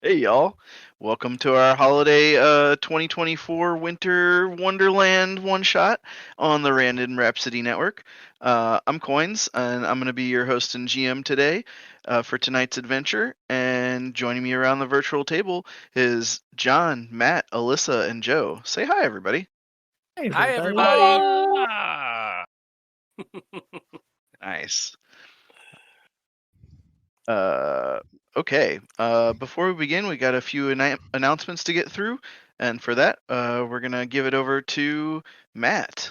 Hey y'all, welcome to our holiday 2024 Winter Wonderland one shot on the Random Rhapsody Network. I'm Coins, and I'm going to be your host and GM today for tonight's adventure. And joining me around the virtual table is John, Matt, Alyssa, and Joe. Say hi, everybody. Hi, everybody. Nice. Okay. Before we begin, we got a few announcements to get through, and for that, we're gonna give it over to Matt.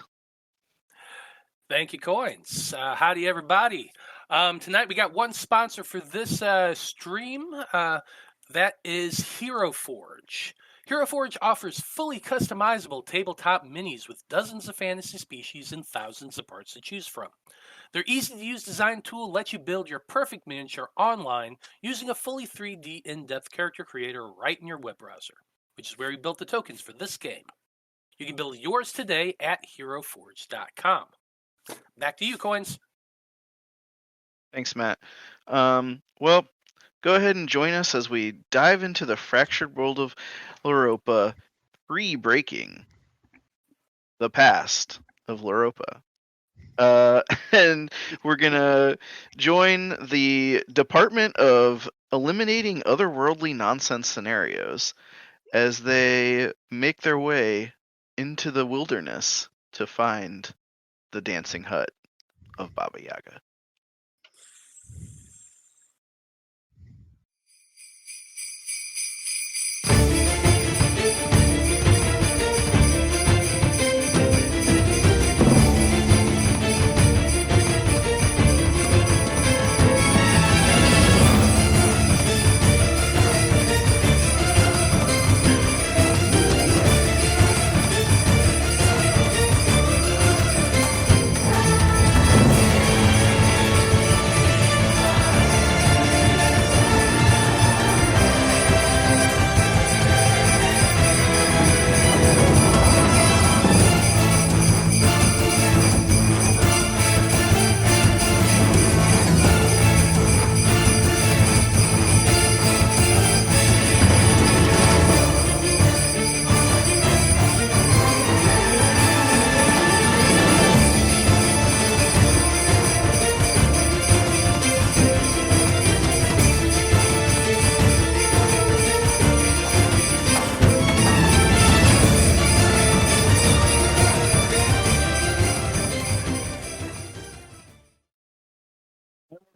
Thank you, Coins. Howdy, everybody. Tonight we got one sponsor for this stream. That is Hero Forge. Hero Forge offers fully customizable tabletop minis with dozens of fantasy species and thousands of parts to choose from. Their easy-to-use design tool lets you build your perfect miniature online using a fully 3D in-depth character creator right in your web browser, which is where we built the tokens for this game. You can build yours today at heroforge.com. Back to you, Coins. Thanks, Matt. Well, go ahead and join us as we dive into the fractured world of Loropa, pre-breaking the past of Loropa. And we're gonna join the Department of Eliminating Otherworldly Nonsense Scenarios as they make their way into the wilderness to find the dancing hut of Baba Yaga.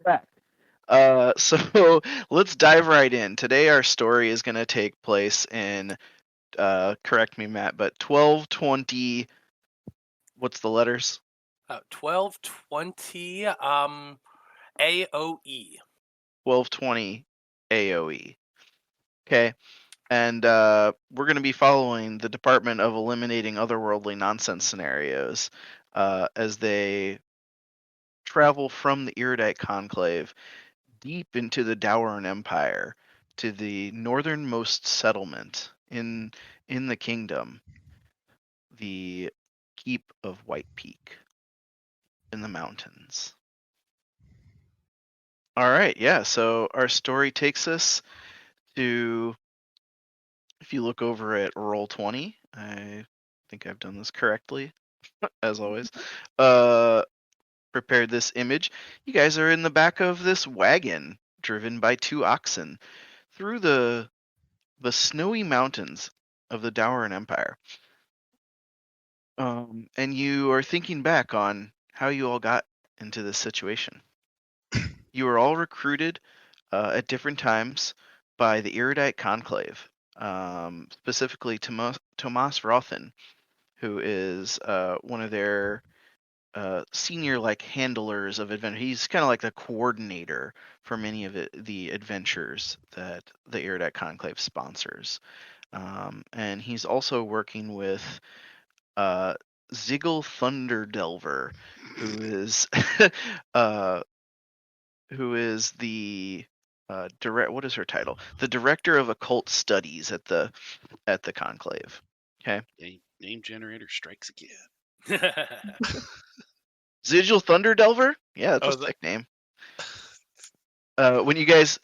Back. So let's dive right in. Today our story is going to take place in, correct me, Matt, but 1220. What's the letters? 1220 AOE. 1220 AOE. Okay. And we're going to be following the Department of Eliminating Otherworldly Nonsense Scenarios as they travel from the Erudite Conclave deep into the Dowarn Empire to the northernmost settlement in the kingdom, the Keep of White Peak in the mountains. All right, yeah, so our story takes us to, if you look over at Roll20, I think I've done this correctly, as always, prepared this image. You guys are in the back of this wagon driven by two oxen through the snowy mountains of the Dowarn Empire. And you are thinking back on how you all got into this situation. You were all recruited at different times by the Erudite Conclave, specifically Tomas Rothen, who is one of their senior handlers of adventure. He's kind of like the coordinator for many of the adventures that the Erudite Conclave sponsors. And he's also working with Ziggle Thunderdelver, who is the what is her title? The director of occult studies at the conclave. Okay. Name generator strikes again. Ziggle Thunderdelver? Yeah, that's a sick name. When you guys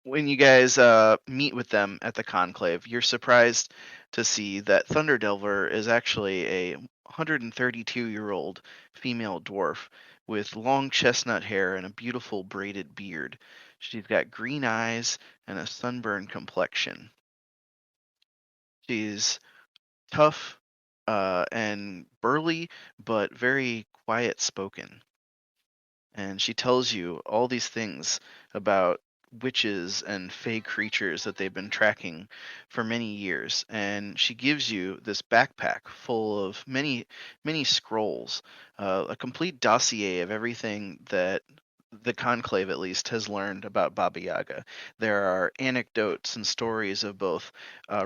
when you guys meet with them at the Conclave, you're surprised to see that Thunderdelver is actually a 132-year-old female dwarf with long chestnut hair and a beautiful braided beard. She's got green eyes and a sunburned complexion. She's tough and burly, but very quiet spoken. And she tells you all these things about witches and fey creatures that they've been tracking for many years. And she gives you this backpack full of many, many scrolls, a complete dossier of everything that the Conclave, at least, has learned about Baba Yaga. There are anecdotes and stories of both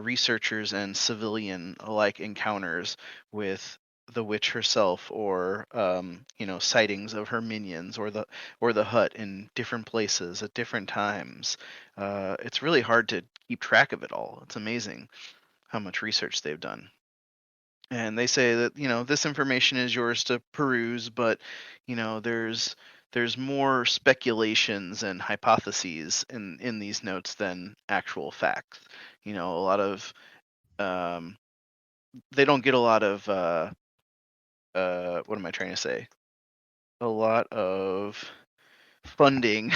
researchers and civilian alike encounters with the witch herself, or sightings of her minions, or the hut in different places at different times. It's really hard to keep track of it all. It's amazing how much research they've done. And they say that this information is yours to peruse, but there's more speculations and hypotheses in these notes than actual facts. A lot of they don't get a lot of what am I trying to say? A lot of funding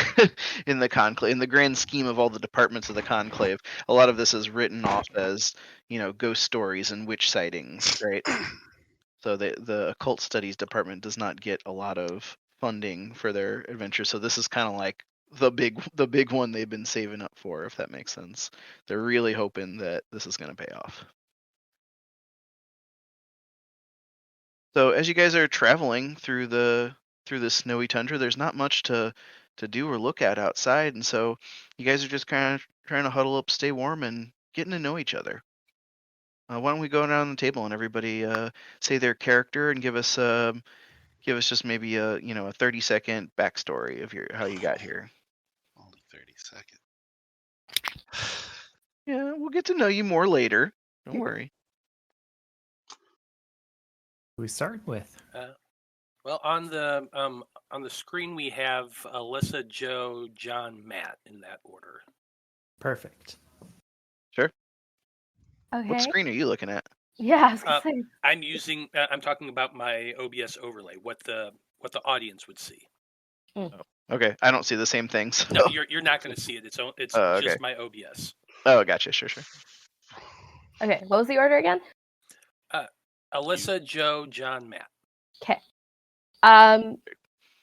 in the conclave, in the grand scheme of all the departments of the conclave. A lot of this is written off as ghost stories and witch sightings, right? So the occult studies department does not get a lot of funding for their adventure. So this is kind of like the big one they've been saving up for, if that makes sense. They're really hoping that this is going to pay off. So as you guys are traveling through the snowy tundra, there's not much to do or look at outside, and so you guys are just kind of trying to huddle up, stay warm, and getting to know each other. Why don't we go around the table and everybody say their character and give us just maybe a 30-second backstory of how you got here. Only 30 seconds. Yeah, we'll get to know you more later. Don't worry. Who we starting with? Well, on the screen we have Alyssa, Joe, John, Matt in that order. Perfect. Sure. Okay. What screen are you looking at? Yeah, I was gonna say. I'm using. I'm talking about my OBS overlay. What the audience would see. Okay, I don't see the same things. No, you're not going to see it. It's okay. just my OBS. Oh, gotcha. Sure. Okay, what was the order again? Alyssa, Joe, John, Matt. Okay.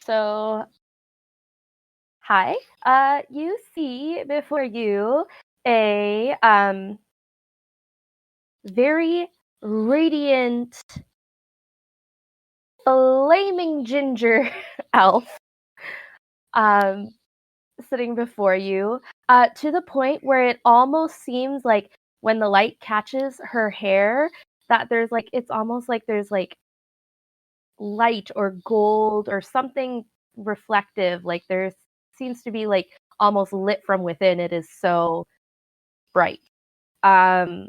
So, hi. You see before you a very radiant, flaming ginger elf sitting before you, to the point where it almost seems like when the light catches her hair, that it's almost like there's like light or gold or something reflective, like there seems to be like almost lit from within. It is so bright. Who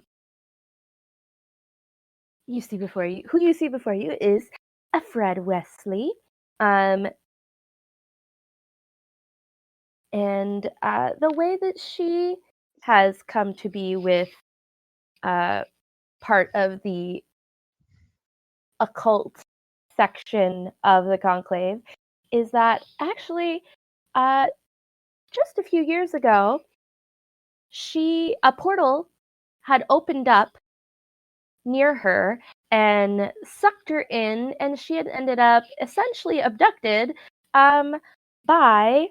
you see before you is a Fred Wesley. And the way that she has come to be with part of the occult section of the Conclave is that actually just a few years ago, a portal had opened up near her and sucked her in, and she had ended up essentially abducted by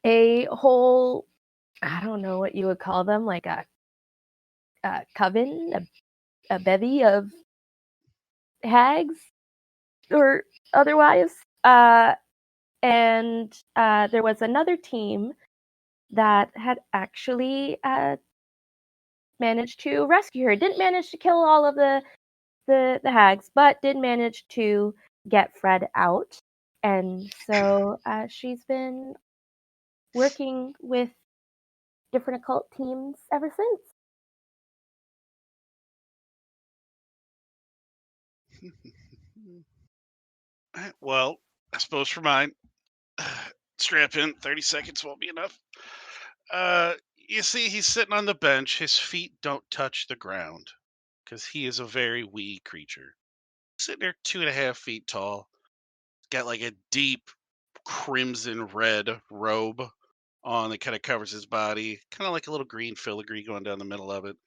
a whole, I don't know what you would call them, like a coven, a bevy of hags or otherwise. And there was another team that had actually managed to rescue her. Didn't manage to kill all of the hags, but did manage to get Fred out. And so she's been working with different occult teams ever since. Well, I suppose for mine, strap in. 30 seconds won't be enough. You see, he's sitting on the bench. His feet don't touch the ground because he is a very wee creature. Sitting there 2.5 feet tall. Got like a deep crimson red robe on that kind of covers his body. Kind of like a little green filigree going down the middle of it.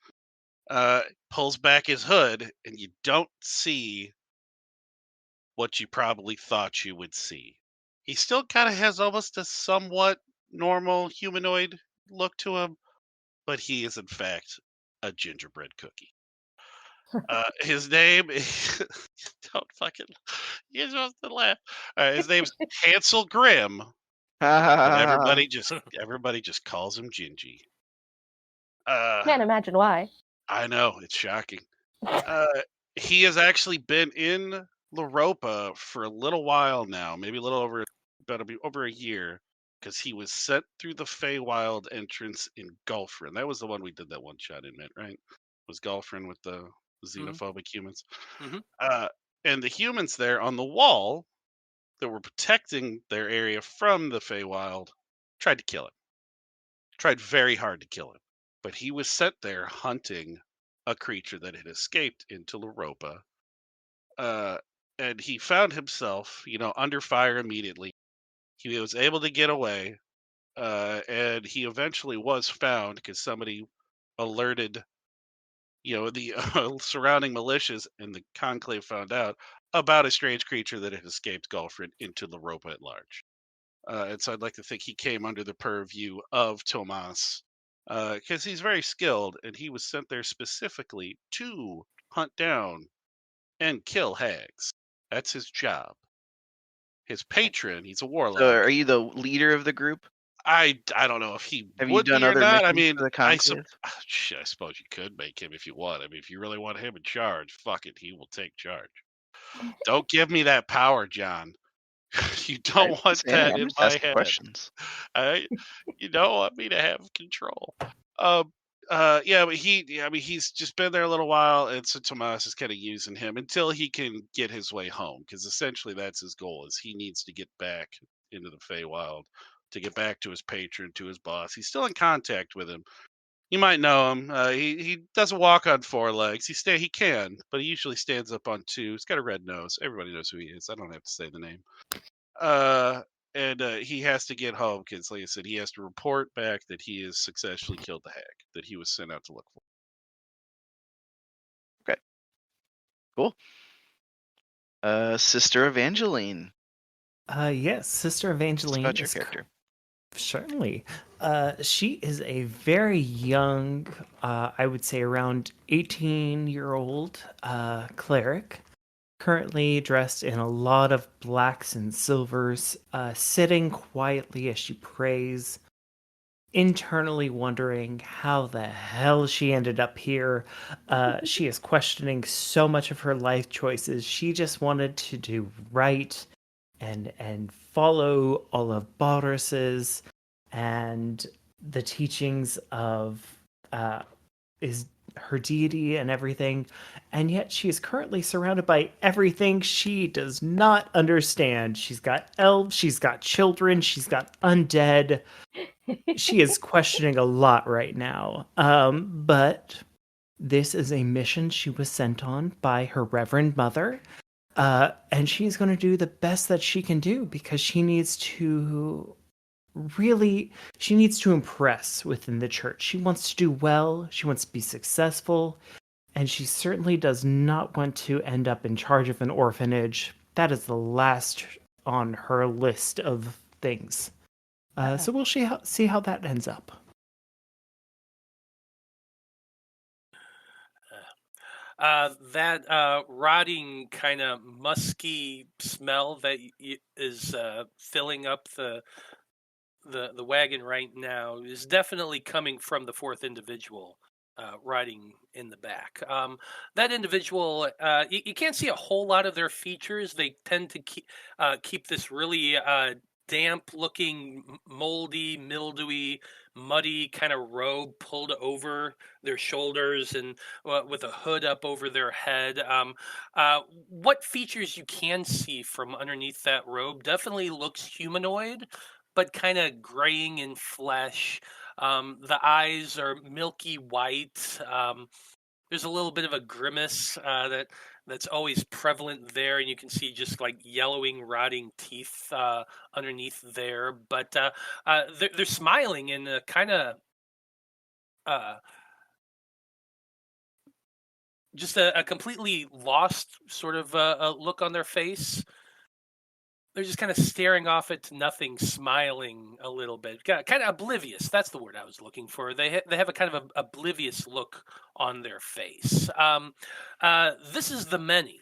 Pulls back his hood, and you don't see what you probably thought you would see. He still kind of has almost a somewhat normal humanoid look to him, but he is in fact a gingerbread cookie. His name is don't fucking you're supposed to laugh. His name's Hansel Grimm, but everybody just calls him Gingy. Can't imagine why. I know, it's shocking. He has actually been in Europa for a little while now, maybe a little over a year, because he was sent through the Feywild entrance in Gulfrin. That was the one we did that one shot in, right? Was Gulfrin with the xenophobic humans. Mhm. And the humans there on the wall that were protecting their area from the Feywild tried to kill him. Tried very hard to kill him. But he was sent there hunting a creature that had escaped into Europa. And he found himself, under fire immediately. He was able to get away. And he eventually was found because somebody alerted the surrounding militias, and the Conclave found out about a strange creature that had escaped Gulfrin into Europa at large. And so I'd like to think he came under the purview of Tomas, because he's very skilled, and he was sent there specifically to hunt down and kill hags. That's his job. His patron, he's a warlock. So are you the leader of the group? I don't know if he Have you would done be or other not. I missions mean, for the Conclave? I suppose you could make him if you want. I mean, if you really want him in charge, fuck it, he will take charge. Don't give me that power, John. You don't want that I'm in just my asking head. questions. You don't want me to have control. Yeah, but he's just been there a little while, and so Tomas is kind of using him until he can get his way home, because essentially that's his goal: is he needs to get back into the Feywild to get back to his patron, to his boss. He's still in contact with him. You might know him. He doesn't walk on 4 legs. He can, but he usually stands up on 2. He's got a red nose. Everybody knows who he is. I don't have to say the name. And he has to get home because, like I said, he has to report back that he has successfully killed the hag that he was sent out to look for. Cool. Sister Evangline. Yes, Sister Evangeline About your is character. certainly. She is a very young, I would say around 18-year-old cleric, currently dressed in a lot of blacks and silvers, sitting quietly as she prays, internally wondering how the hell she ended up here. She is questioning so much of her life choices. She just wanted to do right and follow all of Balrus's and the teachings of is her deity and everything, and yet she is currently surrounded by everything she does not understand. She's got elves, she's got children, she's got undead. She is questioning a lot right now. But this is a mission she was sent on by her Reverend Mother. And she's going to do the best that she can do because she needs to impress within the church. She wants to do well, she wants to be successful, and she certainly does not want to end up in charge of an orphanage. That is the last on her list of things. So we'll see how that ends up. That rotting kind of musky smell that is filling up the wagon right now is definitely coming from the 4th individual riding in the back. That individual, you can't see a whole lot of their features. They tend to keep this really damp-looking, moldy, mildewy, muddy kind of robe pulled over their shoulders and with a hood up over their head. What features you can see from underneath that robe definitely looks humanoid, but kind of graying in flesh. The eyes are milky white. There's a little bit of a grimace that's always prevalent there, and you can see just like yellowing, rotting teeth underneath there. But they're smiling in a kind of just a completely lost sort of look on their face. They're just kind of staring off at nothing, smiling a little bit, kind of oblivious. That's the word I was looking for. They have a kind of a oblivious look on their face. This is the many.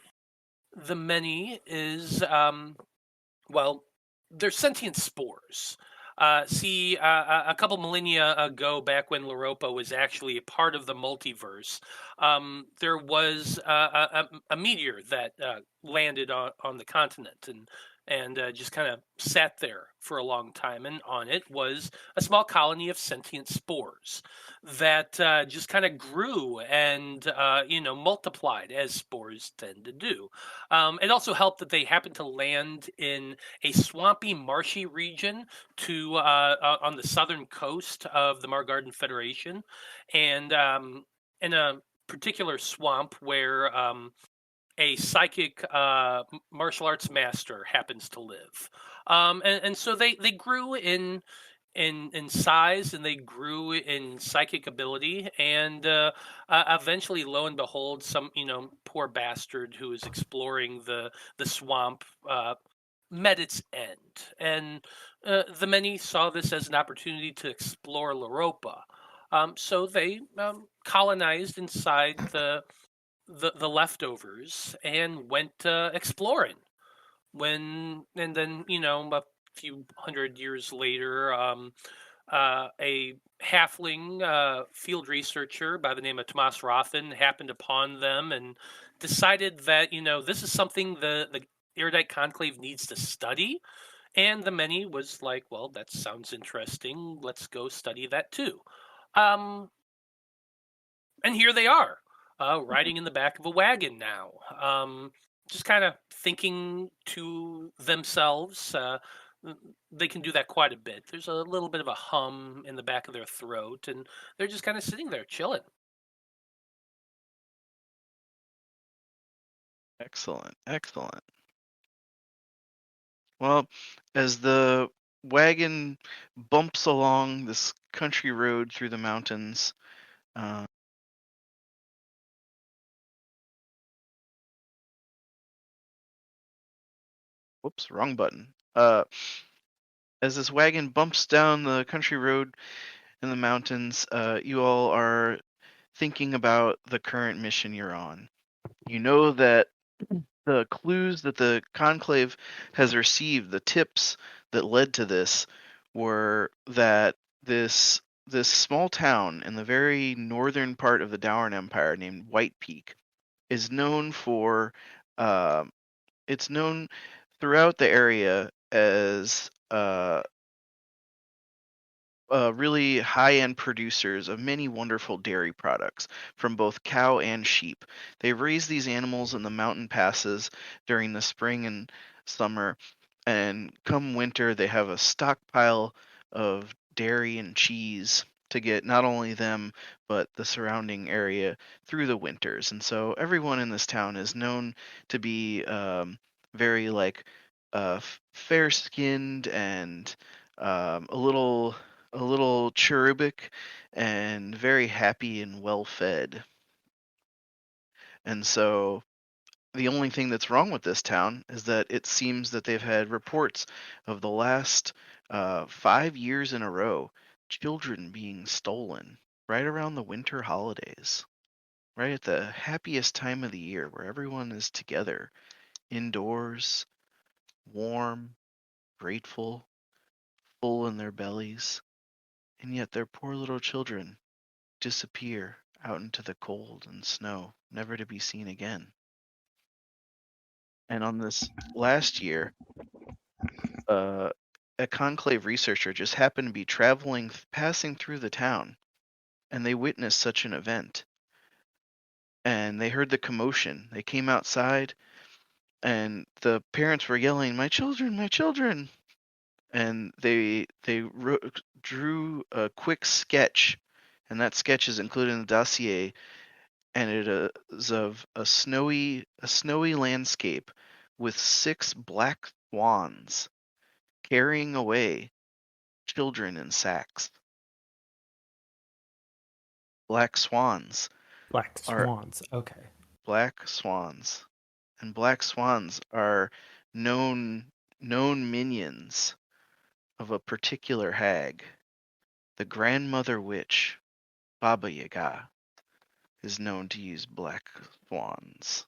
The many is well, they're sentient spores. See, a couple millennia ago, back when Loropa was actually a part of the multiverse, there was a meteor that landed on the continent and just kind of sat there for a long time. And on it was a small colony of sentient spores that just kind of grew and multiplied as spores tend to do. It also helped that they happened to land in a swampy, marshy region to on the southern coast of the Margarden Federation, and in a particular swamp where a psychic martial arts master happens to live. And so they grew in size, and they grew in psychic ability, and eventually, lo and behold, some poor bastard who was exploring the swamp met its end, and the many saw this as an opportunity to explore Loropa. So they colonized inside the leftovers and went exploring. And then a few hundred years later, a halfling field researcher by the name of Tomas Rothen happened upon them and decided that this is something the Erudite Conclave needs to study. And the many was like, well, that sounds interesting. Let's go study that too. And here they are, riding in the back of a wagon now, just kind of thinking to themselves. They can do that quite a bit. There's a little bit of a hum in the back of their throat, and they're just kind of sitting there chilling. Excellent, excellent. Well, as the wagon bumps along this country road through the mountains, whoops, wrong button. As this wagon bumps down the country road in the mountains, you all are thinking about the current mission you're on. You know that the clues that the Conclave has received, the tips that led to this, were that this small town in the very northern part of the Dowarn Empire named White Peak is known for it's known throughout the area as really high-end producers of many wonderful dairy products from both cow and sheep. They raise these animals in the mountain passes during the spring and summer, and come winter they have a stockpile of dairy and cheese to get not only them but the surrounding area through the winters. And so everyone in this town is known to be very fair-skinned and a little cherubic and very happy and well fed. And so the only thing that's wrong with this town is that it seems that they've had reports of the last 5 years in a row, children being stolen right around the winter holidays, right at the happiest time of the year where everyone is together, indoors, warm, grateful, full in their bellies. And yet their poor little children disappear out into the cold and snow, never to be seen again. And on this last year, a Conclave researcher just happened to be passing through the town, and they witnessed such an event. And they heard the commotion. They came outside, and the parents were yelling, "My children, my children!" and they drew a quick sketch, and that sketch is included in the dossier, and it is of a snowy landscape with 6 black swans carrying away children in sacks. Black swans Black are swans. Okay. black swans, and black swans are known minions of a particular hag. The grandmother witch, Baba Yaga, is known to use black swans.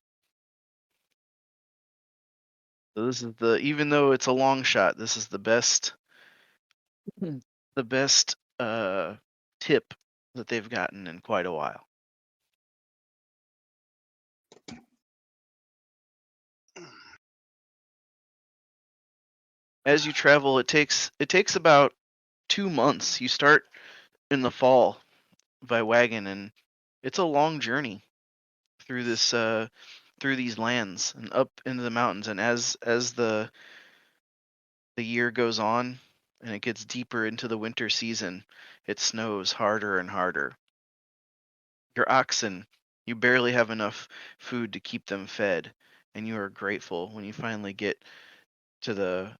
So this is even though it's a long shot, this is the best tip that they've gotten in quite a while. As you travel, it takes about 2 months. You start in the fall by wagon, and it's a long journey through these lands and up into the mountains. And as the year goes on and it gets deeper into the winter season, it snows harder and harder. Your oxen, you barely have enough food to keep them fed, and you are grateful when you finally get to the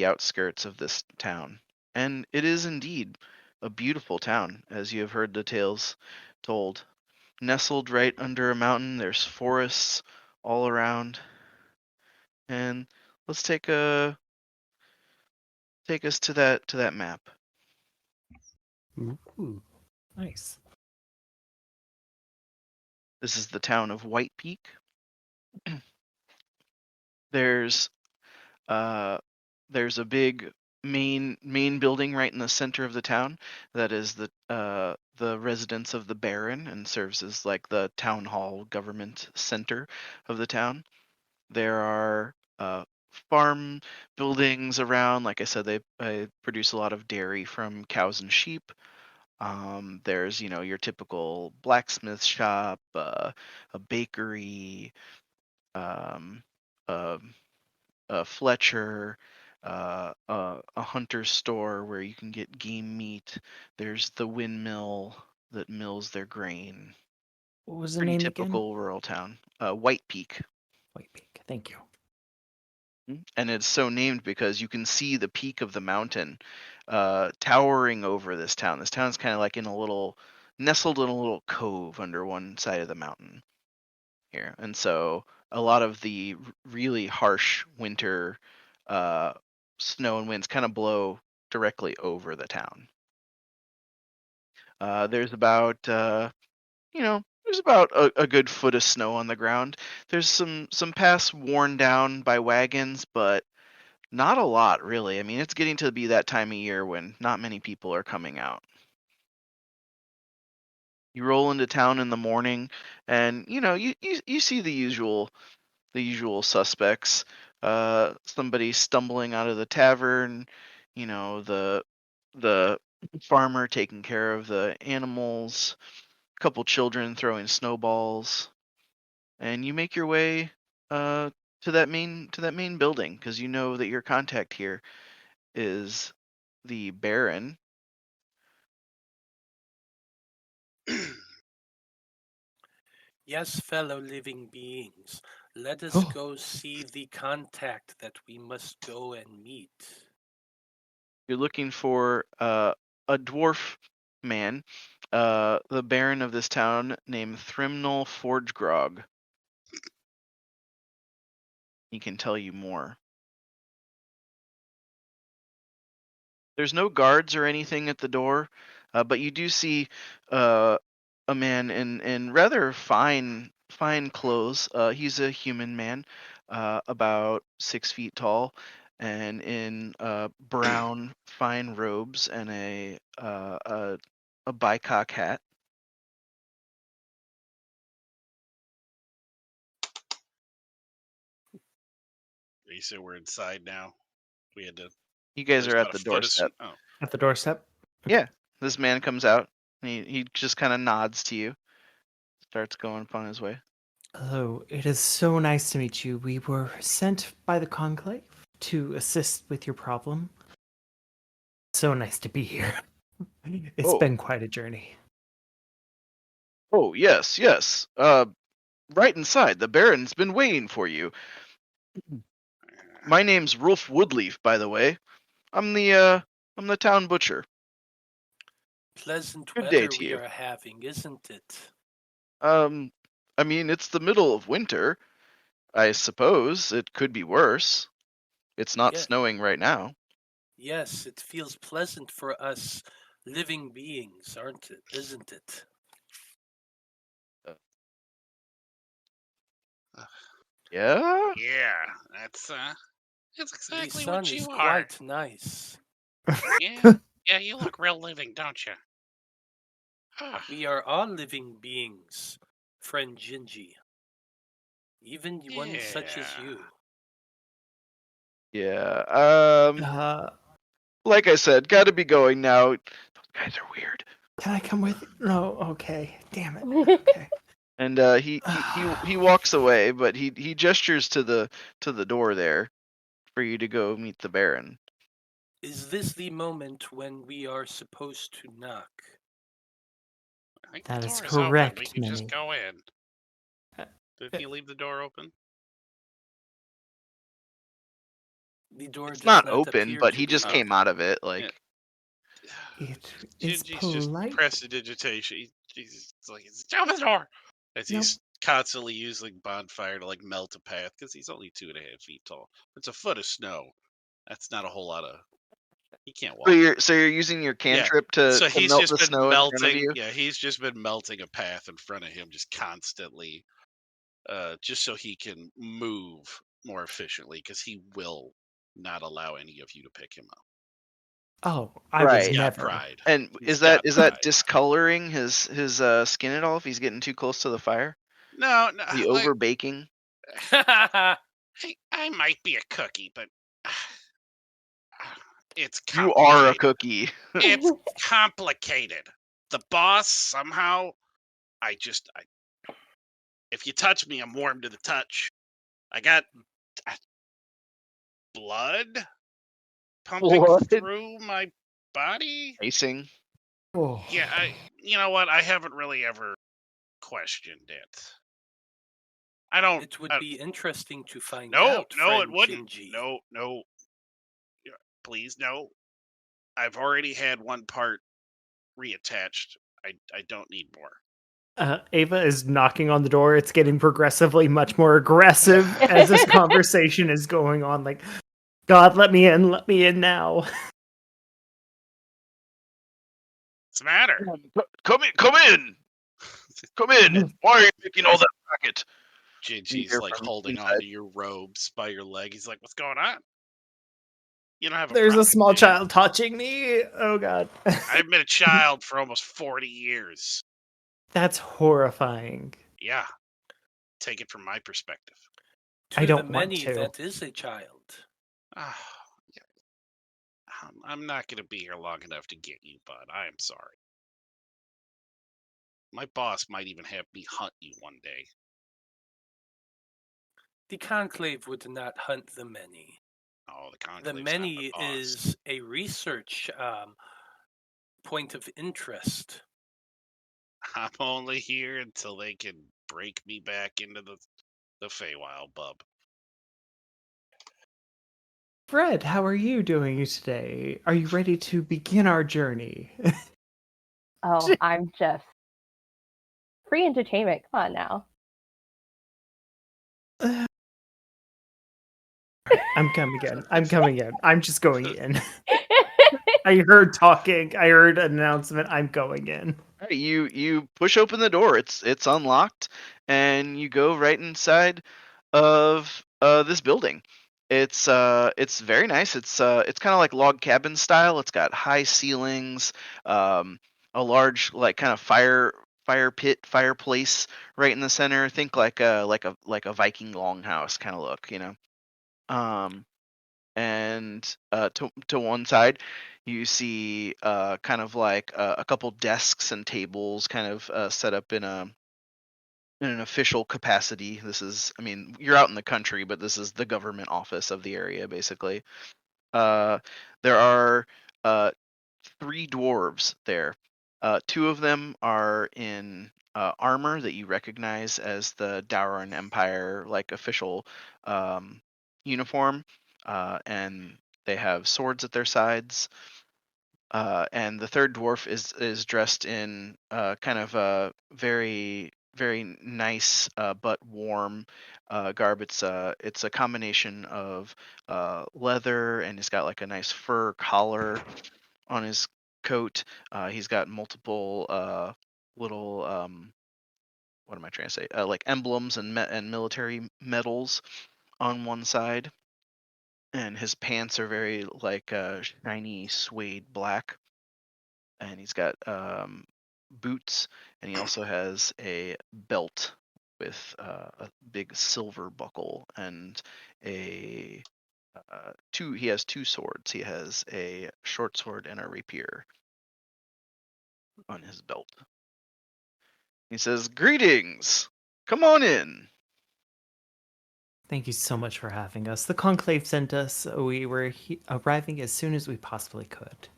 outskirts of this town. And it is indeed a beautiful town, as you have heard the tales told. Nestled right under a mountain, there's forests all around. And let's take us to that map. Ooh, nice. This is the town of White Peak. There's a big main building right in the center of the town that is the residence of the Baron, and serves as like the town hall government center of the town. There are farm buildings around. Like I said, they produce a lot of dairy from cows and sheep. There's your typical blacksmith shop, a bakery, um, a Fletcher, a hunter store where you can get game meat. There's the windmill that mills their grain. What was the Pretty name again? typical rural town. White Peak. White Peak. Thank you. And it's so named because you can see the peak of the mountain towering over this town. This town's kind of like nestled in a little cove under one side of the mountain here. And so a lot of the really harsh winter snow and winds kind of blow directly over the town. There's about a good foot of snow on the ground. There's some paths worn down by wagons, but not a lot really. I mean, it's getting to be that time of year when not many people are coming out. You roll into town in the morning, and you see the usual suspects. Somebody stumbling out of the tavern, the farmer taking care of the animals, a couple children throwing snowballs, and you make your way to that main building because you know that your contact here is the Baron. Yes, fellow living beings, let us go see the contact that we must go and meet. You're looking for a dwarf man, the Baron of this town, named Thrimnel Forgegrog. He can tell you more. There's no guards or anything at the door, but you do see a man in rather fine clothes. He's a human man, about 6 feet tall, and in brown fine robes and a bicock hat. You said we're inside now. We had to. You guys there's are at about the a foot of doorstep. Oh, At the doorstep? Yeah, this man comes out. He just kind of nods to you, starts going upon his way. Hello, it is so nice to meet you. We were sent by the Conclave to assist with your problem. so nice to be here. It's Oh. been quite a journey. Oh, yes, yes. Right inside. The Baron's been waiting for you. My name's Rolf Woodleaf, by the way. I'm the town butcher. Pleasant Good day weather to we you. are having, isn't it? I mean, it's the middle of winter. I suppose it could be worse. It's not Yeah. snowing right now. Yes, it feels pleasant for us living beings, isn't it? Yeah? Yeah, that's The exactly sun what is you are. quite nice. Yeah, yeah, you look real living, don't you? Ah, We are all living beings, friend Gingy. Even one such as yeah. you. Yeah. Uh, Like I said, gotta be going now. Those guys are weird. can I come with? No. Okay. Damn it. Okay. And he walks away, but he gestures to the door there for you to go meet the Baron. Is this the moment when we are supposed to knock? I think That the is door is open. We correct, can just Minnie. go in. Uh, Did he leave the door open? The door It's does not not open, appear but to he be just came open. out of it. Like, It is Gingy's just polite. prestidigitation. He's like, open the door! As he's Nope. constantly using bonfire to like melt a path because he's only 2.5 feet tall. It's a foot of snow. That's not a whole lot of. He can't walk. so you're using your cantrip So to he's melt just the been snow in front of melting. you. Yeah, he's just been melting a path in front of him, just constantly, just so he can move more efficiently. Because he will not allow any of you to pick him up. Oh, I Right. would He's got never. pride. And He's is that got pride. discoloring his skin at all if he's getting too close to the fire? No, The like, over baking? I might be a cookie, but it's You are a complicated. cookie. It's complicated. The boss somehow, if you touch me, I'm warm to the touch. I got blood pumping What? through my body. Racing. Oh. Yeah, you know what? I haven't really ever questioned it. I don't. It would be interesting to find No, out, no, it friend wouldn't. Gingy. No. Please, no. I've already had one part reattached. I don't need more. Ava is knocking on the door. It's getting progressively much more aggressive as this conversation is going on. Like, God, let me in. Let me in now. What's the matter? Come in! Come in! Why are you making all that racket? Gingy's hear like from holding inside. onto your robes by your leg. He's like, "What's going on? You don't have a There's a problem, small do you?" child touching me. Oh, God. I've been a child for almost 40 years. That's horrifying. Yeah. Take it from my perspective. To I don't the want many, to. that is a child. Yeah. I'm not going to be here long enough to get you, bud. I am sorry. My boss might even have me hunt you one day. The Conclave would not hunt the many. Oh, the Conclave's The not many boss. is a research point of interest. I'm only here until they can break me back into the Feywild, bub. Fred, how are you doing today? Are you ready to begin our journey? Oh, I'm just free entertainment. Come on now. I'm coming in. I'm just going in. I heard talking. I heard an announcement. I'm going in. Right, you push open the door. It's unlocked, and you go right inside of this building. It's very nice. It's kind of like log cabin style. It's got high ceilings, a large like kind of fire pit fireplace right in the center. Think like a Viking longhouse kind of look, you know. And to one side you see kind of like a couple desks and tables kind of set up in an official capacity. This is, I mean, you're out in the country, but this is the government office of the area basically. There are 3 dwarves there. 2 of them are in armor that you recognize as the Dowarn Empire official uniform, and they have swords at their sides. And the third dwarf is dressed in kind of a very nice but warm garb. It's a combination of leather, and he's got like a nice fur collar on his coat. He's got multiple little what am I trying to say? Like emblems and military medals on one side, and his pants are very shiny suede black, and he's got boots, and he also has a belt with a big silver buckle and a he has 2 swords. He has a short sword and a rapier on his belt. He says, "Greetings! Come on in." Thank you so much for having us. The Conclave sent us. We were arriving as soon as we possibly could.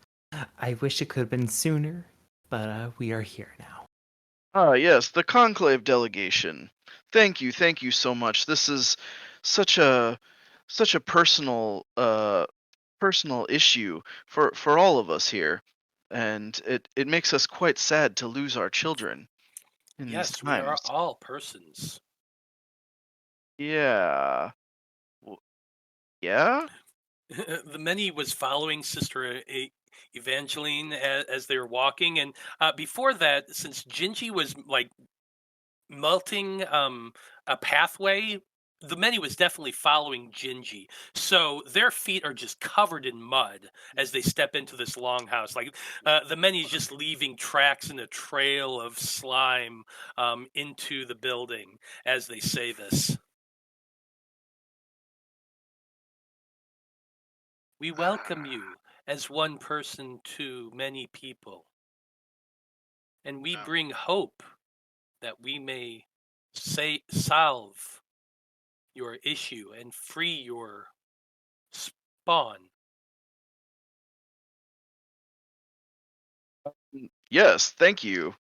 I wish it could have been sooner, but we are here now. Ah, yes, the Conclave delegation. Thank you so much. This is such a personal issue for all of us here, and it makes us quite sad to lose our children in these Yes, we are times. all persons. Yeah. Yeah? The many was following Sister Evangline as they were walking, and before that, since Gingy was like melting a pathway, the many was definitely following Gingy. So their feet are just covered in mud as they step into this longhouse. Like the many is just leaving tracks in a trail of slime into the building as they say this. We welcome you as one person to many people, and we bring hope that we may solve your issue and free your spawn. Yes, thank you.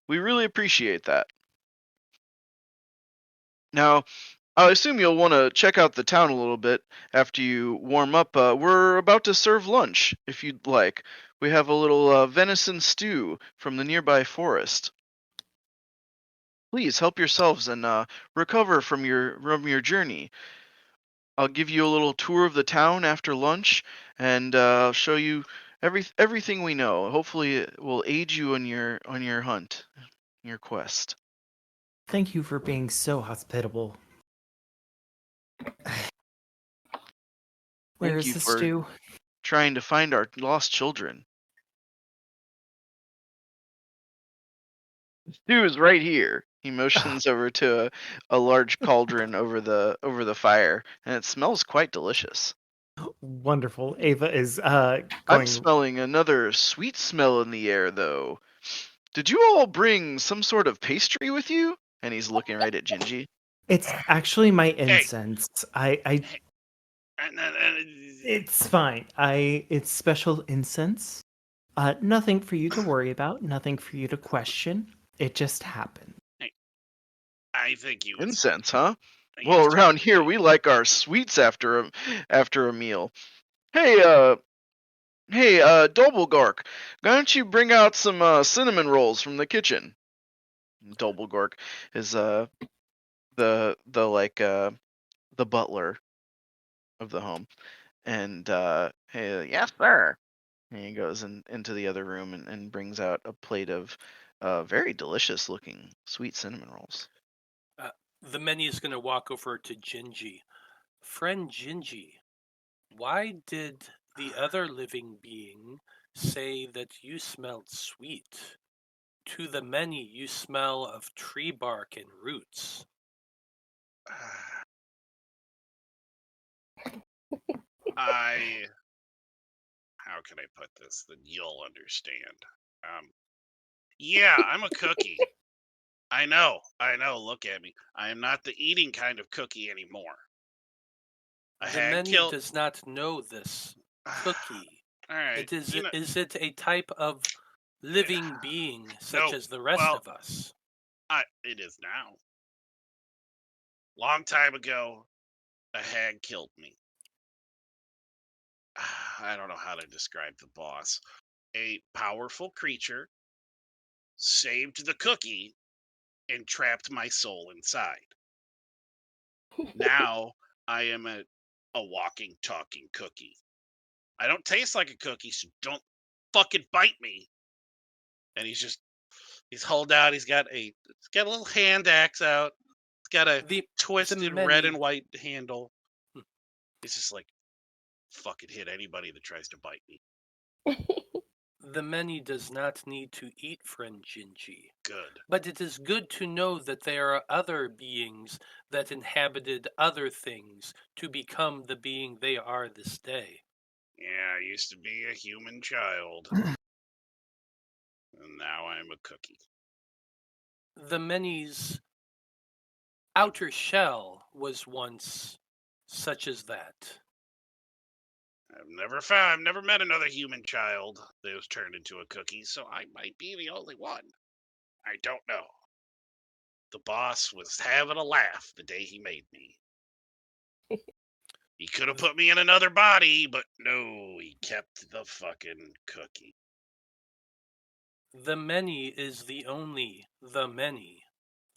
We really appreciate that. Now, I assume you'll want to check out the town a little bit after you warm up. We're about to serve lunch, if you'd like. We have a little venison stew from the nearby forest. Please help yourselves and recover from your journey. I'll give you a little tour of the town after lunch, and show you everything we know. Hopefully, it will aid you on your hunt, your quest. Thank you for being so hospitable. Where Thank is you the for stew? trying to find our lost children. Stew is right here. He motions over to a large cauldron over the fire, and it smells quite delicious. Wonderful. Ava is I'm going. smelling another sweet smell in the air, though. Did you all bring some sort of pastry with you? And he's looking right at Gingy. It's actually my incense. It's fine. It's special incense. Nothing for you to worry about. Nothing for you to question. It just happened. I think he was Incense, huh? he Well, was around talking here to me. we like our sweets after a meal. Hey, Doublegork, why don't you bring out some cinnamon rolls from the kitchen? Doublegork is the butler of the home, and hey, yes, sir. And he goes into the other room and brings out a plate of very delicious looking sweet cinnamon rolls. The many is going to walk over to Gingy. Friend Gingy, why did the other living being say that you smelled sweet? To the many, you smell of tree bark and roots. How can I put this that you'll understand? Yeah, I'm a cookie. I know. Look at me. I am not the eating kind of cookie anymore. I The had many killed. does not know this cookie. All right. Is it a type of living being such No, as the rest well- of us? It is now. Long time ago, a hag killed me. I don't know how to describe the boss. A powerful creature saved the cookie and trapped my soul inside. Now I am a walking, talking cookie. I don't taste like a cookie, so don't fucking bite me. And he's holed out. He's got a little hand axe out. It's got a twisted red and white handle. He's just like, fucking hit anybody that tries to bite me. The many does not need to eat, friend Gingy. Good. But it is good to know that there are other beings that inhabited other things to become the being they are this day. Yeah, I used to be a human child. And now I'm a cookie. The many's outer shell was once such as that. I've never met another human child that was turned into a cookie, so I might be the only one. I don't know. The boss was having a laugh the day he made me. He could have put me in another body, but no, he kept the fucking cookie. The many is the only the many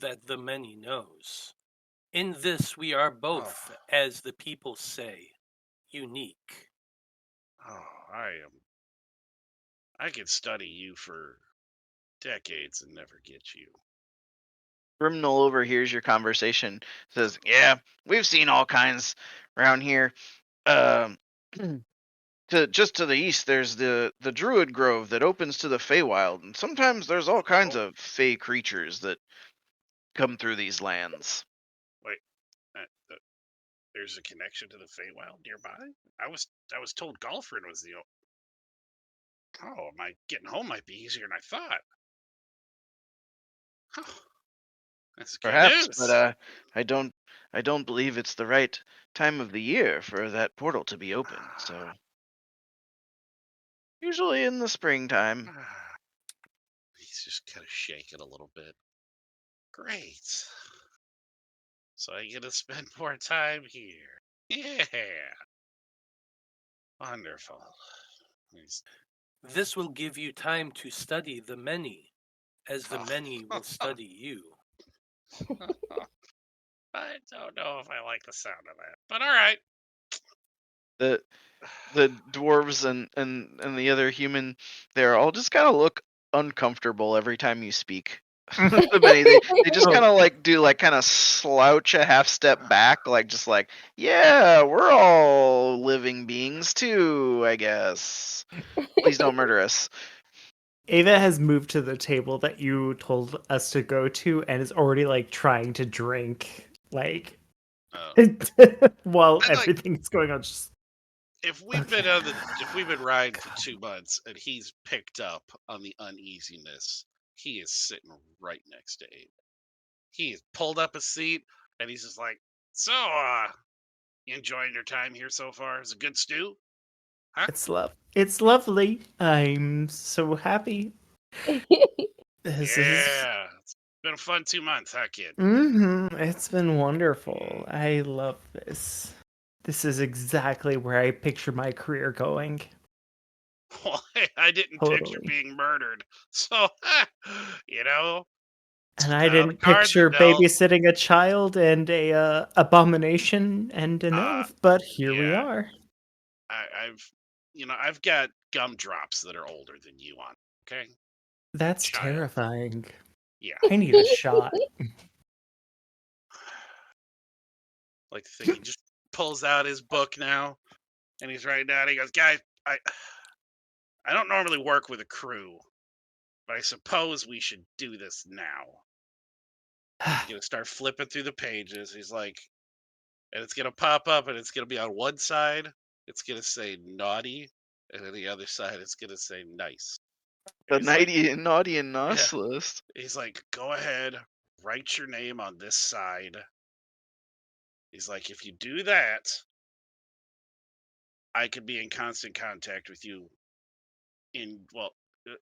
that the many knows. In this we are both, as the people say, unique. Oh, I could study you for decades and never get you. Grimnall overhears your conversation. Says, "Yeah, we've seen all kinds around here. Just to the east, there's the Druid Grove that opens to the Feywild, and sometimes there's all kinds of Fey creatures that come through these lands." Wait, there's a connection to the Feywild nearby? I was told Golfrin was the. Oh, my getting home might be easier than I thought. Oh, that's good Perhaps, news. but I don't believe it's the right time of the year for that portal to be open. So usually in the springtime. He's just kind of shaking a little bit. Great. So I get to spend more time here. Yeah. Wonderful. This will give you time to study the many, as the many will study you. I don't know if I like the sound of that, but all right. The dwarves and the other human, they're all just kind of look uncomfortable every time you speak. They just kind of like do like kind of slouch a half step back, like just like, yeah, we're all living beings too, I guess. Please don't murder us. Ava has moved to the table that you told us to go to and is already like trying to drink, like while everything's going on. Just if we've been riding for 2 months and he's picked up on the uneasiness, he is sitting right next to Abe. He's pulled up a seat and he's just like, "So, you enjoying your time here so far? Is it good stew?" Huh? It's lovely. I'm so happy. This Yeah, it's been a fun 2 months, huh, kid? It's been wonderful. I love this. This is exactly where I picture my career going. Well, I didn't picture being murdered, so you know. And I didn't picture babysitting a child and a abomination and an elf, but here we are. I've got gumdrops that are older than you on. Okay, that's terrifying. Yeah, I need a shot. Like the thing, he just pulls out his book now, and he's writing down. He goes, "Guys, I don't normally work with a crew, but I suppose we should do this now." He's gonna start flipping through the pages. He's like, and it's gonna pop up, and it's gonna be on one side, it's gonna say naughty, and on the other side, it's gonna say nice. The naughty and nice list. He's like, "Go ahead, write your name on this side." He's like, "If you do that, I could be in constant contact with you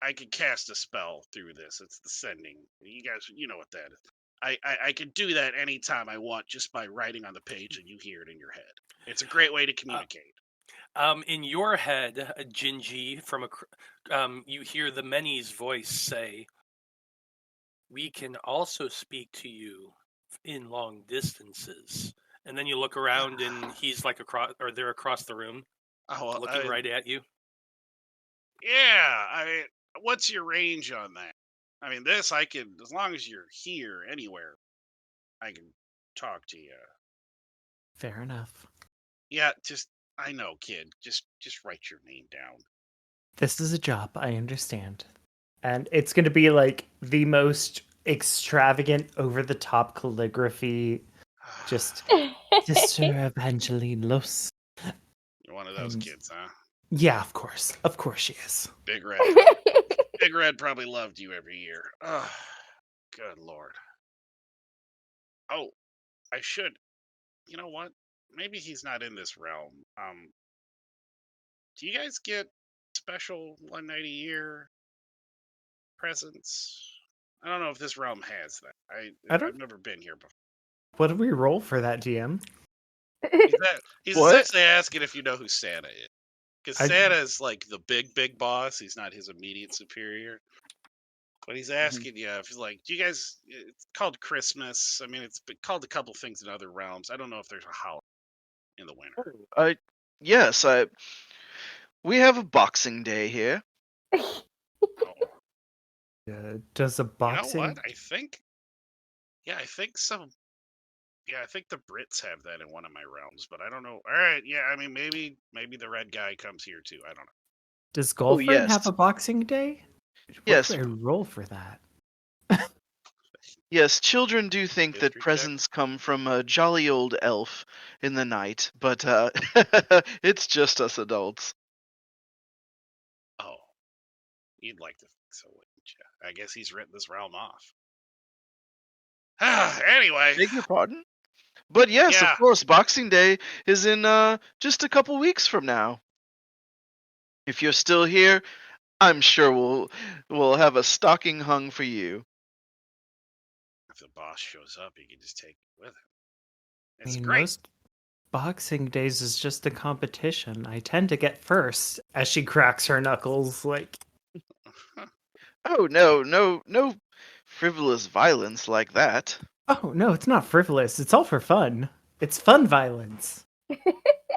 I could cast a spell through this. It's the sending. You guys, you know what that is. I can do that anytime I want just by writing on the page and you hear it in your head. It's a great way to communicate. In your head, Gingy, you hear the many's voice say, "We can also speak to you in long distances." And then you look around, and he's like they're across the room, looking right at you. Yeah, what's your range on that? I mean, this I can, as long as you're here anywhere, I can talk to you. Fair enough. Yeah, I know, kid. Just write your name down. This is a job, I understand. And it's going to be like the most extravagant, over-the-top calligraphy. Just, Sister Evangeline Los. You're one of those kids, huh? Yeah, of course. Of course she is. Big Red. Big Red probably loved you every year. Oh, good Lord. Oh, I should. You know what? Maybe he's not in this realm. Do you guys get special one night a year presents? I don't know if this realm has that. I've never been here before. What do we roll for that, DM? He's essentially asking if you know who Santa is. Because Santa's like the big boss. He's not his immediate superior. But he's asking you if he's like, do you guys, it's called Christmas. I mean, it's been called a couple things in other realms. I don't know if there's a holiday in the winter. Yes, we have a Boxing Day here. Does a Boxing... You know what? I think the Brits have that in one of my realms, but I don't know. All right, yeah, I mean, maybe the red guy comes here too. I don't know. Does Golfern have a Boxing Day? Yes. What do I roll for that? Yes, children do think that presents come from a jolly old elf in the night, but it's just us adults. Oh, you'd like to think so, wouldn't you? I guess he's written this realm off. Anyway. Beg your pardon? But yes, of course, Boxing Day is in just a couple weeks from now. If you're still here, I'm sure we'll have a stocking hung for you. If the boss shows up, he can just take it with him. It's great. Most Boxing Days is just a competition. I tend to get first as she cracks her knuckles like... Oh, no frivolous violence like that. Oh, no, it's not frivolous. It's all for fun. It's fun violence.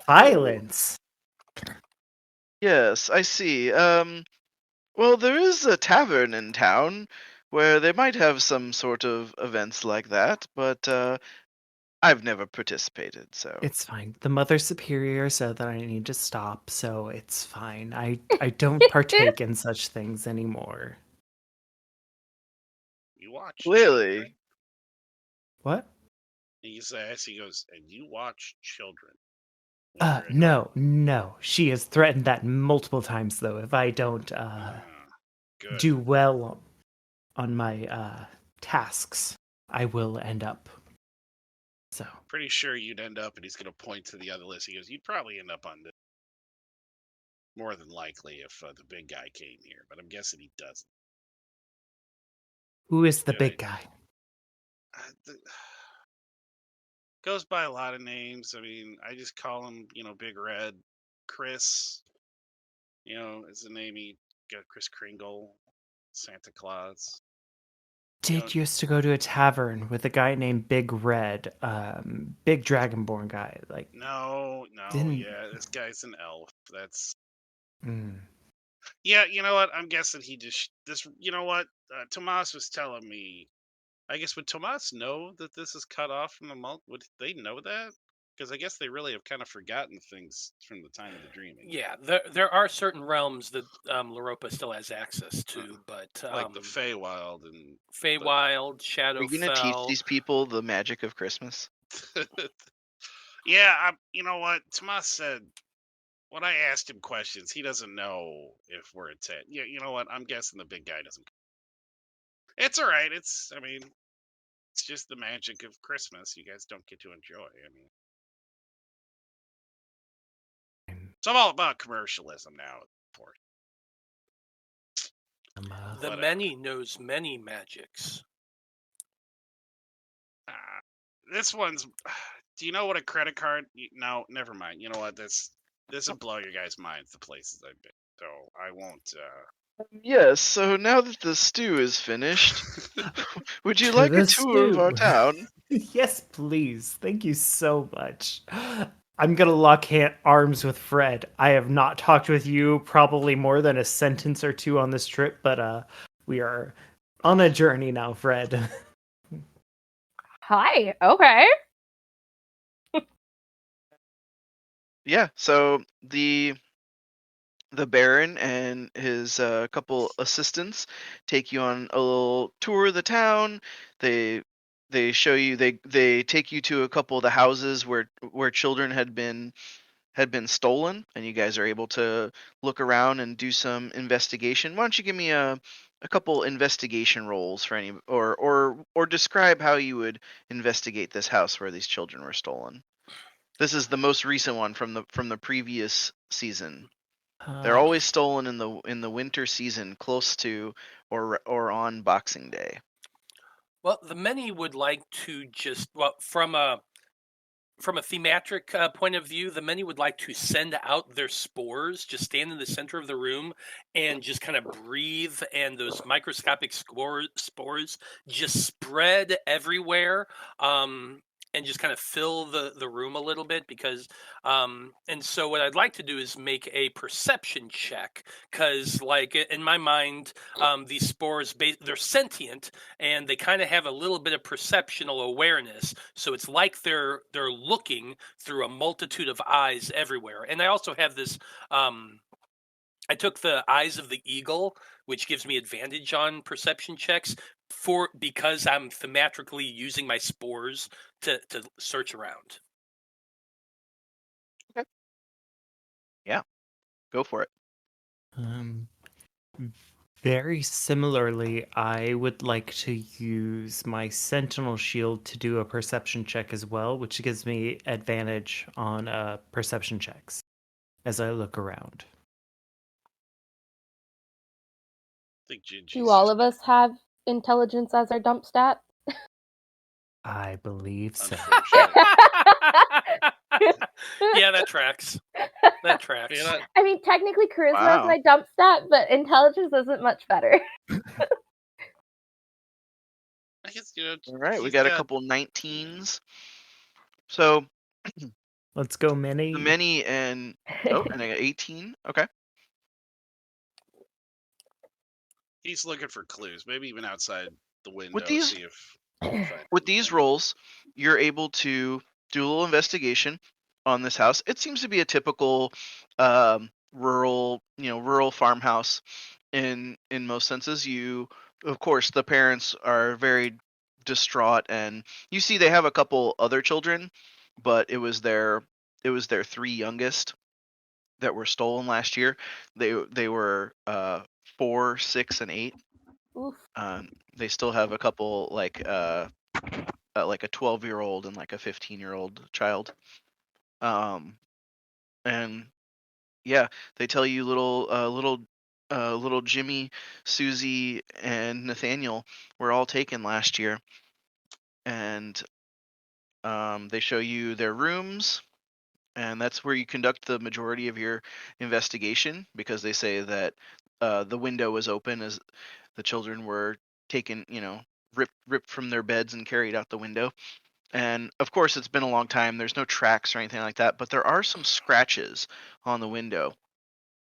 Violence. Yes, I see. Well, there is a tavern in town where they might have some sort of events like that, but I've never participated, so... It's fine. The Mother Superior said that I need to stop, so it's fine. I don't partake in such things anymore. You watch. Clearly. Children. What? He goes, and you watch children. No. She has threatened that multiple times, though. If I don't do well on my tasks, I will end up. So. Pretty sure you'd end up, and he's going to point to the other list. He goes, you'd probably end up on this. More than likely if the big guy came here, but I'm guessing he doesn't. Who is the big guy? Goes by a lot of names. I mean, I just call him, Big Red. Chris, is the name he got. Chris Kringle, Santa Claus. Did used to go to a tavern with a guy named Big Red, big Dragonborn guy. Like no, yeah, this guy's an elf. That's. Mm. Yeah, you know what? I'm guessing he just this. You know what? Tomas was telling me. I guess would Tomas know that this is cut off from the month? Would they know that? Because I guess they really have kind of forgotten things from the time of the dreaming. Yeah, there are certain realms that Laropa still has access to, but like the Feywild and Shadowfell. Are you gonna teach these people the magic of Christmas? Yeah, you know what? Tomas said when I asked him questions, he doesn't know if we're at 10. Yeah, you know what? I'm guessing the big guy doesn't. It's all right. It's just the magic of Christmas. You guys don't get to enjoy. It's all about commercialism now. The Whatever. many knows many magics. This one's. Do you know what a credit card? No, never mind. You know what? This will blow your guys' minds. The places I've been, so I won't. Yes, so now that the stew is finished, would you To like a the tour of our stew. town? Yes, please. Thank you so much. I'm gonna lock arms with Fred. I have not talked with you probably more than a sentence or two on this trip, but we are on a journey now, Fred. Hi. Okay. Yeah, so the Baron and his couple assistants take you on a little tour of the town. They show you they take you to a couple of the houses where children had been stolen, and you guys are able to look around and do some investigation. Why don't you give me a couple investigation rolls for any or describe how you would investigate this house where these children were stolen. This is the most recent one from the previous season. They're always stolen in the winter season, close to or on Boxing Day. Well, the many would like to from a thematic point of view, the many would like to send out their spores, just stand in the center of the room and just kind of breathe, and those microscopic spores just spread everywhere. And just kind of fill the room a little bit because and so what I'd like to do is make a perception check because like in my mind these spores they're sentient and they kind of have a little bit of perceptional awareness, so it's like they're looking through a multitude of eyes everywhere. And I also have this I took the eyes of the eagle, which gives me advantage on perception checks because I'm thematically using my spores to search around. Okay. Yeah, go for it. Very similarly, I would like to use my Sentinel Shield to do a perception check as well, which gives me advantage on perception checks as I look around. I think Gingy's Do all of us have intelligence as our dump stat? I believe so. unfortunately. Yeah, that tracks. That tracks. You know, I mean, technically charisma Wow. is my dump stat, but intelligence isn't much better. I guess All right, we he's got a couple 19s. So Let's go, Minnie. the many and I got 18. Okay. He's looking for clues, maybe even outside the window. With these- See if With these rolls, you're able to do a little investigation on this house. It seems to be a typical rural farmhouse in most senses. Of course, the parents are very distraught, and you see they have a couple other children, but it was their 3 youngest that were stolen last year. They were 4, 6, and 8. Oof. They still have a couple like a 12-year-old and like a 15-year-old child. And yeah, they tell you little Jimmy, Susie, and Nathaniel were all taken last year, and they show you their rooms, and that's where you conduct the majority of your investigation because they say that the window was open as the children were taken, ripped from their beds and carried out the window. And of course, it's been a long time. There's no tracks or anything like that, but there are some scratches on the window.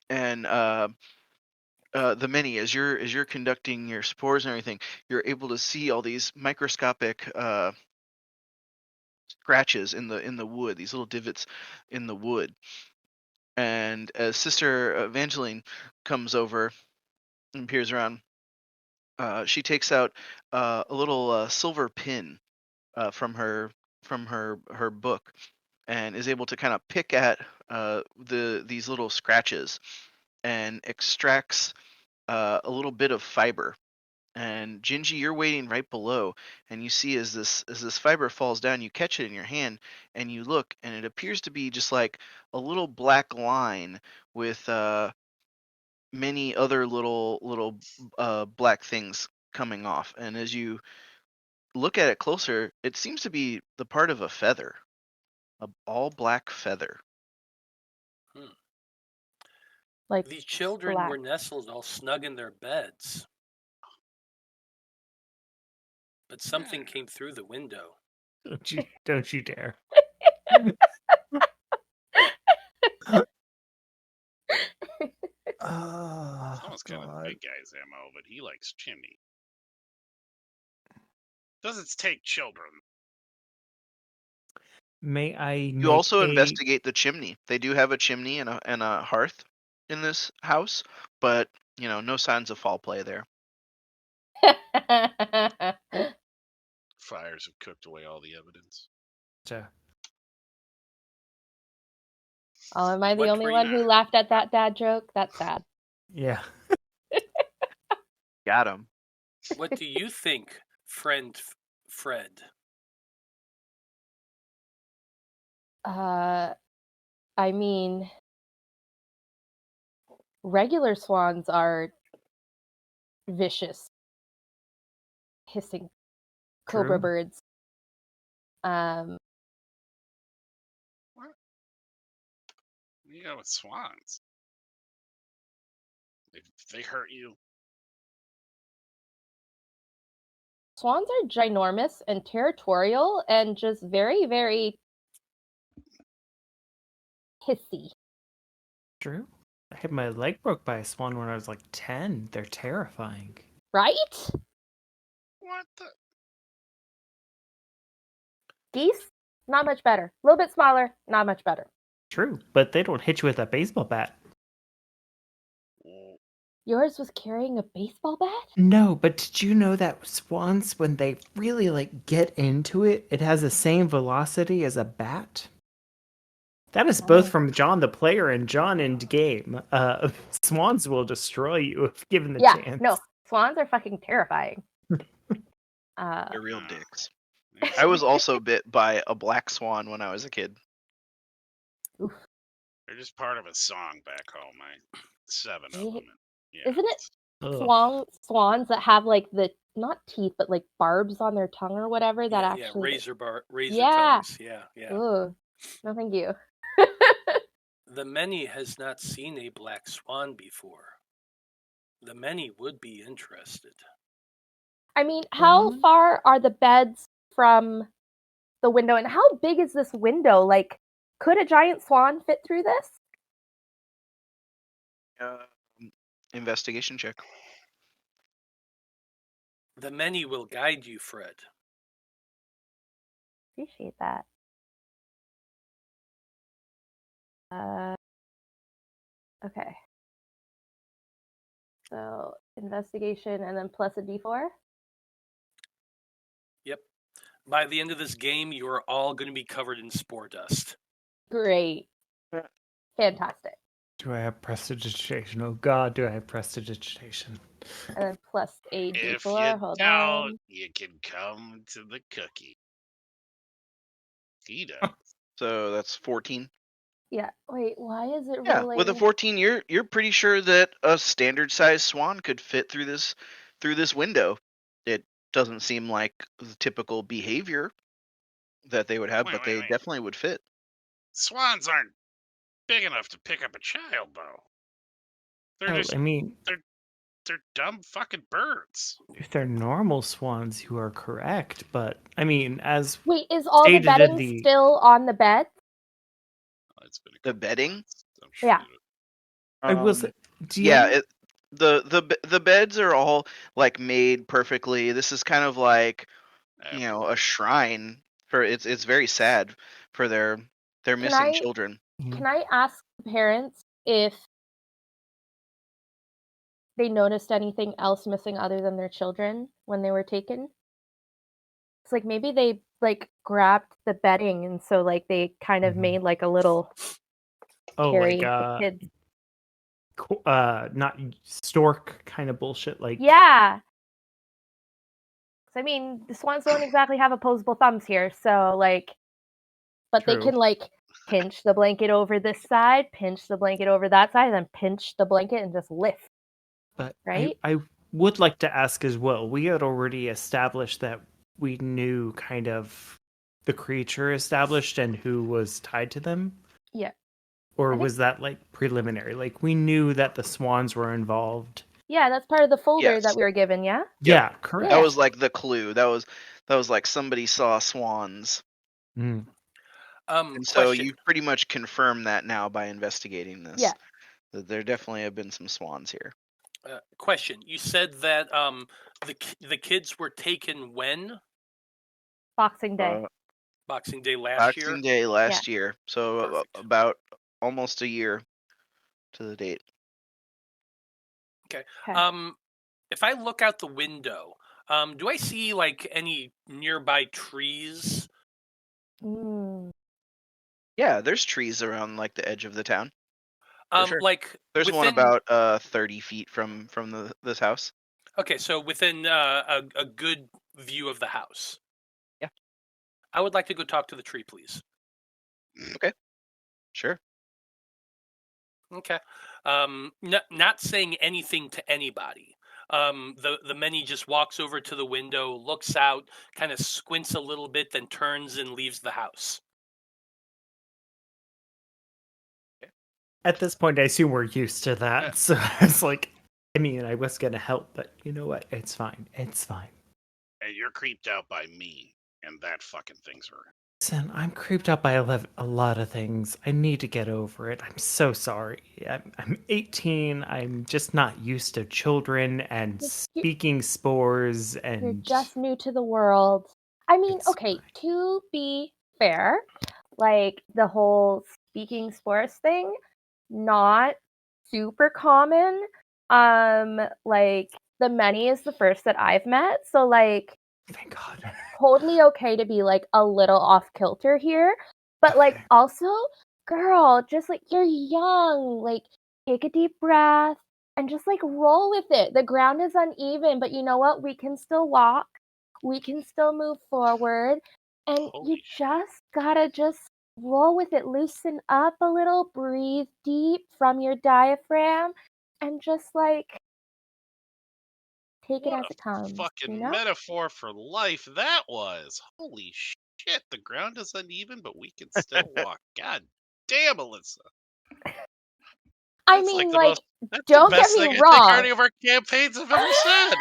And the mini, as you're conducting your spores and everything, you're able to see all these microscopic scratches in the wood, these little divots in the wood. And as Sister Evangline comes over and peers around, she takes out a little silver pin from her book, and is able to kind of pick at these little scratches and extracts a little bit of fiber. And Gingy, you're waiting right below, and you see as this fiber falls down, you catch it in your hand, and you look, and it appears to be just like a little black line with many other little black things coming off, and as you look at it closer, it seems to be the part of a feather, a all black feather. Like These children black. were nestled all snug in their beds. But something came through the window. Don't you dare. Oh, Someone's kind of God. big guy's ammo, but he likes chimney. Does it take children? May I You make also a... investigate the chimney. They do have a chimney and a hearth in this house, but no signs of foul play there. Fires have cooked away all the evidence. Oh, am I the What only one who Briana? laughed at that dad joke? That's sad. Yeah. Got him. What do you think, friend Fred? I mean, regular swans are vicious, hissing cobra True. birds. What? You got with swans? If they hurt you, Swans are ginormous and territorial and just very, very hissy. True. I had my leg broke by a swan when I was like 10. They're terrifying. Right? what the? Geese, not much better. A little bit smaller, not much better. True, but they don't hit you with a baseball bat. Yours was carrying a baseball bat? No, but did you know that swans, when they really get into it, it has the same velocity as a bat? That is both from John the player and John in game. Swans will destroy you if given the chance. No, swans are fucking terrifying. They're real dicks. I was also bit by a black swan when I was a kid. Oof. They're just part of a song back home. 7 of them. Yeah. Isn't it Ugh. swans that have like the not teeth but like barbs on their tongue or whatever that actually razor Yeah. tongues. Yeah. Ooh. No, thank you. The many has not seen a black swan before. The many would be interested. I mean, how far are the beds from the window, and how big is this window? Like, could a giant swan fit through this? Investigation check. The many will guide you, Fred. Appreciate that. Okay. So, investigation and then plus a d4? Yep. By the end of this game, you are all going to be covered in spore dust. Great. Fantastic. Do I have prestidigitation? Oh God, do I have prestidigitation? And then plus a d4. If you Hold don't, on. you can come to the cookie. He does. So that's 14. Yeah. Wait, why is it Yeah, rolling? with a 14, you're pretty sure that a standard sized swan could fit through this window. It doesn't seem like the typical behavior that they would have, but they definitely would fit. Swans aren't big enough to pick up a child, though. They're dumb fucking birds. If they're normal swans, you are correct. But I mean, as wait, is all the bedding still on the bed? The bedding? Yeah. I will say, the beds are all like made perfectly. This is kind of like a shrine for it's very sad for their missing children. Can I ask the parents if they noticed anything else missing other than their children when they were taken? It's like maybe they like grabbed the bedding and so like they kind of made like a little kids. Not stork kind of bullshit. Like yeah. I mean, the swans don't exactly have opposable thumbs here, so like, but True. they can like pinch the blanket over this side, pinch the blanket over that side, and then pinch the blanket and just lift. But Right? I would like to ask as well. We had already established that we knew kind of the creature established and who was tied to them. Yeah. Or I think- was that like preliminary? Like we knew that the swans were involved. Yeah, that's part of the folder Yes. that we were given, yeah? Yeah, correct. That was like the clue. That was like somebody saw swans. Mm. And so Question. you pretty much confirm that now by investigating this. Yeah. That there definitely have been some swans here. Question. You said that the kids were taken when? Boxing Day. Boxing Day last year? Boxing Day last year. So Perfect. about almost a year to the date. Okay. Okay. If I look out the window, do I see like any nearby trees? Mm. Yeah, there's trees around like the edge of the town. Sure. Like There's one within- about 30 feet from this house. Okay, so within a good view of the house. Yeah. I would like to go talk to the tree, please. Sure. Okay. Not saying anything to anybody. The many just walks over to the window, looks out, kind of squints a little bit, then turns and leaves the house. At this point, I assume we're used to that. So it's like, I mean, I was gonna help, but you know what? It's fine. It's fine. And you're creeped out by me, and that fucking thing's around. Listen, I'm creeped out by a lot of things. I need to get over it. I'm so sorry. I'm 18. I'm just not used to children and speaking spores and. You're just new to the world. I mean, It's okay, fine. to be fair, like the whole speaking spores thing, not super common. Like the many is the first that I've met, so like Thank God. totally okay to be like a little off kilter here, but like Okay. also, girl, just like you're young, like take a deep breath and just like roll with it. The ground is uneven, but you know what? We can still walk. We can still move forward, and you Holy just gotta just roll with it. Loosen up a little, breathe deep from your diaphragm, and just like take it What as a it comes. fucking You know? metaphor for life that was. Holy shit, the ground is uneven, but we can still walk. God damn, Alyssa. I That's mean, the like, most, that's don't the get best me thing I think wrong. any of our campaigns have ever said.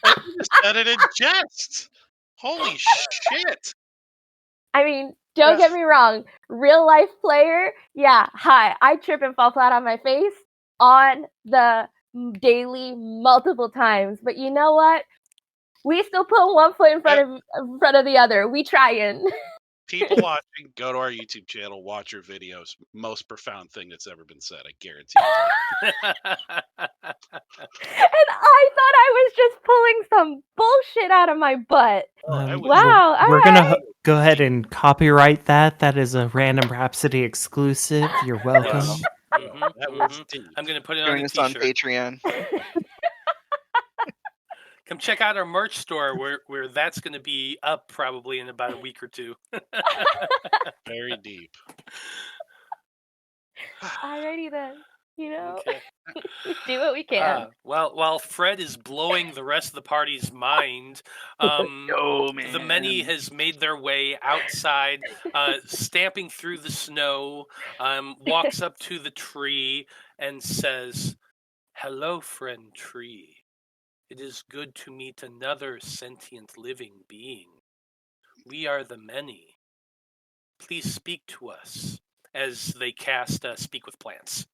I just said it in jest. Holy shit. I mean, don't get me wrong. Real life player, yeah, hi. I trip and fall flat on my face on the daily multiple times. But you know what? We still put one foot in front of the other. We trying. People watching, go to our YouTube channel, watch your videos. Most profound thing that's ever been said, I guarantee you. And I thought I was just pulling some bullshit out of my butt. Wow, We're all gonna right. go ahead and copyright that. That is a Random Rhapsody exclusive. You're welcome. Yes. That was deep. I'm going to put it Join on a us on t-shirt. Patreon. Come check out our merch store where that's going to be up probably in about a week or two. Very deep. Alrighty then. You know, Okay. we do what we can. Well, while Fred is blowing the rest of the party's mind, Yo, the many man. has made their way outside, stamping through the snow, walks up to the tree and says, "Hello, friend tree. It is good to meet another sentient living being. We are the many. Please speak to us," as they cast Speak with Plants.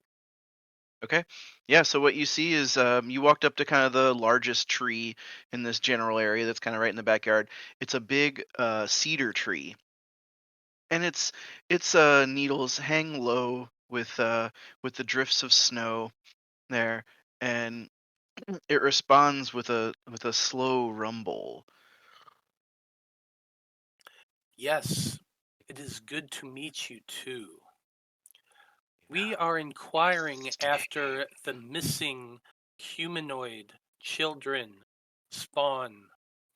Okay. Yeah, so what you see is you walked up to kind of the largest tree in this general area that's kind of right in the backyard. It's a big cedar tree. And its needles hang low with the drifts of snow there, and it responds with a slow rumble. Yes, it is good to meet you too. We are inquiring after the missing humanoid children spawn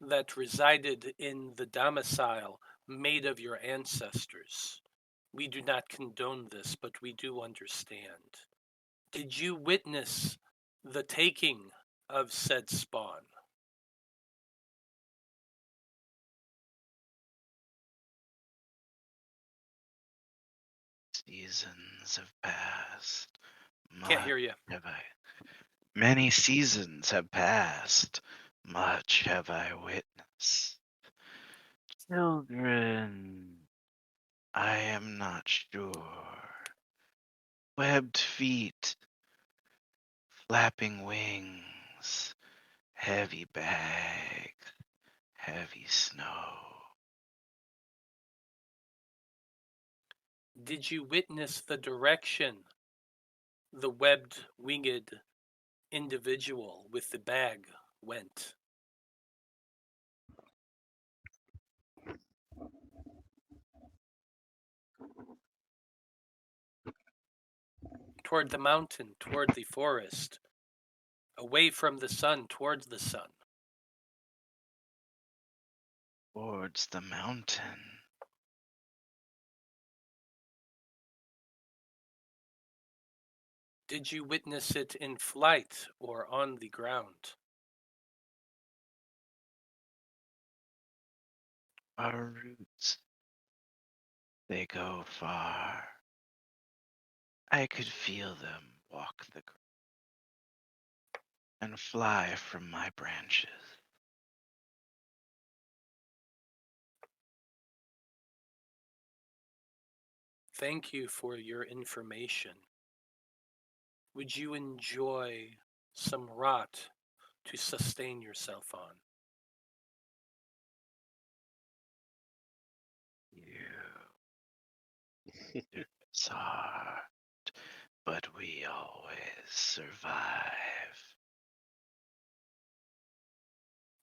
that resided in the domicile made of your ancestors. We do not condone this, but we do understand. Did you witness the taking of said spawn? Seasons have passed. Can't hear you. Have I? Many seasons have passed. Much have I witnessed. Children, I am not sure. Webbed feet, flapping wings, heavy bag, heavy snow. Did you witness the direction the webbed winged individual with the bag went? Toward the mountain, toward the forest, away from the sun, towards the sun. Towards the mountain. Did you witness it in flight or on the ground? Our roots, they go far. I could feel them walk the ground and fly from my branches. Thank you for your information. Would you enjoy some rot to sustain yourself on? You. It's hard, but we always survive.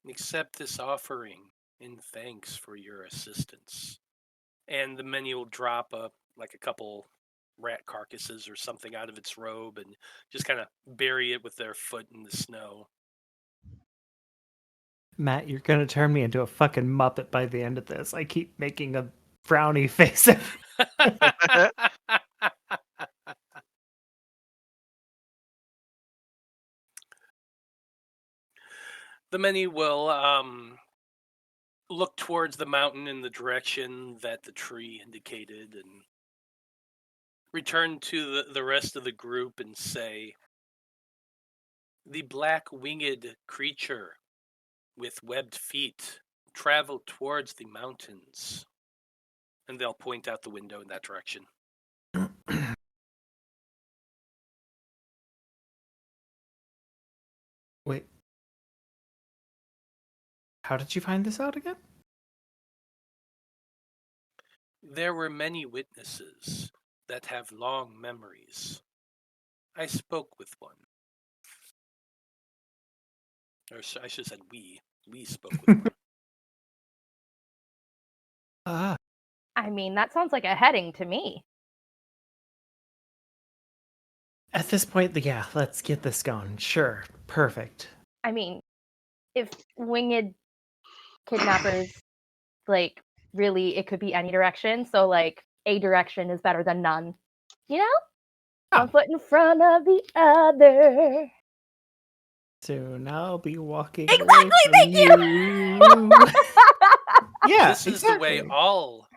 Accept this offering in thanks for your assistance. And the many will drop a couple rat carcasses or something out of its robe and just kind of bury it with their foot in the snow. Matt, you're going to turn me into a fucking Muppet by the end of this. I keep making a frowny face. The many will look towards the mountain in the direction that the tree indicated and return to the rest of the group and say, the black-winged creature with webbed feet traveled towards the mountains. And they'll point out the window in that direction. Wait. How did you find this out again? There were many witnesses that have long memories. I spoke with one. Or I should have said we. We spoke with one. I mean, that sounds like a heading to me. At this point, yeah, let's get this going. Sure. Perfect. I mean, if winged kidnappers, really, it could be any direction. So, a direction is better than none. You know? Oh. One foot in front of the other. Soon I'll be walking Exactly, away from thank you. Yeah, This is the way all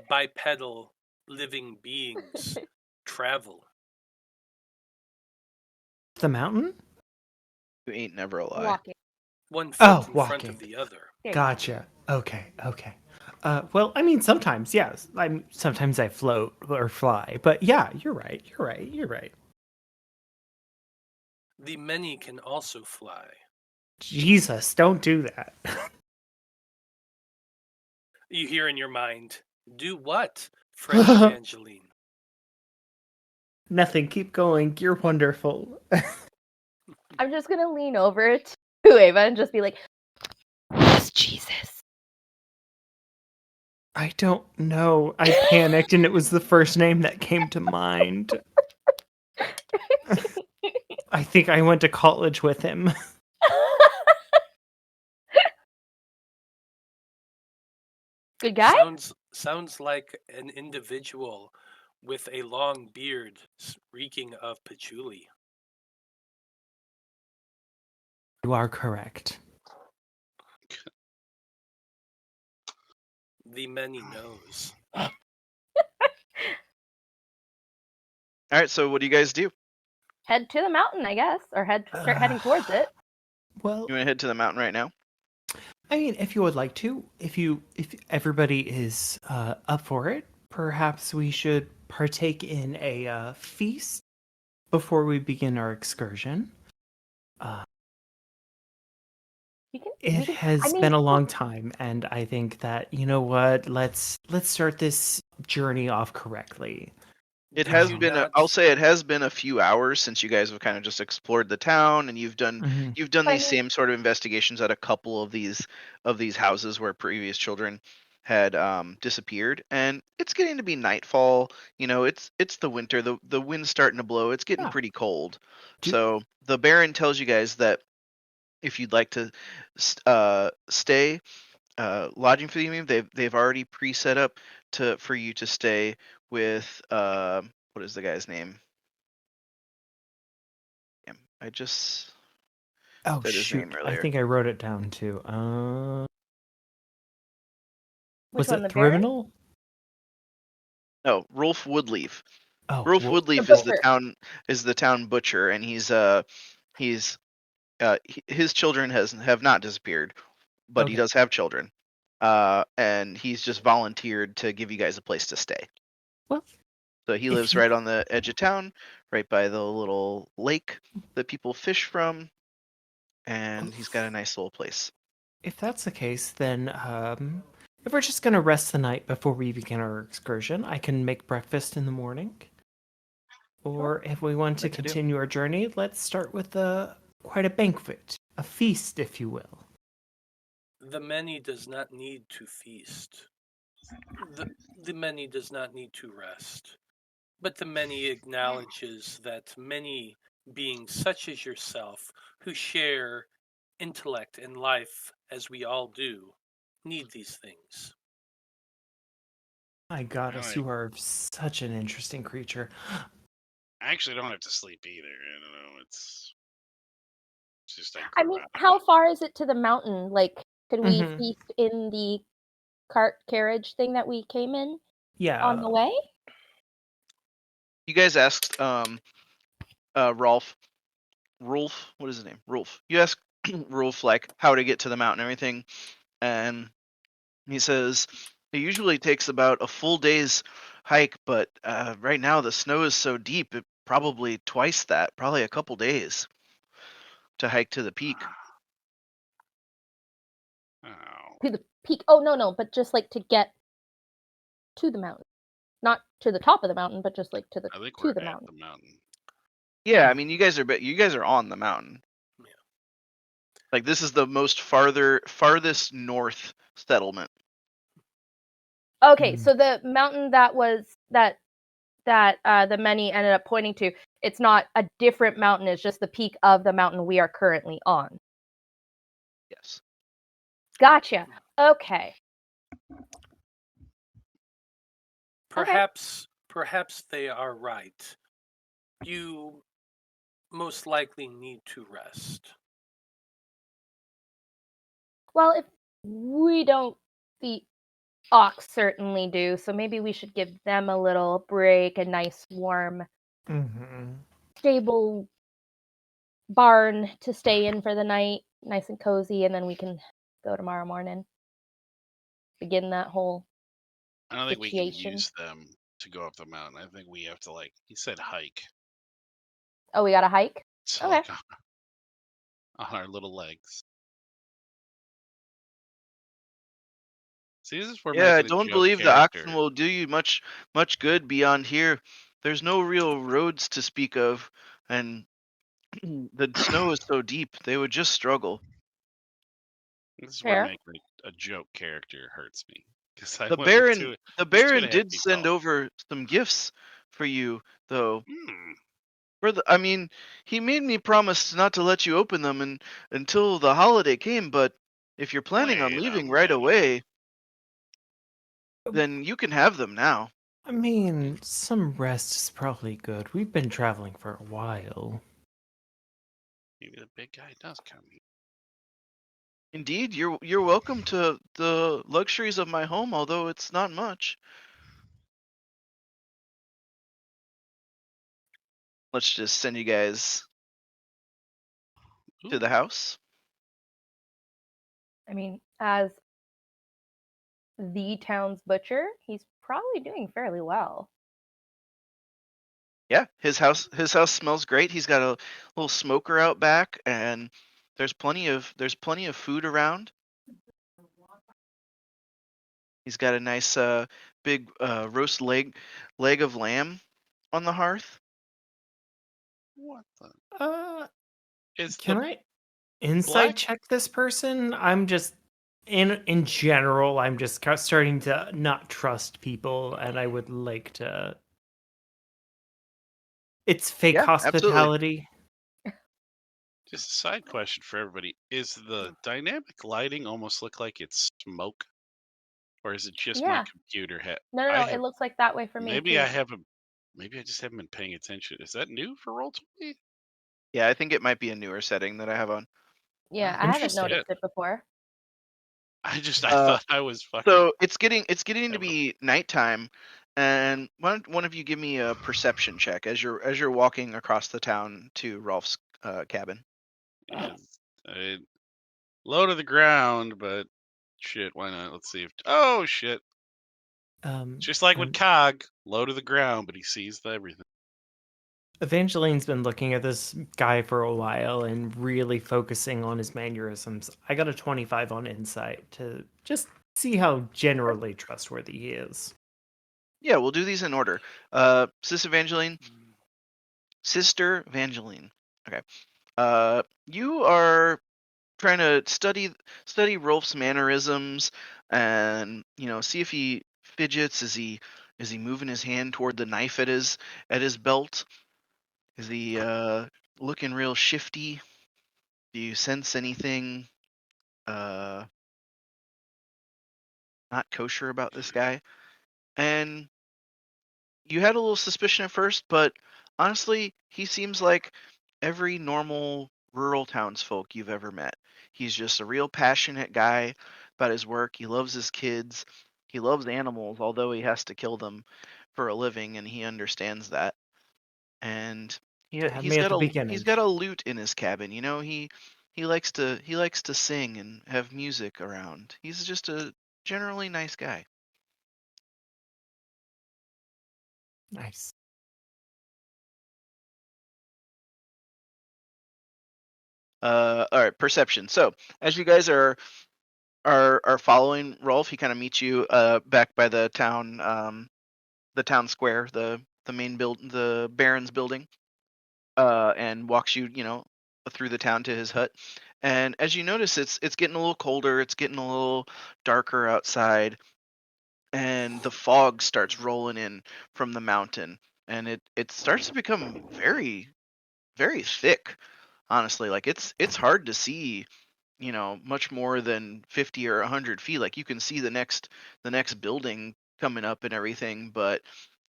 bipedal living beings travel. The mountain? You ain't never a lie. Walking. One foot in front walking. of the other. Gotcha. Okay. Well, I mean, sometimes, yes. Sometimes I float or fly. But yeah, you're right. The many can also fly. Jesus, don't do that. You hear in your mind, do what, friend Evangeline? Nothing. Keep going. You're wonderful. I'm just going to lean over to Ava and just be like, who's Jesus? I don't know. I panicked and it was the first name that came to mind. I think I went to college with him. Good guy? Sounds like an individual with a long beard reeking of patchouli. You are correct. The many knows. All right, so what do you guys do? Head to the mountain, I guess, or start heading towards it. Well, You want to head to the mountain right now? I mean, if you would like to, if everybody is up for it, perhaps we should partake in a feast before we begin our excursion. It has been a long time, and I think that, you know what, let's start this journey off correctly. It has been I'll say it has been a few hours since you guys have kind of just explored the town, and you've done these same sort of investigations at a couple of these houses where previous children had disappeared, and it's getting to be nightfall. You know, it's the winter. The wind's starting to blow. It's getting pretty cold. So the Baron tells you guys that if you'd like to stay lodging for the evening, they've already pre-set up for you to stay with what is the guy's name? I just said his name earlier. I think I wrote it down too. Which was one, it Thriminal? No, Rolf Woodleaf. Oh, Rolf Woodleaf is the town butcher, and he's his children have not disappeared, but he does have children. And he's just volunteered to give you guys a place to stay. Well, so he lives right on the edge of town, right by the little lake that people fish from, and he's got a nice little place. If that's the case, then if we're just going to rest the night before we begin our excursion, I can make breakfast in the morning. Or if we want to continue our journey, let's start with quite a banquet, a feast, if you will. The many does not need to feast. The many does not need to rest. But the many acknowledges that many beings such as yourself, who share intellect and life as we all do, need these things. My goddess, you are such an interesting creature. I actually don't have to sleep either. I don't know. It's just. I mean, how far is it to the mountain? Like, could we feast in the carriage thing that we came in? Yeah. On the way? You guys asked Rolf, what is his name? Rolf. You asked Rolf like how to get to the mountain and everything, and he says it usually takes about a full day's hike, but right now the snow is so deep, it probably twice that, probably a couple days to hike to the peak. To the peak? Oh, no, but just like to get to the mountain. Not to the top of the mountain, but just like to the mountain. Yeah, I mean, you guys are on the mountain. Yeah. Like this is the most farthest north settlement. Okay, so the mountain that the many ended up pointing to, it's not a different mountain, it's just the peak of the mountain we are currently on. Yes. Gotcha. Okay. Perhaps they are right. You most likely need to rest. Well, if we don't, the ox certainly do, so maybe we should give them a little break, a nice warm stable barn to stay in for the night, nice and cozy, and then we can go tomorrow morning. Begin that whole I don't think we can use them to go up the mountain. I think we have to, like, he said hike. Oh, we gotta hike? So, okay. Like, on our little legs. See, this is where I don't believe the oxen will do you much good beyond here. There's no real roads to speak of, and the snow is so deep, they would just struggle. This is where making a joke character hurts me. The Baron did send over some gifts for you, though. I mean, he made me promise not to let you open them until the holiday came, but if you're planning on leaving right away... then you can have them now. I mean, some rest is probably good. We've been traveling for a while. Maybe the big guy does come here. Indeed, you're welcome to the luxuries of my home, although it's not much. Let's just send you guys to the house. I mean, as the town's butcher, he's probably doing fairly well. Yeah, his house smells great. He's got a little smoker out back, and there's plenty of food around. He's got a nice big roast leg of lamb on the hearth. What the? Is Can the I insight black- check this person? I'm just in general, I'm just starting to not trust people, and I would like to. It's fake Yeah, absolutely. hospitality. Just a side question for everybody: is the dynamic lighting almost look like it's smoke, or is it just my Yeah. computer head? No, it looks like that way for me Maybe too. I haven't. Maybe I just haven't been paying attention. Is that new for Roll20? Yeah, I think it might be a newer setting that I have on. Yeah, I haven't Interesting. noticed it before. I thought I was fucking. So it's getting to be nighttime, and one of you give me a perception check as you're walking across the town to Rolf's cabin. Low to the ground, but shit, why not? Let's see if. Oh shit! Just like with Cog, low to the ground, but he sees everything. Evangeline's been looking at this guy for a while and really focusing on his mannerisms. I got a 25 on insight to just see how generally trustworthy he is. Yeah, we'll do these in order. Sister Evangeline. Okay. You are trying to study Rolf's mannerisms and see if he fidgets. Is he moving his hand toward the knife at his belt? Is he looking real shifty? Do you sense anything not kosher about this guy? And you had a little suspicion at first, but honestly, he seems like every normal rural townsfolk you've ever met. He's just a real passionate guy about his work. He loves his kids. He loves animals, although he has to kill them for a living, and he understands that. And Had me at the beginning. he's got a lute in his cabin. He likes to sing and have music around. He's just a generally nice guy. Nice. All right, perception. So as you guys are following Rolf, he kind of meets you back by the town square, the main the Baron's building, and walks you through the town to his hut. And as you notice, it's getting a little colder. It's getting a little darker outside, and the fog starts rolling in from the mountain, and it starts to become very, very thick. Honestly, like it's hard to see much more than 50 or 100 feet. Like you can see the next building coming up and everything, but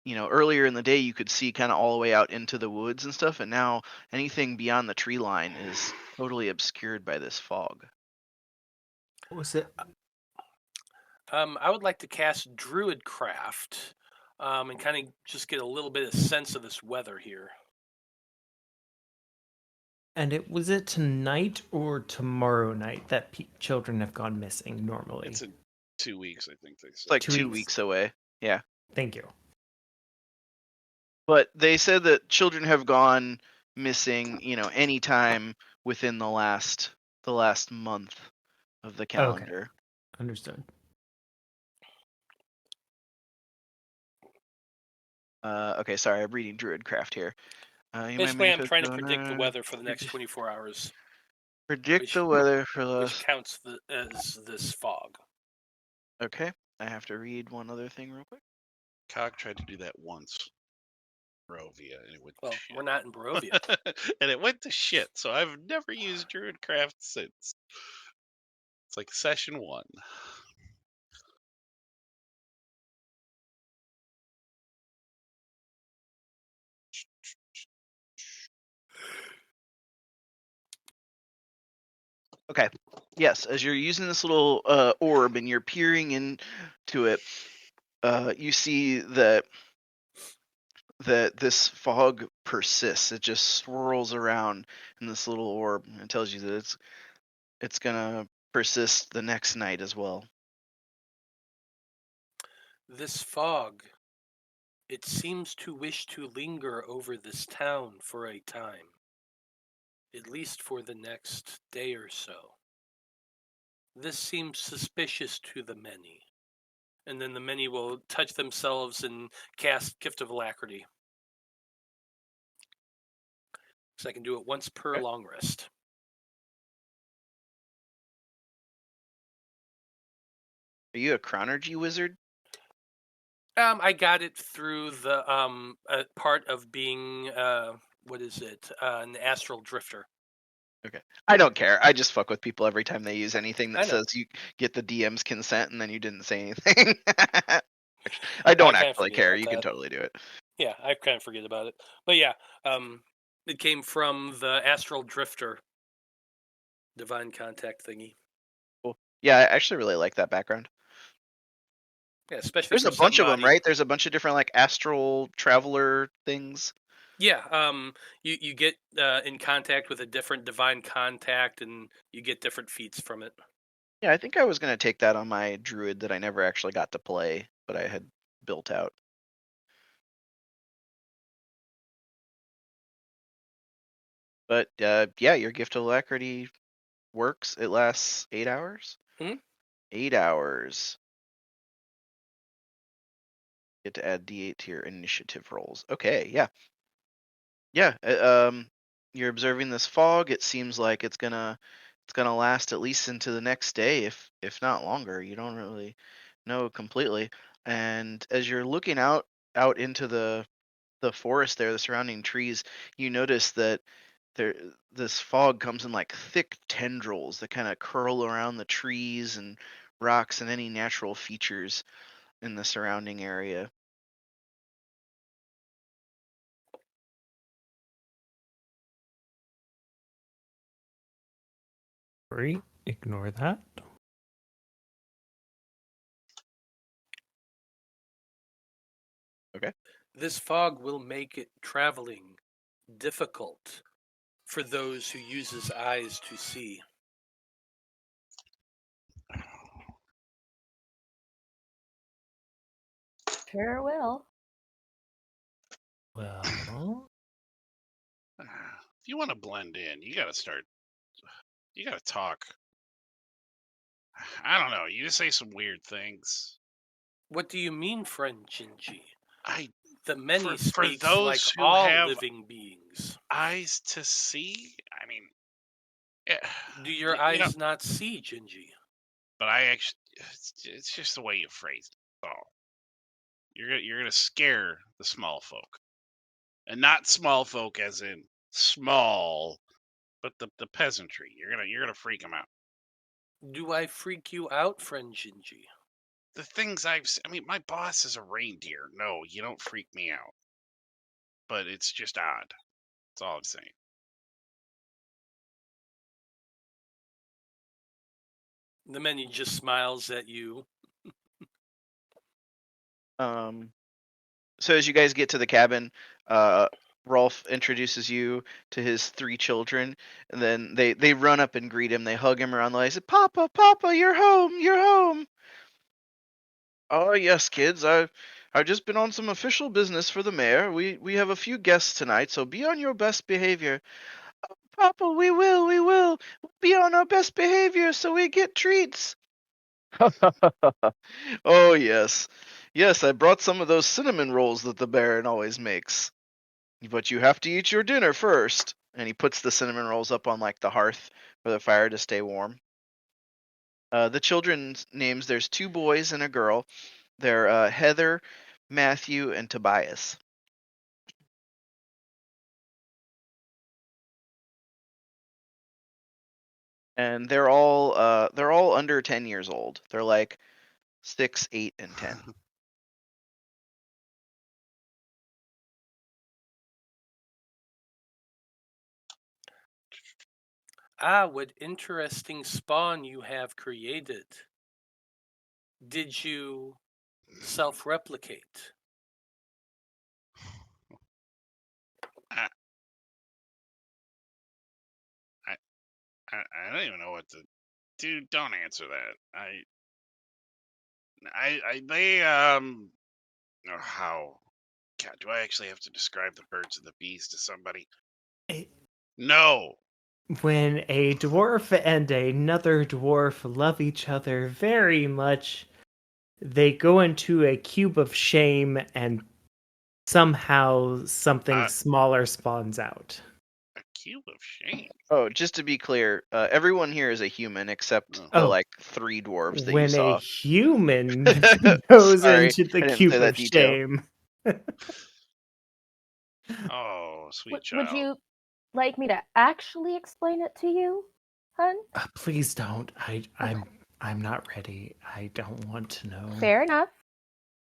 earlier in the day you could see kind of all the way out into the woods and stuff, and now anything beyond the tree line is totally obscured by this fog. What was it? I would like to cast Druidcraft and kind of just get a little bit of sense of this weather here. And was it tonight or tomorrow night that children have gone missing normally? It's in 2 weeks, I think they said. It's like 2 weeks away. Yeah. Thank you. But they said that children have gone missing, any time within the last month of the calendar. Okay. Understood. Okay, sorry, I'm reading Druidcraft here. Basically, I'm trying to predict the weather for the next 24 hours. Predict the weather for the... Which counts as this fog. Okay, I have to read one other thing real quick. Cog tried to do that once. Barovia, and it went to shit. We're not in Barovia. And it went to shit, so I've never used Druidcraft since. It's like session 1. Okay. Yes, as you're using this little orb and you're peering into it, you see that this fog persists. It just swirls around in this little orb, and it tells you that it's gonna persist the next night as well. This fog, it seems to wish to linger over this town for a time, at least for the next day or so. This seems suspicious to the many. And then the many will touch themselves and cast Gift of Alacrity. So I can do it once per Okay. long rest. Are you a chronergy wizard? I got it through the part of being an astral drifter. Okay. I don't care. I just fuck with people every time they use anything I that know. says you get the DM's consent and then you didn't say anything. I don't kinda actually forget care. about You can that. totally do it. Yeah, I kind of forget about it. But yeah, it came from the astral drifter divine contact thingy. Cool. Yeah, I actually really like that background. Yeah, especially There's for a bunch of them, somebody. right? There's a bunch of different like astral traveler things. Yeah, you get in contact with a different divine contact, and you get different feats from it. Yeah, I think I was gonna take that on my druid that I never actually got to play, but I had built out. But yeah, your gift of alacrity works. It lasts 8 hours. Mhm. 8 hours. Get to add D8 to your initiative rolls. Okay, yeah. Yeah, you're observing this fog. It seems like it's gonna last at least into the next day, if not longer. You don't really know completely. And as you're looking out into the forest there, the surrounding trees, you notice that there this fog comes in like thick tendrils that kind of curl around the trees and rocks and any natural features in the surrounding area. Sorry, ignore that. Okay. This fog will make it traveling difficult for those who use his eyes to see. Sure will. Well, If you want to blend in, you got to talk. I don't know. You just say some weird things. What do you mean, friend Gingy? I The many for speaks those like who all have living beings. eyes to see. I mean, yeah, Do your you know, eyes not see, Gingy? but I actually, it's just the way you phrase it. That's all. You're gonna scare the small folk, and not small folk as in small, but the peasantry. You're gonna freak them out. Do I freak you out, friend Gingy? The things I mean, my boss is a reindeer. No, you don't freak me out. But it's just odd. That's all I'm saying. The many just smiles at you. So as you guys get to the cabin, Rolf introduces you to his 3 children, and then they run up and greet him. They hug him around the leg. Say, "Papa, Papa, you're home! You're home!" "Oh yes, kids. I've just been on some official business for the mayor. We have a few guests tonight, so be on your best behavior." "Oh, Papa, we will. We'll be on our best behavior so we get treats." "Oh yes, yes. I brought some of those cinnamon rolls that the Baron always makes. But you have to eat your dinner first." And he puts the cinnamon rolls up on like the hearth for the fire to stay warm. The children's names, there's 2 boys and a girl. They're Heather, Matthew, and Tobias. And they're all under 10 years old. They're like 6, 8, and 10. Ah, what interesting spawn you have created. Did you self-replicate? I, I don't even know what to. Dude, don't answer that. They or how? God, do I actually have to describe the birds and the bees to somebody? It- No. When a dwarf and another dwarf love each other very much, they go into a cube of shame and somehow something Uh, smaller spawns out. A cube of shame. Oh, just to be clear, everyone here is a human except Oh. the Oh. 3 dwarves that you When a saw. human goes Sorry, into the I didn't cube say that of detail. shame. Oh, sweet Would child. you like me to actually explain it to you, hun? Please don't. I'm not ready. I don't want to know. Fair enough.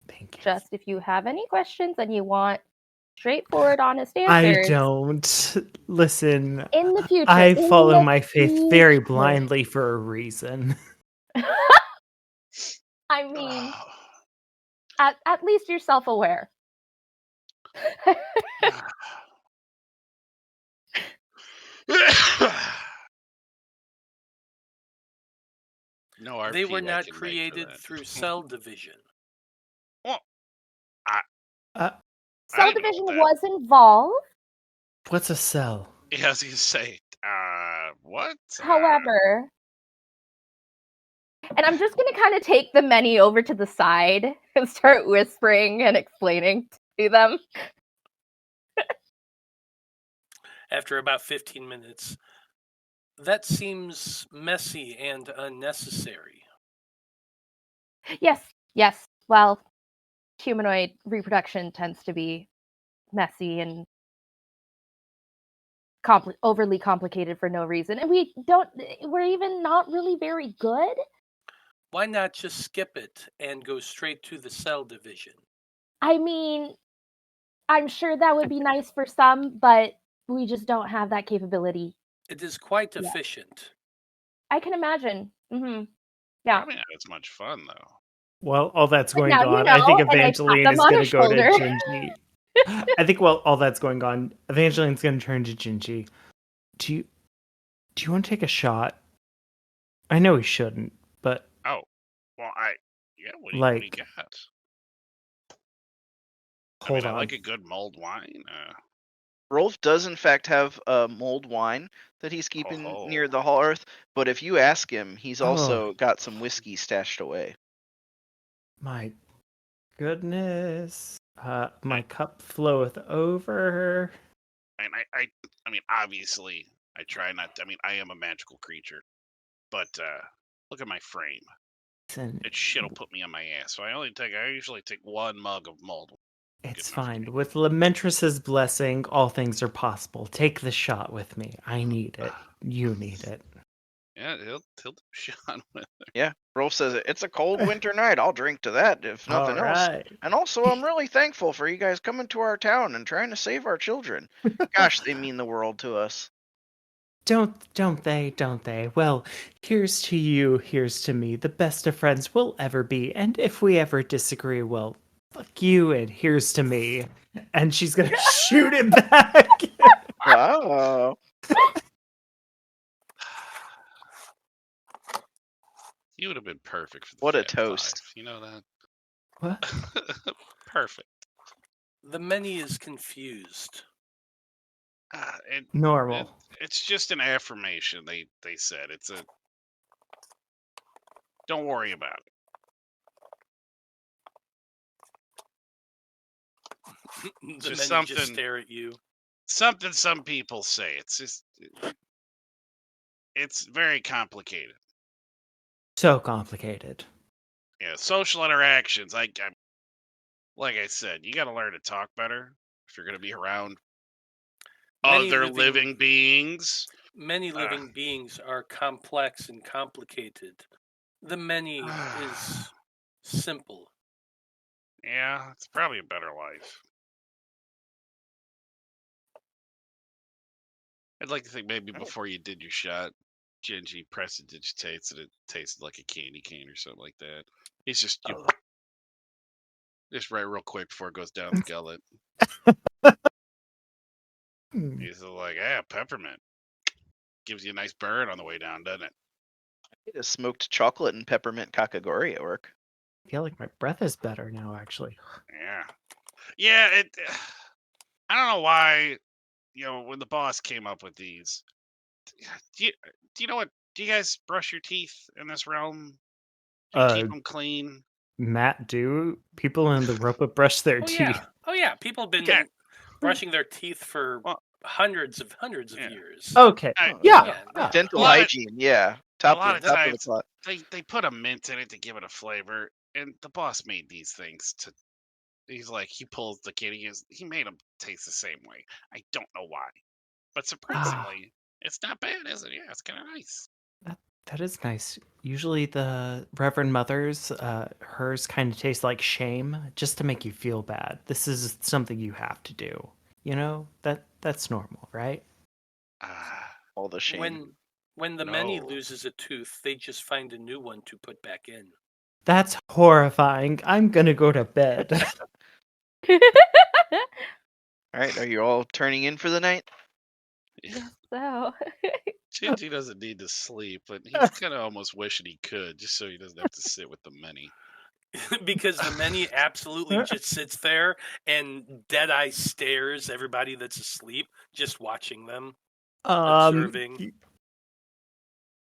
Thank you. Just if you have any questions and you want straightforward, honest I answers. don't. Listen, In the future. I in follow the my faith very future. blindly for a reason. I mean, at least you're self-aware. No RP They were I not can make for created that. through cell division. Well, Cell didn't know division that. was involved. What's a cell? Yeah, I was gonna say, what? However, and I'm just going to kind of take the many over to the side and start whispering and explaining to them. After about 15 minutes, that seems messy and unnecessary. Yes. Well, humanoid reproduction tends to be messy and overly complicated for no reason. And we're even not really very good. Why not just skip it and go straight to the cell division? I mean, I'm sure that would be nice for some, but we just don't have that capability. It is quite Yeah. efficient. I can imagine. Yeah. Probably not as much fun though. Well, all that's But going now you on, I think know, and I pat Evangeline them is on going the to go to shoulder. Gingy. I think while all that's going on, Evangeline's going to turn to Gingy. Do you want to take a shot? I know he shouldn't, but Oh, well, what do you Like, got? hold I on. like a good mulled wine. Rolf does in fact have mulled wine that he's keeping Ho-ho. near the hearth, but if you ask him, he's Oh. also got some whiskey stashed away. My goodness. My cup floweth over. And I mean, obviously, I try not. I am a magical creature, but look at my frame. Listen, That shit'll put me on my ass. So I usually take 1 mug of mulled. it's enough for fine. me. With Lamentress's blessing, all things are possible. Take the shot with me. I need it. You need it. Yeah, he'll do a shot with it. Yeah, Rolf says it's a cold winter night. I'll drink to that if nothing All else. right. And also, I'm really thankful for you guys coming to our town and trying to save our children. Gosh, they mean the world to us. Don't they? Well, here's to you, here's to me, the best of friends we'll ever be. And if we ever disagree, well, fuck you and here's to me. And she's gonna shoot him back. Wow. He would have been perfect for the What a Fab toast. Five. You know that? What? Perfect. The many is confused. Normal. It's just an affirmation. They said it's a. Don't worry about it. The Just many something. just stare at you. Something some people say. It's just. It's very complicated. So complicated. Yeah, social interactions. I'm like I said, you got to learn to talk better if you're going to be around Many other living beings. Many living beings are complex and complicated. The many is simple. Yeah, it's probably a better life. I'd like to think maybe Oh. before you did your shot, Gingy prestidigitates and it tasted like a candy cane or something like that. He's just right real quick before it goes down the gullet. He's like, peppermint. Gives you a nice burn on the way down, doesn't it? I did a smoked chocolate and peppermint kakagori at work. I feel like my breath is better now, actually. Yeah. Yeah, I don't know why, when the boss came up with these, do you know what? Do you guys brush your teeth in this realm? Do you keep them clean? Matt, do people in the robot brush their Oh teeth? yeah. Oh yeah. People have been Okay. brushing their teeth for Well, hundreds of yeah. years. Okay. Oh, Yeah. yeah. Dental A lot of- hygiene, yeah. A Top lot of of the times, plot. they put a mint in it to give it a flavor, and the boss made these things to. He's like, he pulls the kid. He made them taste the same way. I don't know why, but surprisingly, it's not bad, is it? Yeah, it's kind of nice. That is nice. Usually the Reverend Mother's, hers kind of tastes like shame, just to make you feel bad. This is something you have to do. That's normal, right? All the shame. When the many No. loses a tooth, they just find a new one to put back in. That's horrifying. I'm gonna go to bed. All right, are you all turning in for the night? Yeah. So, Gingy doesn't need to sleep, but he's kind of almost wishing he could, just so he doesn't have to sit with the many. Because the many absolutely just sits there and dead-eye stares everybody that's asleep, just watching them, observing.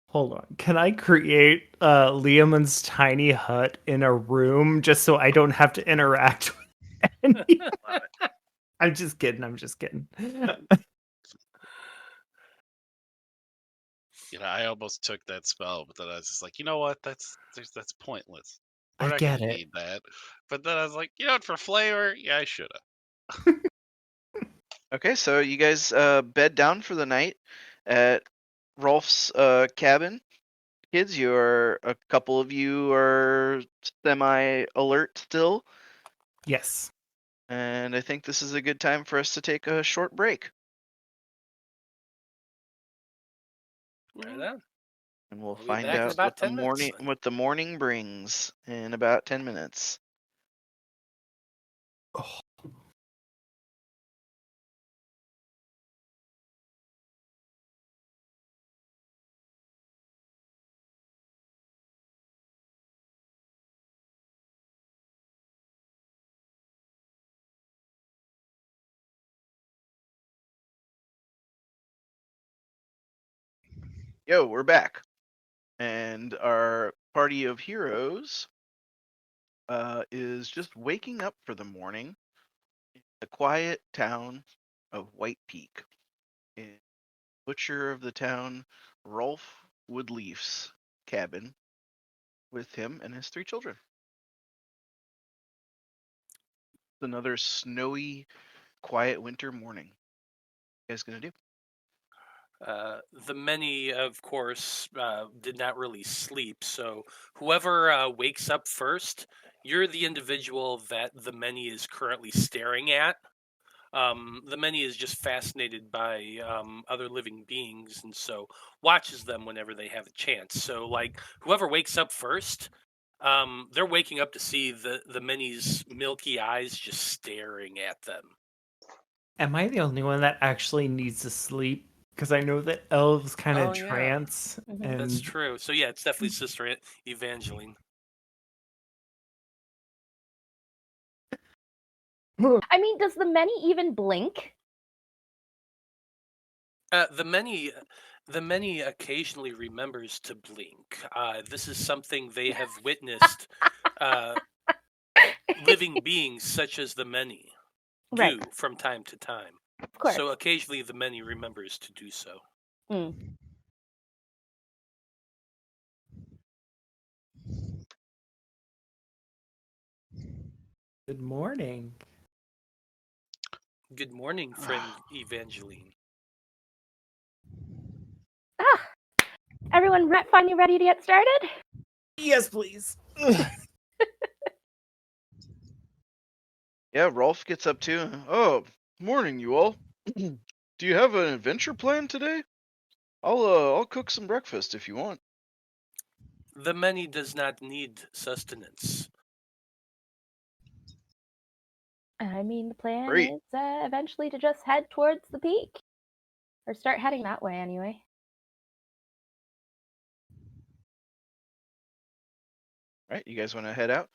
Hold on. Can I create Liamon's tiny hut in a room just so I don't have to interact with any? I'm just kidding. I almost took that spell, but then I was just like, you know what? That's pointless. I We're not get gonna it. need that. But then I was like, for flavor, yeah, I should have. Okay, so you guys bed down for the night at Rolf's cabin. Kids, a couple of you are semi-alert still, Yes. and I think this is a good time for us to take a short break. Right on. And we'll We'll be find back in out about what the 10 minutes morning then. what the morning brings in about 10 minutes. Oh. Yo, we're back. And our party of heroes is just waking up for the morning in the quiet town of White Peak. In butcher of the town, Rolf Woodleaf's cabin with him and his 3 children. It's another snowy, quiet winter morning. What are you guys gonna do? The many, of course, did not really sleep. So whoever wakes up first, you're the individual that the many is currently staring at. The many is just fascinated by other living beings, and so watches them whenever they have a chance. So, like, whoever wakes up first, they're waking up to see the many's milky eyes just staring at them. Am I the only one that actually needs to sleep? Because I know that elves kind of Oh, yeah. trance. Mhm. And That's true. So yeah, it's definitely Sister Evangline. I mean, does the many even blink? The many occasionally remembers to blink. This is something they have witnessed living beings such as the many do Right, from time to time. of course. So occasionally the many remembers to do so. Mm. good morning. Good morning, friend Evangeline. Everyone finally ready to get started? Yes, please. Yeah, Rolf gets up too. Oh, morning, you all. Do you have an adventure plan today? I'll cook some breakfast if you want. The many does not need sustenance. I mean, the plan Great. is eventually to just head towards the peak. Or start heading that way, anyway. Right, you guys want to head out?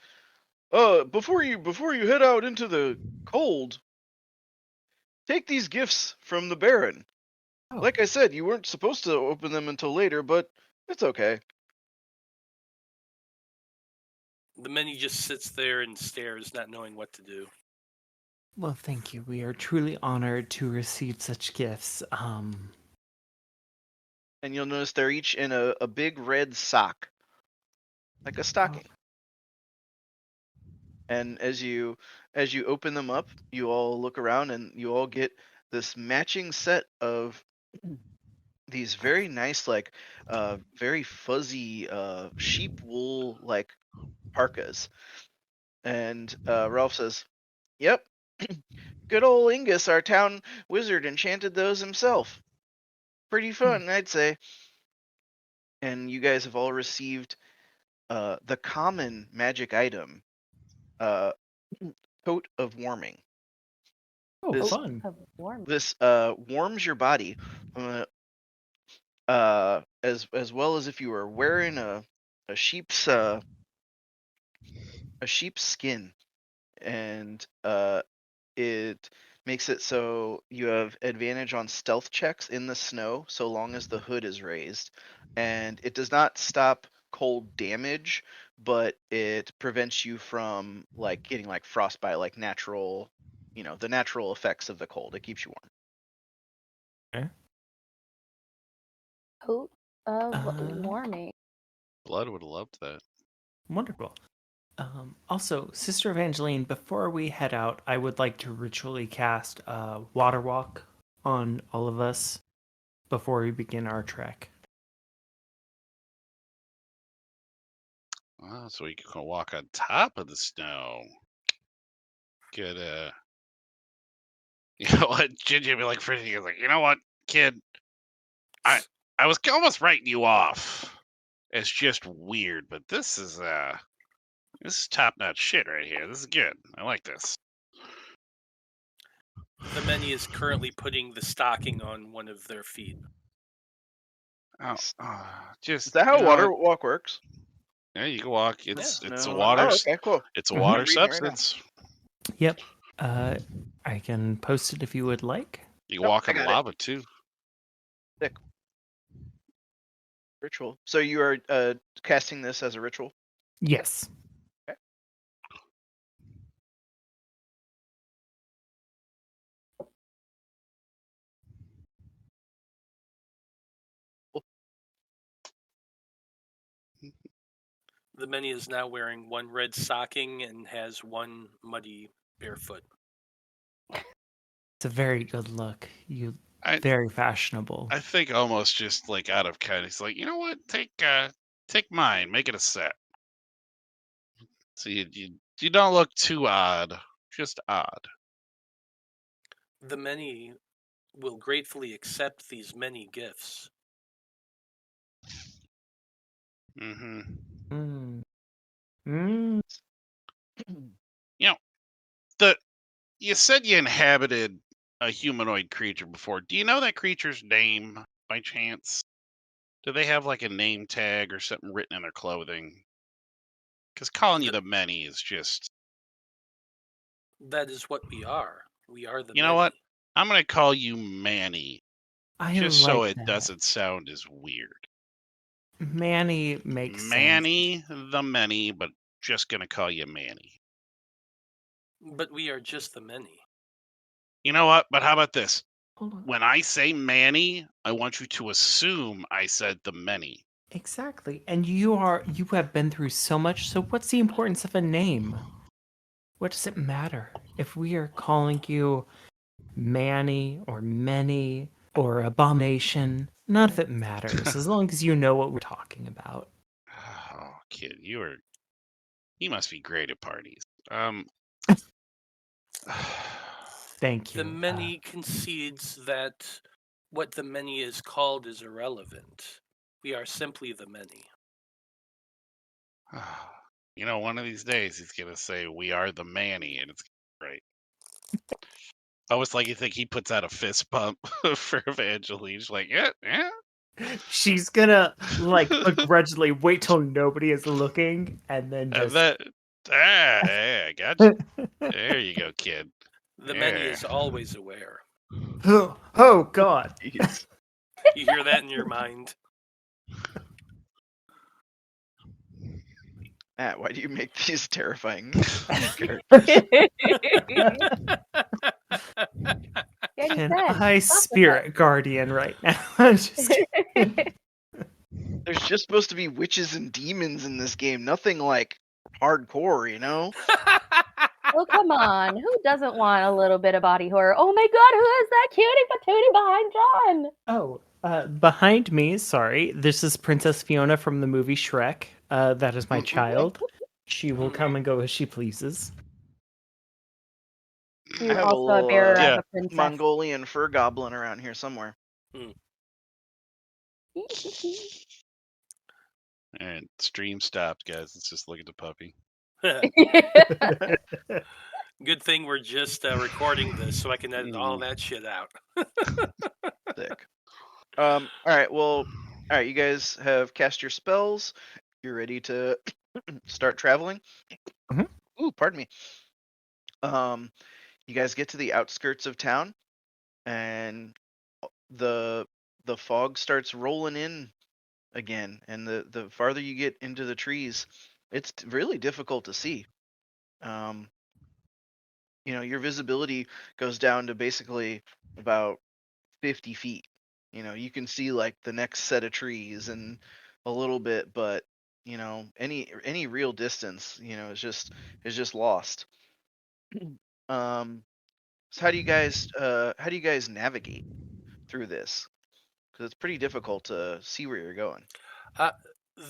Before you head out into the cold, take these gifts from the Baron. Oh. Like I said, you weren't supposed to open them until later, but it's okay. The many just sits there and stares, not knowing what to do. Well, thank you. We are truly honored to receive such gifts. And you'll notice they're each in a big red sock, like a stocking. And as you open them up, you all look around and you all get this matching set of these very nice, like very fuzzy sheep wool like parkas. And Ralph says, "Yep, good old Ingus, our town wizard, enchanted those himself. Pretty fun, I'd say." And you guys have all received the common magic item, Coat of Warming. Oh, This- fun. Of warm. This warms your body, as well as if you were wearing a sheep's skin, and it makes it so you have advantage on stealth checks in the snow so long as the hood is raised, and it does not stop cold damage, but it prevents you from like getting like frostbite, like natural, the natural effects of the cold. It keeps you warm. Coat of Uh, warming. Blood would have loved that. Wonderful. Also, Sister Evangeline, before we head out, I would like to ritually cast Water Walk on all of us before we begin our trek. Oh, so you can walk on top of the snow. Good, you know what? Gingy would be like, freezing. He's like, you know what, kid? I was almost writing you off. It's just weird, but this is top-notch shit right here. This is good. I like this. The many is currently putting the stocking on one of their feet. Oh, just Is that how you know water what? walk works? Yeah, you can walk. It's a No. water. Oh, okay, cool. It's a Mhm. water I'm reading it right now. substance. Yep. I can post it if you would like. You can Nope, walk I on got it. lava too. Ritual. So you are casting this as a ritual? Yes. The many is now wearing one red stocking and has one muddy barefoot. It's a very good look. I- Very fashionable. I think almost just like out of kindness, like, you know what? Take mine, make it a set. So you don't look too odd, just odd. The many will gratefully accept these many gifts. Mm-hmm. Mm. Mm. You said you inhabited a humanoid creature before. Do you know that creature's name by chance? Do they have like a name tag or something written in their clothing? Because calling you the many is just. That is what we are. We are the You many. know what? I'm gonna call you Manny, I just like so it that. doesn't sound as weird. Manny makes sense. Manny the many, but just gonna call you Manny. But we are just the many. You know what? But how about this? Hold on. When I say Manny, I want you to assume I said the many. Exactly. And you have been through so much, so what's the importance of a name? What does it matter if we are calling you Manny or Many or Abomination? None of it matters as long as you know what we're talking about. Oh, kid, you must be great at parties. Thank you. The many concedes that what the many is called is irrelevant. We are simply the many. You know, one of these days he's gonna say we are the Manny, and it's great. I always like you think he puts out a fist bump for Evangeline. She's like, yeah. She's gonna like begrudgingly wait till nobody is looking and then And just that, I got you. There you go, kid. The many Yeah. is always aware. oh god. Jeez. You hear that in your mind. Matt, why do you make these terrifying characters? Yeah, you Can said. I spirit guardian right now? I'm just kidding. There's just supposed to be witches and demons in this game. Nothing like hardcore, you know? Oh, come on. Who doesn't want a little bit of body horror? Oh my god, who is that cutie patootie behind John? Oh, behind me, sorry. This is Princess Fiona from the movie Shrek. That is my child. She will come and go as she pleases. I You're have a also a little bearer yeah. of a princess. Mongolian fur goblin around here somewhere. And stream stopped, guys. Let's just look at the puppy. Good thing we're just recording this so I can edit all that shit out. Sick. All right. Well, all right. You guys have cast your spells. You're ready to start traveling. Mhm. Ooh, pardon me. You guys get to the outskirts of town, and the fog starts rolling in again. And the farther you get into the trees, it's really difficult to see. You know, your visibility goes down to basically about 50 feet. You know, you can see like the next set of trees and a little bit, but you know, any real distance, you know, is just lost. So how do you guys navigate through this? Because it's pretty difficult to see where you're going.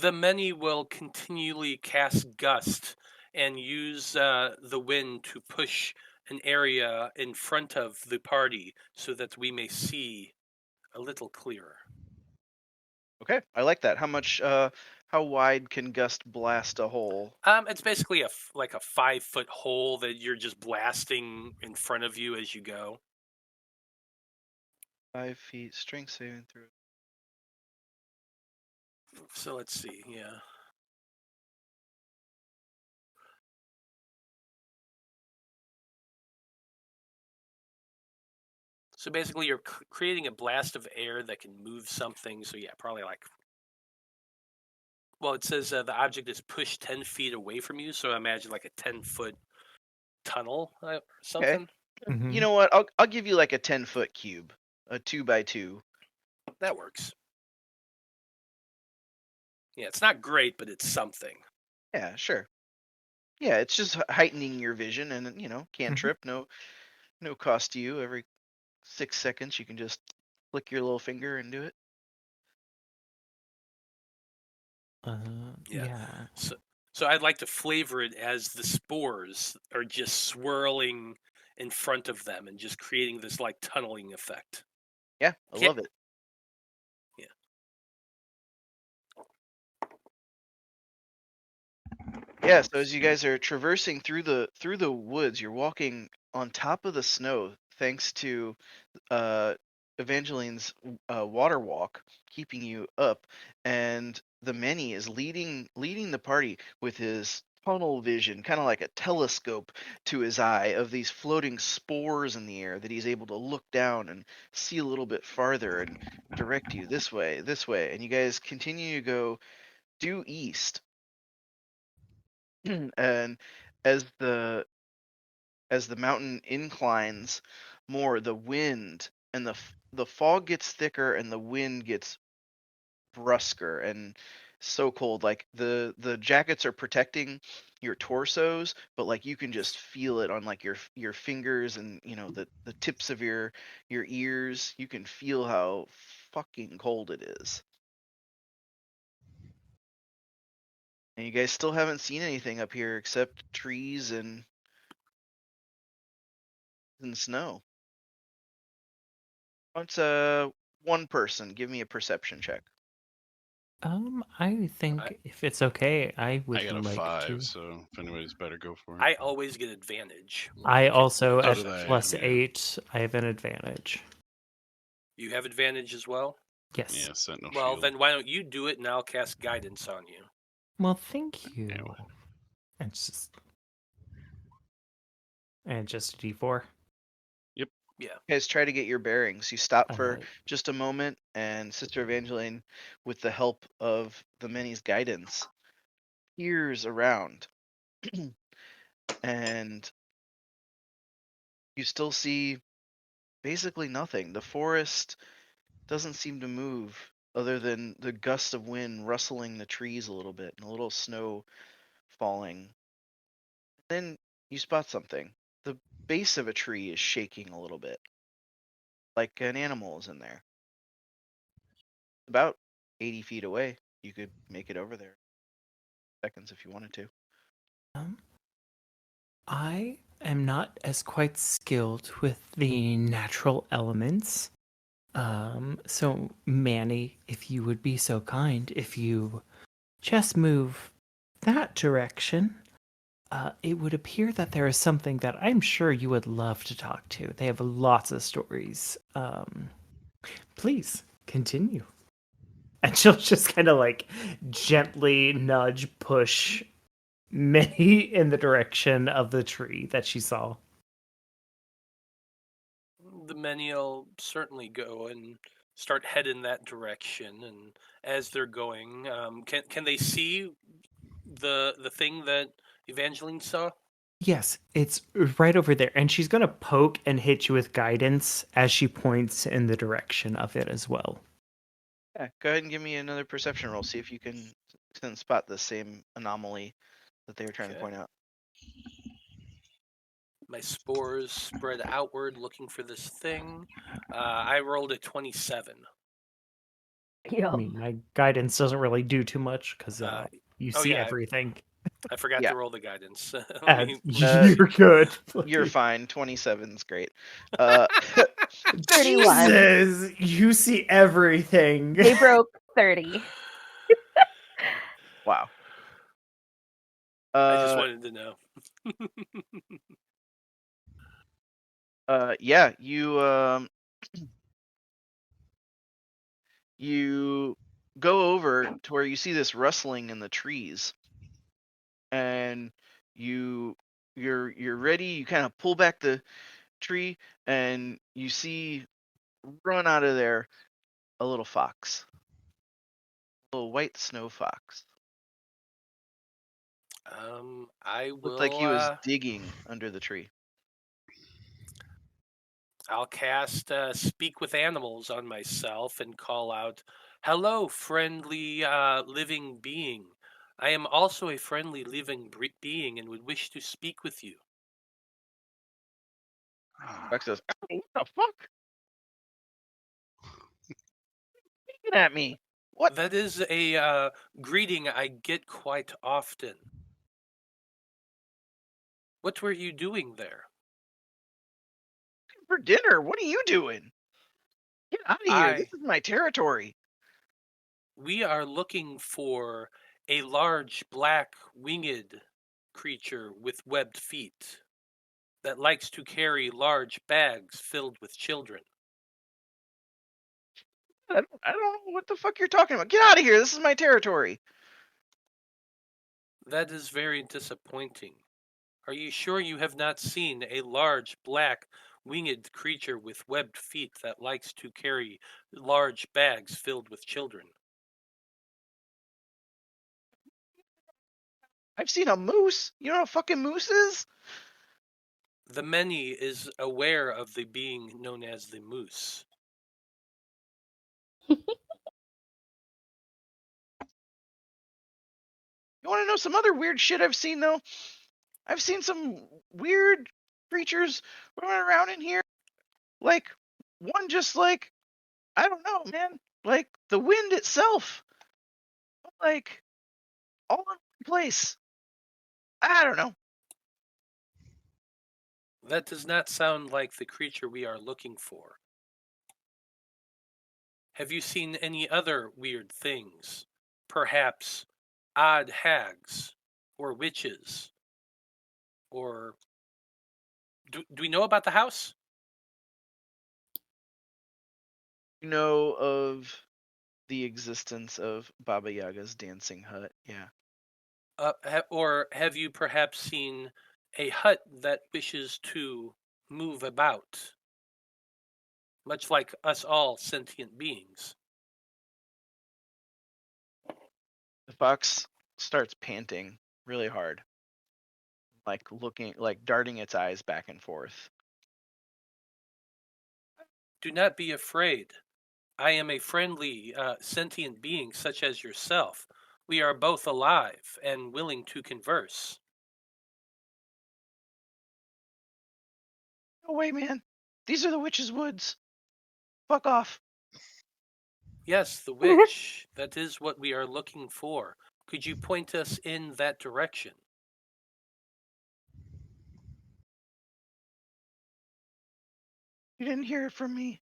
The many will continually cast gust and use the wind to push an area in front of the party so that we may see a little clearer. Okay, I like that. How wide can gust blast a hole? It's basically like a 5-foot hole that you're just blasting in front of you as you go. 5 feet, strength saving throw. So let's see, yeah. So basically, you're creating a blast of air that can move something. So yeah, probably like. Well, it says the object is pushed 10 feet away from you. So I imagine like a 10-foot tunnel or something. Mhm. You know what? I'll give you like a 10-foot cube, a 2x2. That works. Yeah, it's not great, but it's something. Yeah, sure. Yeah, it's just heightening your vision, and you know, cantrip, no cost to you. Every 6 seconds, you can just flick your little finger and do it. Yeah. So I'd like to flavor it as the spores are just swirling in front of them and just creating this like tunneling effect. Yeah, I love it. Yeah. Yeah, so as you guys are traversing through the woods, you're walking on top of the snow thanks to Evangeline's water walk keeping you up, and the many is leading the party with his tunnel vision, kind of like a telescope to his eye of these floating spores in the air that he's able to look down and see a little bit farther and direct you this way, and you guys continue to go due east. And as the mountain inclines more, the wind and the fog gets thicker and the wind gets brusquer and so cold. Like the jackets are protecting your torsos, but like you can just feel it on like your fingers and you know the tips of your ears. You can feel how fucking cold it is. And you guys still haven't seen anything up here except trees and snow. It's one person. Give me a perception check. I think if it's okay, I would I got a like 5, to. so if anybody's better, go for it. I always get advantage. I also So at do they, plus yeah. 8, I have an advantage. You have advantage as well? Yes. Yeah, Sentinel Well, Shield. then why don't you do it and I'll cast guidance on you. Well, thank you. Anyway. And just a D4. Yeah. You guys try to get your bearings. You stop for Alright. just a moment, and Sister Evangline, with the help of the many's guidance, peers around. And you still see basically nothing. The forest doesn't seem to move other than the gust of wind rustling the trees a little bit and a little snow falling. Then you spot something. The base of a tree is shaking a little bit, like an animal is in there. About 80 feet away. You could make it over there. Seconds if you wanted to. I am not as quite skilled with the natural elements. So Manny, if you would be so kind, if you just move that direction, it would appear that there is something that I'm sure you would love to talk to. They have lots of stories. Please continue. And she'll just kind of like gently nudge, push Minnie in the direction of the tree that she saw. The many will certainly go and start heading that direction. And as they're going, can they see the thing that Evangeline saw? Yes, it's right over there. And she's going to poke and hit you with guidance as she points in the direction of it as well. Yeah, go ahead and give me another perception roll. See if you can spot the same anomaly that they were trying to Okay. point out. My spores spread outward looking for this thing. I rolled a 27. I mean, my guidance doesn't really do too much because you oh, see yeah, everything. I forgot Yeah. to roll the guidance. You're good. You're fine. 27's great. 31. Jesus, you see everything. They broke 30. Wow. I just wanted to know. Yeah, you go over to where you see this rustling in the trees, and you're ready. You kind of pull back the tree, and you see run out of there a little fox, a little white snow fox. I will. Looked like he was digging under the tree. I'll cast Speak with Animals on myself and call out, "Hello, friendly living being. I am also a friendly living being and would wish to speak with you." Fox says, "What the fuck? Looking at me? What? That is a greeting I get quite often. What were you doing there? For dinner? What are you doing? Get out of here! This is my territory." We are looking for a large black winged creature with webbed feet that likes to carry large bags filled with children. I don't know what the fuck you're talking about. Get out of here! This is my territory. That is very disappointing. Are you sure you have not seen a large black winged creature with webbed feet that likes to carry large bags filled with children? I've seen a moose. You know what a fucking moose is? The many is aware of the being known as the moose. You want to know some other weird shit I've seen, though? I've seen some weird creatures running around in here. Like, one just like, I don't know, man. Like, the wind itself. Like, all in one place. I don't know. That does not sound like the creature we are looking for. Have you seen any other weird things? Perhaps odd hags or witches? Or do we know about the house? You know of the existence of Baba Yaga's dancing hut. Yeah. Or have you perhaps seen a hut that wishes to move about, much like us all sentient beings? The fox starts panting really hard, like darting its eyes back and forth. Do not be afraid. I am a friendly, sentient being such as yourself. We are both alive and willing to converse. No way, man. These are the witch's woods. Fuck off. Yes, the witch. That is what we are looking for. Could you point us in that direction? You didn't hear it from me.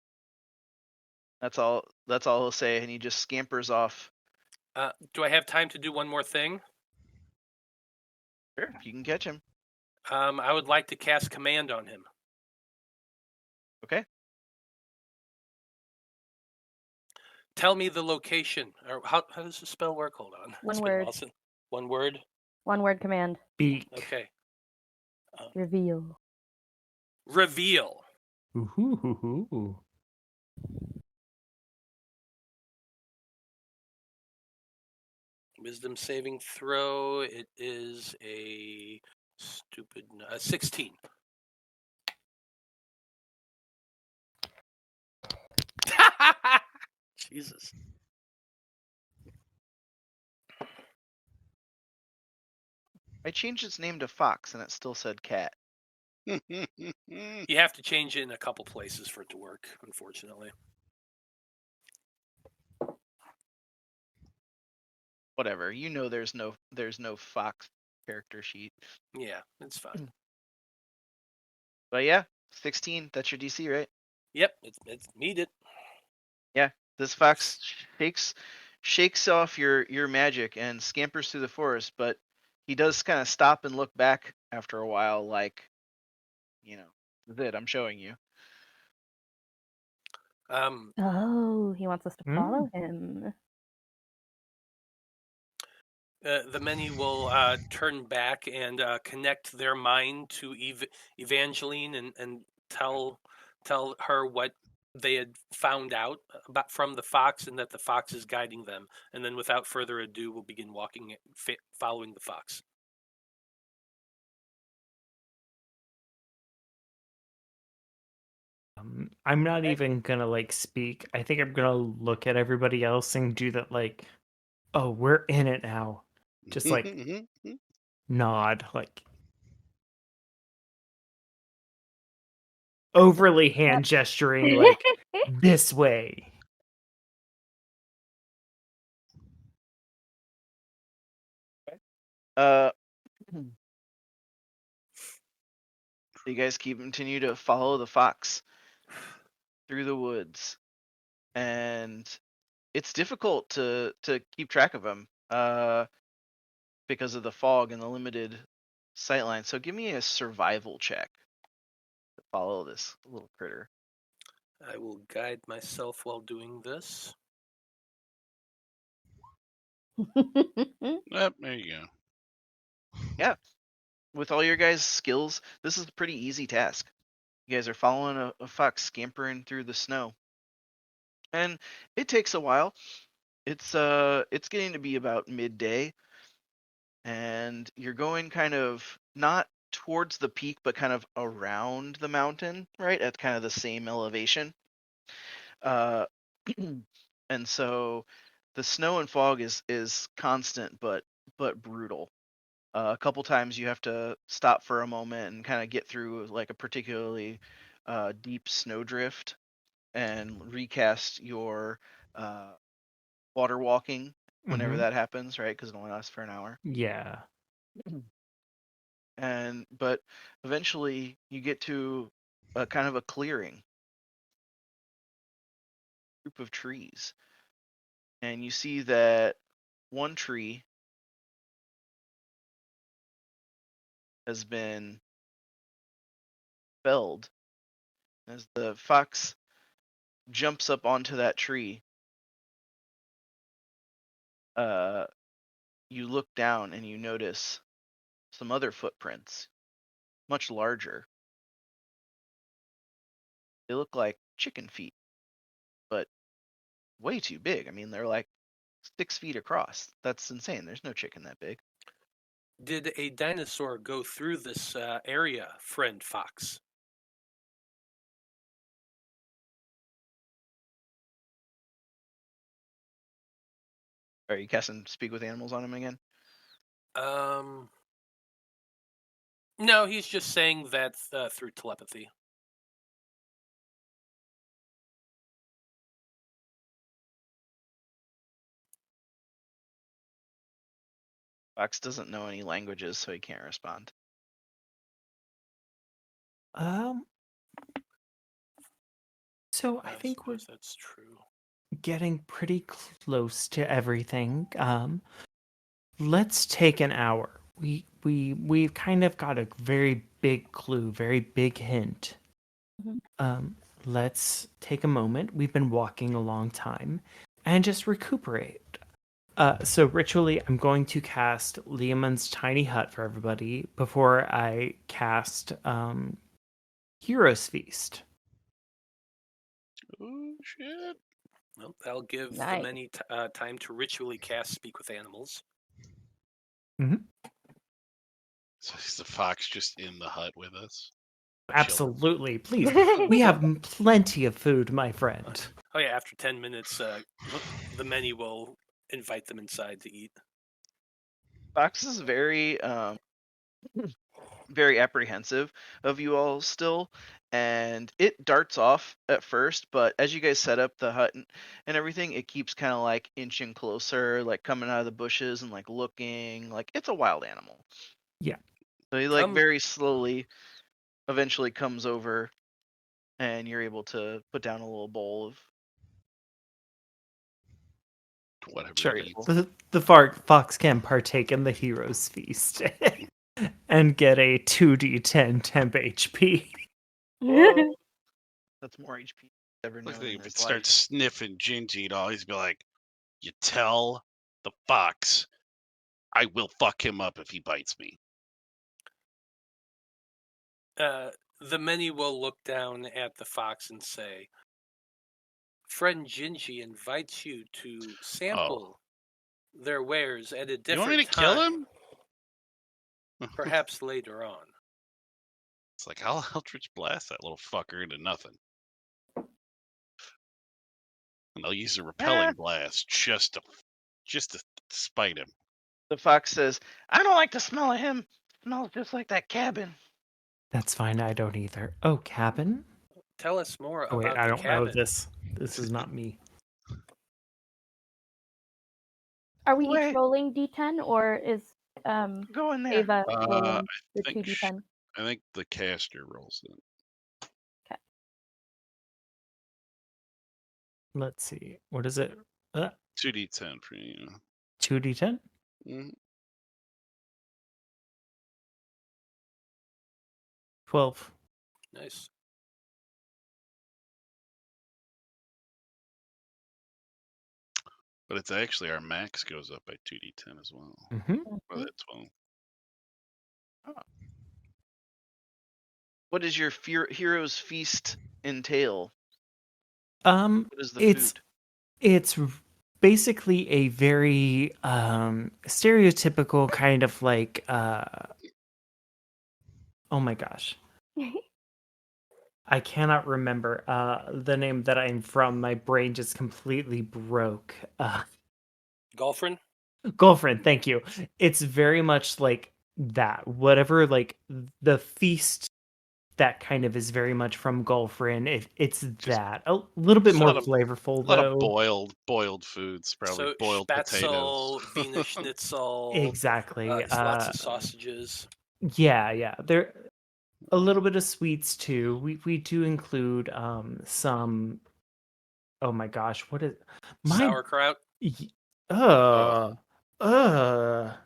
That's all he'll say, and he just scampers off. Do I have time to do one more thing? Sure, you can catch him. I would like to cast command on him. Okay. Tell me the location. Or how does the spell work? Hold on. One It's been word. a while since- One word? One word command. Speak. Okay. Reveal. Reveal. Ooh. Wisdom saving throw. It is a stupid 16. Jesus. I changed its name to Fox, and it still said cat. You have to change it in a couple places for it to work, unfortunately. Whatever. You know, there's no Fox character sheet. Yeah, it's fine. But yeah, 16. That's your DC, right? Yep, it's needed. Yeah. This fox shakes off your magic and scampers through the forest, but he does kind of stop and look back after a while, like, this is it. I'm showing you. Oh, he wants us to follow him. The many will turn back and connect their mind to Evangline and tell her what they had found out about from the fox, and that the fox is guiding them. And then, without further ado, we'll begin walking, following the fox. I'm not even gonna speak. I think I'm gonna look at everybody else and do that oh, we're in it now. Just nod, overly hand gesturing this way. You guys continue to follow the fox through the woods, and it's difficult to keep track of him because of the fog and the limited sightline. So give me a survival check to follow this little critter. I will guide myself while doing this. Yep, there you go. Yeah. With all your guys' skills, this is a pretty easy task. You guys are following a fox scampering through the snow. And it takes a while. It's getting to be about midday, and you're going kind of not towards the peak, but kind of around the mountain, right? At kind of the same elevation. And so the snow and fog is constant but brutal. A couple times you have to stop for a moment and kind of get through like a particularly deep snowdrift and recast your water walking whenever that happens, right? Because it only lasts for an hour. Yeah. But eventually you get to a kind of a clearing. group of trees. And you see that one tree has been felled. As the fox jumps up onto that tree, you look down and you notice some other footprints, much larger. They look like chicken feet, but way too big. I mean, they're like 6 feet across. That's insane. There's no chicken that big. Did a dinosaur go through this area, friend Fox? Are you casting Speak with Animals on him again? No, he's just saying that through telepathy. Fox doesn't know any languages, so he can't respond. So I think we're suppose that's true. getting pretty close to everything. Let's take an hour. We've kind of got a very big clue, very big hint. Let's take a moment. We've been walking a long time, and just recuperate. So ritually, I'm going to cast Leomund's Tiny Hut for everybody before I cast Hero's Feast. Oh shit! Well, that'll give Nice. the many time to ritually cast Speak with Animals. So is the fox just in the hut with us? Absolutely, please. We have plenty of food, my friend. Oh yeah, after 10 minutes, the many will invite them inside to eat. Fox is very, very apprehensive of you all still, and it darts off at first, but as you guys set up the hut and everything, it keeps kind of like inching closer, like coming out of the bushes and like looking like it's a wild animal. Yeah. So he like very slowly eventually comes over, and you're able to put down a little bowl of whatever. Sure. It eats. The fox can partake in the Hero's Feast and get a 2d10 temp HP. That's more HP ever known. If it starts sniffing Gingy and all, he's be like, "You tell the fox, I will fuck him up if he bites me." The many will look down at the fox and say, "Friend Gingy invites you to sample their wares at a different time. You want me to kill him? Perhaps later on." It's like, I'll Eldritch Blast that little fucker into nothing. And I'll use a repelling blast just to spite him. The fox says, "I don't like the smell of him. It smells just like that cabin." That's fine, I don't either. Oh, cabin? Tell us more about wait, the I don't cabin. know this. This is not me. Are we each rolling D10, or is Go in there. Ava rolling the think 2D10? I think the caster rolls it. Okay. Let's see. What is it? 2d10 for you. 2d10? Mm-hmm. 12. Nice. But it's actually our max goes up by 2d10 as well. For that 12. What does your Hero's Feast entail? What is the food? It's basically a very stereotypical kind of like oh my gosh. I cannot remember the name that I'm from. My brain just completely broke. Golfrin? Golfrin, thank you. It's very much like that. Whatever, like the feast that kind of is very much from Golfrin. It's just that. A little bit more flavorful, though. A lot of boiled foods, probably so boiled Spätzle, potatoes. Wiener Schnitzel. Exactly. Lots of sausages. Yeah. There a little bit of sweets too. We do include some Oh my gosh, what is my Sauerkraut. uh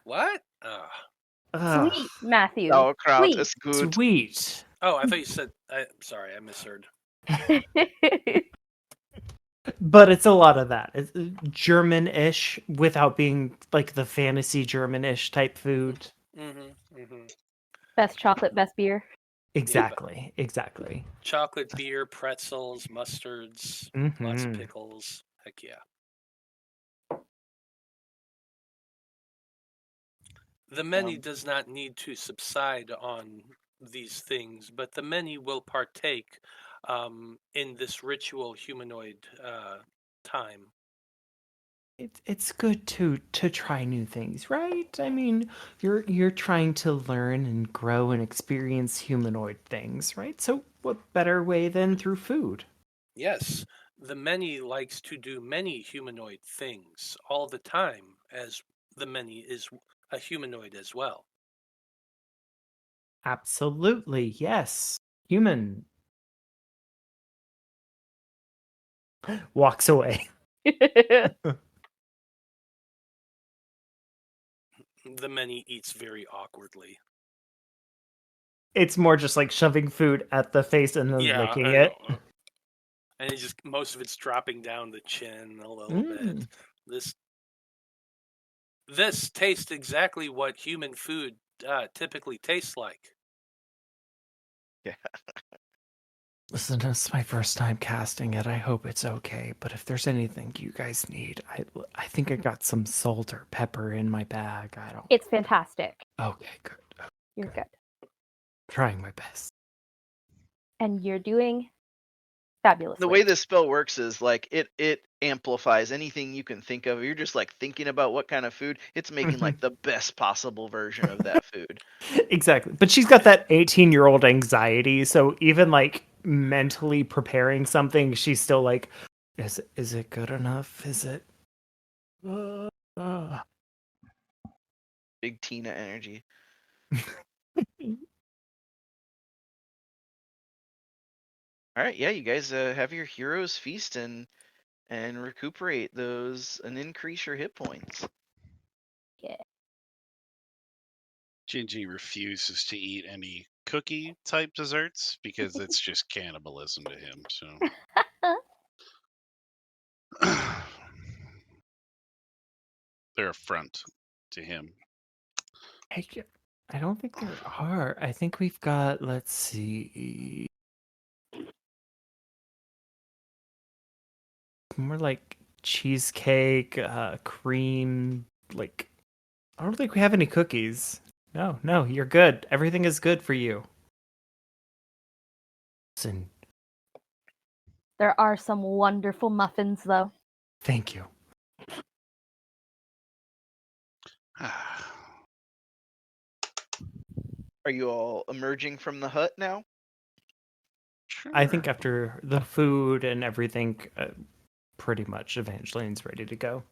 What? Sweet, Matthew. Sauerkraut Sweet. is good. sweet. Oh, I thought you said. Sorry, I misheard. But it's a lot of that. It's German-ish without being like the fantasy German-ish type food. Best chocolate, best beer. Exactly. Chocolate, beer, pretzels, mustards, lots of pickles. Heck yeah. The many does not need to subside on these things, but the many will partake in this ritual humanoid time. It's good to try new things, right? I mean, you're trying to learn and grow and experience humanoid things, right? So what better way than through food? Yes, the many likes to do many humanoid things all the time, as the many is a humanoid as well. Absolutely, yes. Human walks away. The many eats very awkwardly. It's more just like shoving food at the face and then licking it. Know. And it just most of it's dropping down the chin a little bit. This tastes exactly what human food typically tastes like. Yeah. Listen, this is my first time casting it. I hope it's okay. But if there's anything you guys need, I think I got some salt or pepper in my bag. I don't. It's fantastic. Okay, good. You're good. Trying my best. And you're doing fabulous. The way this spell works is like it amplifies anything you can think of. You're just like thinking about what kind of food. It's making like the best possible version of that food. Exactly. But she's got that 18-year-old anxiety, so even like mentally preparing something, she's still like, is it good enough? Is it Big Tina energy. All right, yeah, you guys have your heroes feast and recuperate those and increase your hit points. Yeah. Gingy refuses to eat any cookie type desserts because it's just cannibalism to him. So they're a front to him. I don't think there are. I think we've got, let's see, more like cheesecake, cream, like, I don't think we have any cookies. No, you're good. Everything is good for you. Listen, There are some wonderful muffins, though. thank you. Are you all emerging from the hut now? Sure. I think after the food and everything, pretty much Evangeline's ready to go.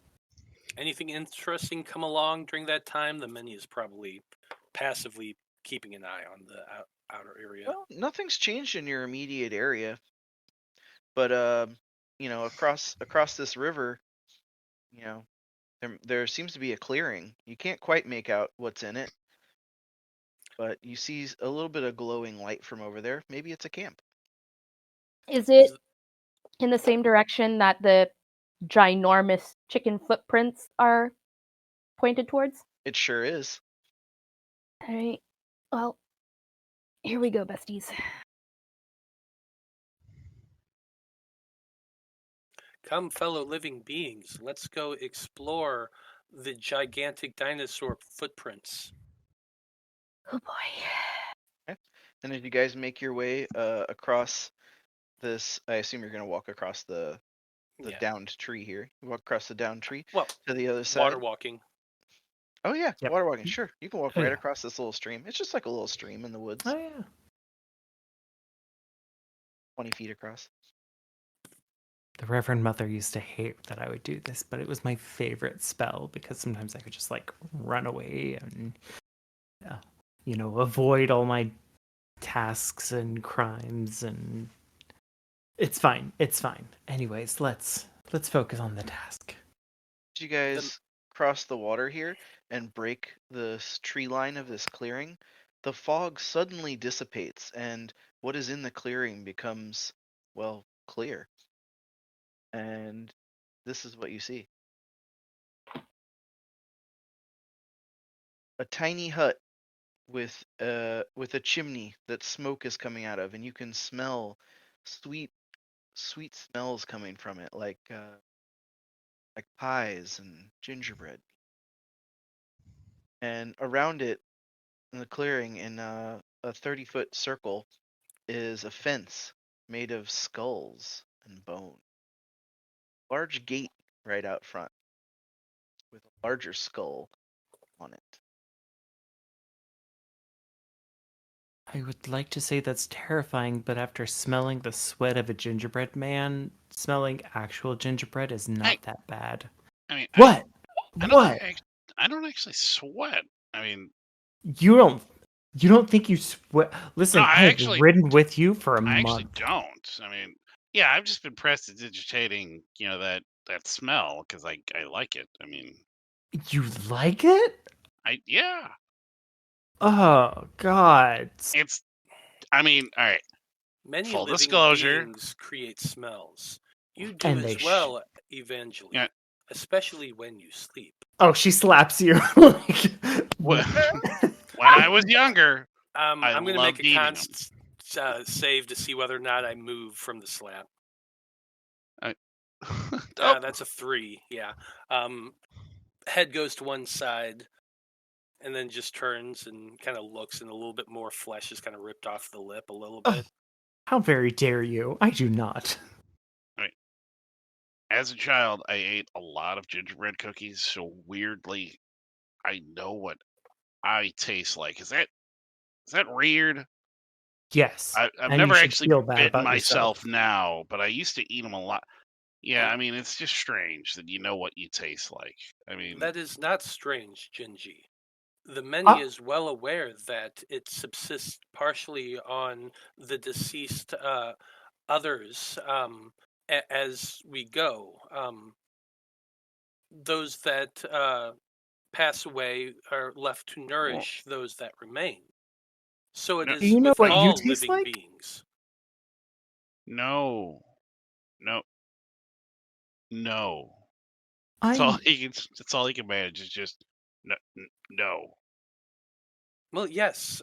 Anything interesting come along during that time? The many is probably passively keeping an eye on the outer area. Well, nothing's changed in your immediate area, but you know, across this river, you know, there seems to be a clearing. You can't quite make out what's in it, but you see a little bit of glowing light from over there. Maybe it's a camp. Is it in the same direction that the ginormous chicken footprints are pointed towards? It sure is. All right. Well, here we go, besties. Come, fellow living beings, let's go explore the gigantic dinosaur footprints. Oh boy. Okay. And as you guys make your way across this, I assume you're going to walk across the downed tree here. You walk across the downed tree to the other side. Water walking. Oh yeah, Yep. water walking. Sure, you can walk Oh, right yeah. across this little stream. It's just like a little stream in the woods. Oh yeah. 20 feet across. The Reverend Mother used to hate that I would do this, but it was my favorite spell because sometimes I could just like run away and, avoid all my tasks and crimes and It's fine. It's fine. Anyways, let's focus on the task. As you guys cross the water here and break the tree line of this clearing, the fog suddenly dissipates, and what is in the clearing becomes, well, clear. And this is what you see. A tiny hut with a chimney that smoke is coming out of, and you can smell sweet smells coming from it, like pies and gingerbread. And around it, in the clearing, in a 30-foot circle, is a fence made of skulls and bone. Large gate right out front with a larger skull on it. I would like to say that's terrifying, but after smelling the sweat of a gingerbread man, smelling actual gingerbread is not that bad. I mean, What? I don't actually sweat. I mean, You don't think you sweat? Listen, no, I have ridden with you for a month. I actually don't. I mean, yeah, I've just been prestidigitating, that smell because I like it. I mean, You like it? yeah. Oh God! I mean, all right. Many Full living disclosure. beings create smells. You do And as they well, Evangline, Yeah. especially when you sleep. Oh, she slaps you. When I was younger, I'm going to make a eating const save to see whether or not I move from the slap. That's a 3. Yeah. Head goes to one side, and then just turns and kind of looks, and a little bit more flesh is kind of ripped off the lip a little bit. How very dare you? I do not. As a child, I ate a lot of gingerbread cookies, so weirdly, I know what I taste like. Is that weird? Yes. I've and never you should actually feel bad bitten about myself yourself. now, but I used to eat them a lot. Yeah, I mean, it's just strange that you know what you taste like. I mean, That is not strange, Gingy. The many is well aware that it subsists partially on the deceased others as we go. Those that pass away are left to nourish those that remain. So it No. is Do you know with what you all taste living like? beings. no. I That's all he can manage is just no. Well, yes.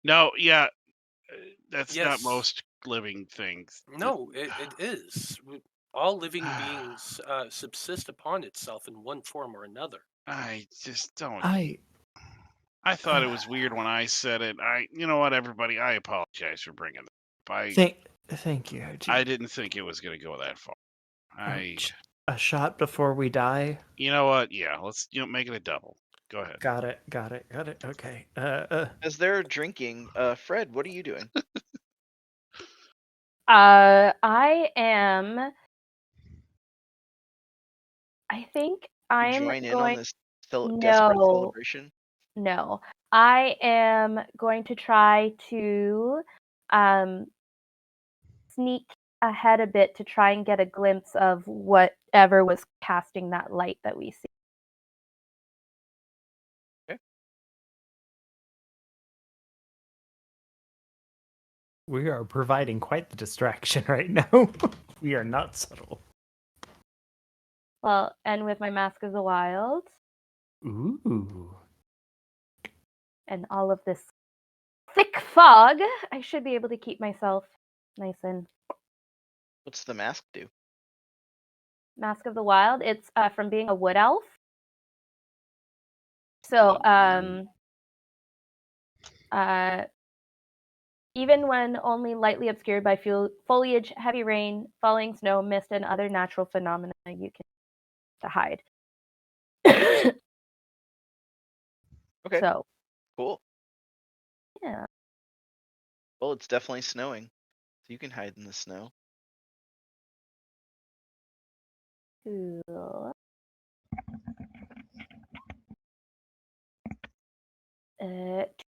No, yeah, that's not Yes. most living things. No, it is. All living beings subsist upon itself in one form or another. I just don't. I I thought it was weird when I said it. You know what, everybody, I apologize for bringing it up. thank you. I didn't think it was going to go that far. A shot before we die. You know what? Yeah, let's make it a double. Go ahead. Got it. Okay. As they're drinking, Fred, what are you doing? I am. I think I'm join in going. on this desperate No, celebration? no. I am going to try to sneak ahead a bit to try and get a glimpse of whatever was casting that light that we see. Okay. We are providing quite the distraction right now. We are not subtle. Well, and with my Mask of the Wild. Ooh. And all of this thick fog, I should be able to keep myself nice and. What's the mask do? Mask of the Wild. It's from being a wood elf. So, even when only lightly obscured by foliage, heavy rain, falling snow, mist, and other natural phenomena, you can to hide. Okay. So. Cool. Yeah. Well, it's definitely snowing, so you can hide in the snow. Cool.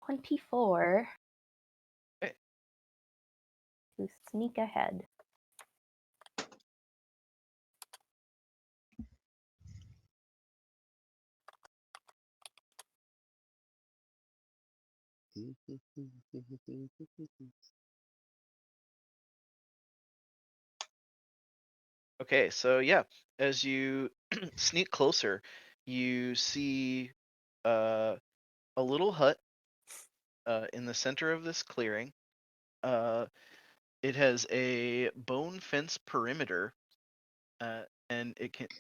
24. Okay. To sneak ahead. Okay, so yeah, as you sneak closer, you see a little hut in the center of this clearing. It has a bone fence perimeter, and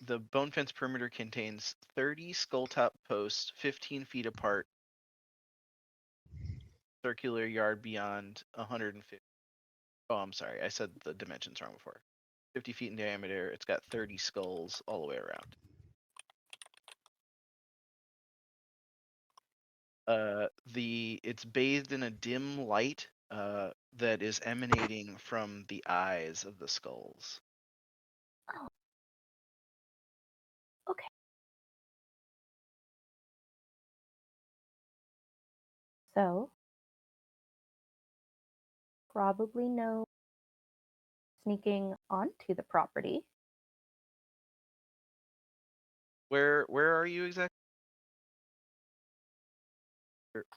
the bone fence perimeter contains 30 skull-top posts, 15 feet apart, circular yard beyond 150. Oh, I'm sorry, I said the dimensions wrong before. 50 feet in diameter. It's got 30 skulls all the way around. It's bathed in a dim light that is emanating from the eyes of the skulls. Oh. Okay. So, probably no sneaking onto the property. Where are you exactly?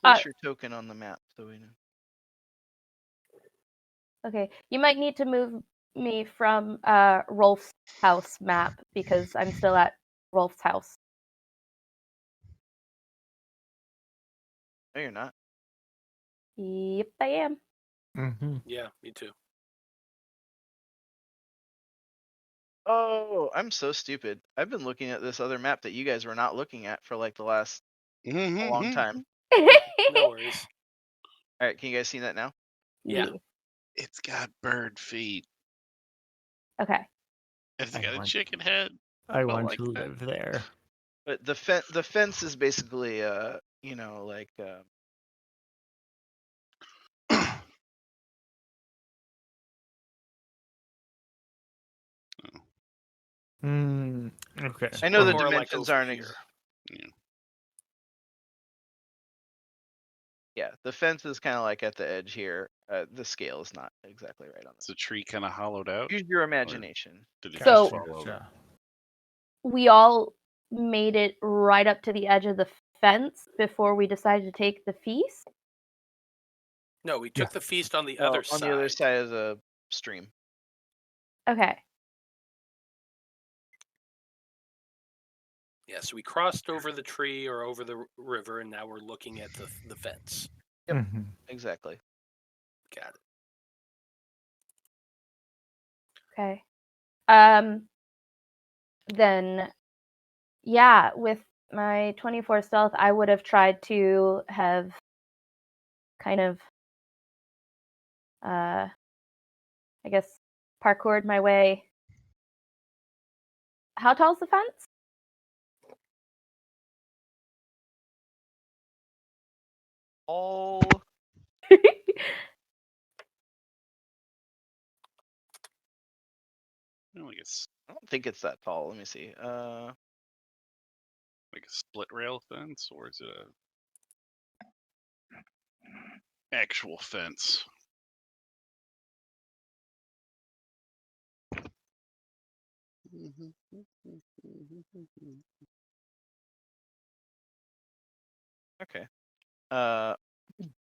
Place your token on the map so we know. Okay, you might need to move me from Rolf's house map because I'm still at Rolf's house. No, you're not. Yep, I am. Mm-hmm. Yeah, me too. Oh, I'm so stupid. I've been looking at this other map that you guys were not looking at for like the last a long time. No worries. All right, can you guys see that now? Yeah. It's got bird feet. Okay. It's I got a want- chicken head. I want like to that. live there. But the fence is basically like Okay. I know Or the more like dimensions over aren't here. yeah, the fence is kind of like at the edge here. The scale is not exactly right on Is the tree kind of hollowed out? Use your imagination. Did it So- just fall over? We all made it right up to the edge of the fence before we decided to take the feast. No, we took Yeah. the feast on the Well, other on side. the other side of the stream. Okay. Yeah, so we crossed over the tree or over the river, and now we're looking at the fence. Yep. Mm-hmm. Exactly. Got it. Okay. Then, yeah, with my 24 stealth, I would have tried to have kind of, I guess, parkoured my way. How tall is the fence? All Like I don't think it's that tall. Let me see. like a split rail fence, or is it a actual fence? Okay.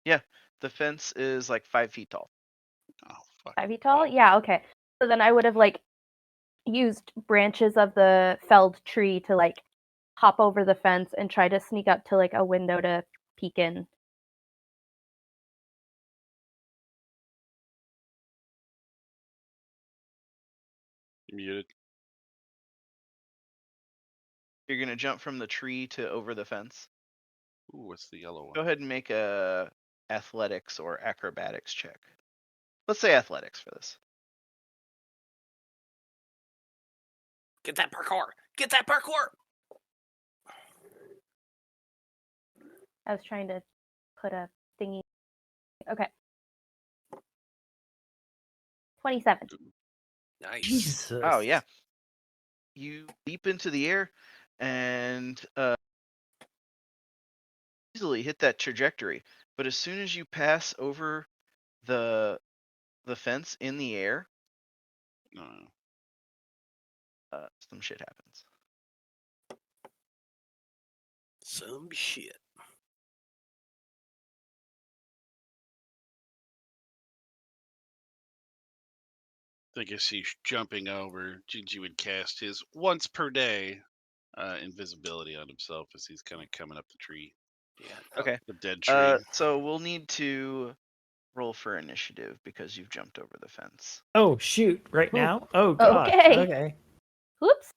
Yeah, the fence is like 5 feet tall. Oh, fuck. 5 feet tall? Yeah, okay. So then I would have, like, used branches of the felled tree to, like, hop over the fence and try to sneak up to, like, a window to peek in. You're muted. You're gonna jump from the tree to over the fence. Ooh, what's the yellow one? Go ahead and make a athletics or acrobatics check. Let's say athletics for this. Get that parkour! Get that parkour! I was trying to put a thingy. Okay. 27. Nice. Jesus. Oh yeah. You leap into the air and easily hit that trajectory. But as soon as you pass over the fence in the air, No. some shit happens. Some shit. think as he's jumping over, Gingy would cast his once per day invisibility on himself as he's kind of coming up the tree. Yeah. Okay. The dead tree. So we'll need to roll for initiative because you've jumped over the fence. Oh shoot! Right Ooh. now? Oh gosh. Okay. Okay. Whoops.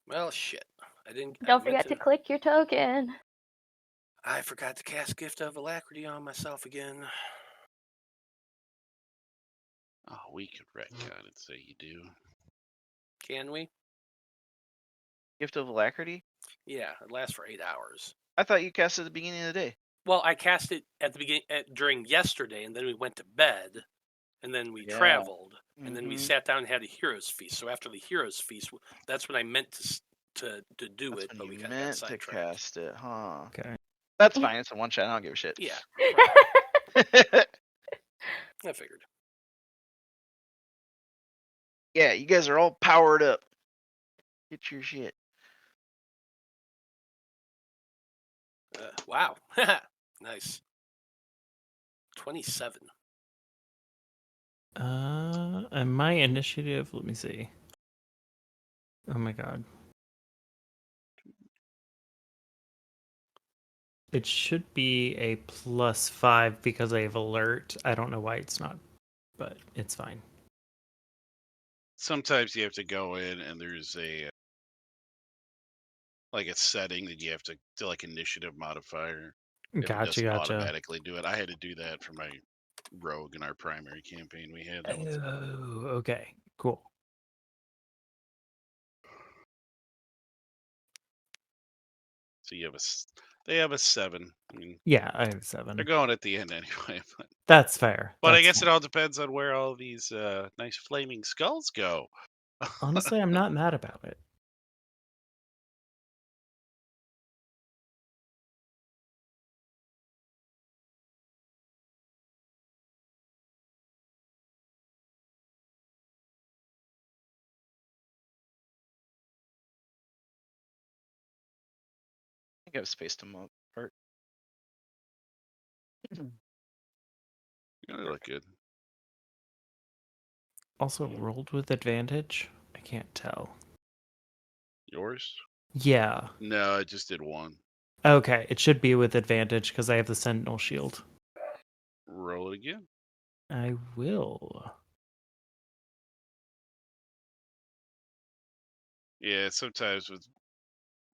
Well, shit. I didn't. Don't forget to click your token. I forgot to cast Gift of Alacrity on myself again. Oh, we could retcon and say you do. Can we? Gift of Alacrity? Yeah, it lasts for 8 hours. I thought you cast it at the beginning of the day. Well, I cast it at the beginning during yesterday, and then we went to bed, and then we Yeah. traveled, and then we Mhm. sat down and had a hero's feast. So after the hero's feast, that's when I meant to do That's it, when but we you got meant to sidetracked. cast it, huh? Okay. That's fine. It's a one shot. I don't give a shit. Yeah, I figured. Yeah, you guys are all powered up. Get your shit. Wow, nice. 27. And my initiative. Let me see. Oh my god. It should be a +5 because I have alert. I don't know why it's not, but it's fine. Sometimes you have to go in and there's a setting that you have to do like initiative modifier. If it Gotcha, doesn't gotcha. automatically do it. I had to do that for my rogue in our primary campaign we had. That was Oh, okay, cool. so they have a 7. I mean, Yeah, I have they're 7. going at the end anyway. That's fair. But I That's guess fine. it all depends on where all these nice flaming skulls go. Honestly, I'm not mad about it. I think I've spaced them apart. They look good. Also, rolled with advantage? I can't tell. Yours? Yeah. No, I just did 1. Okay, it should be with advantage because I have the Sentinel Shield. Roll it again. I will. Yeah, sometimes with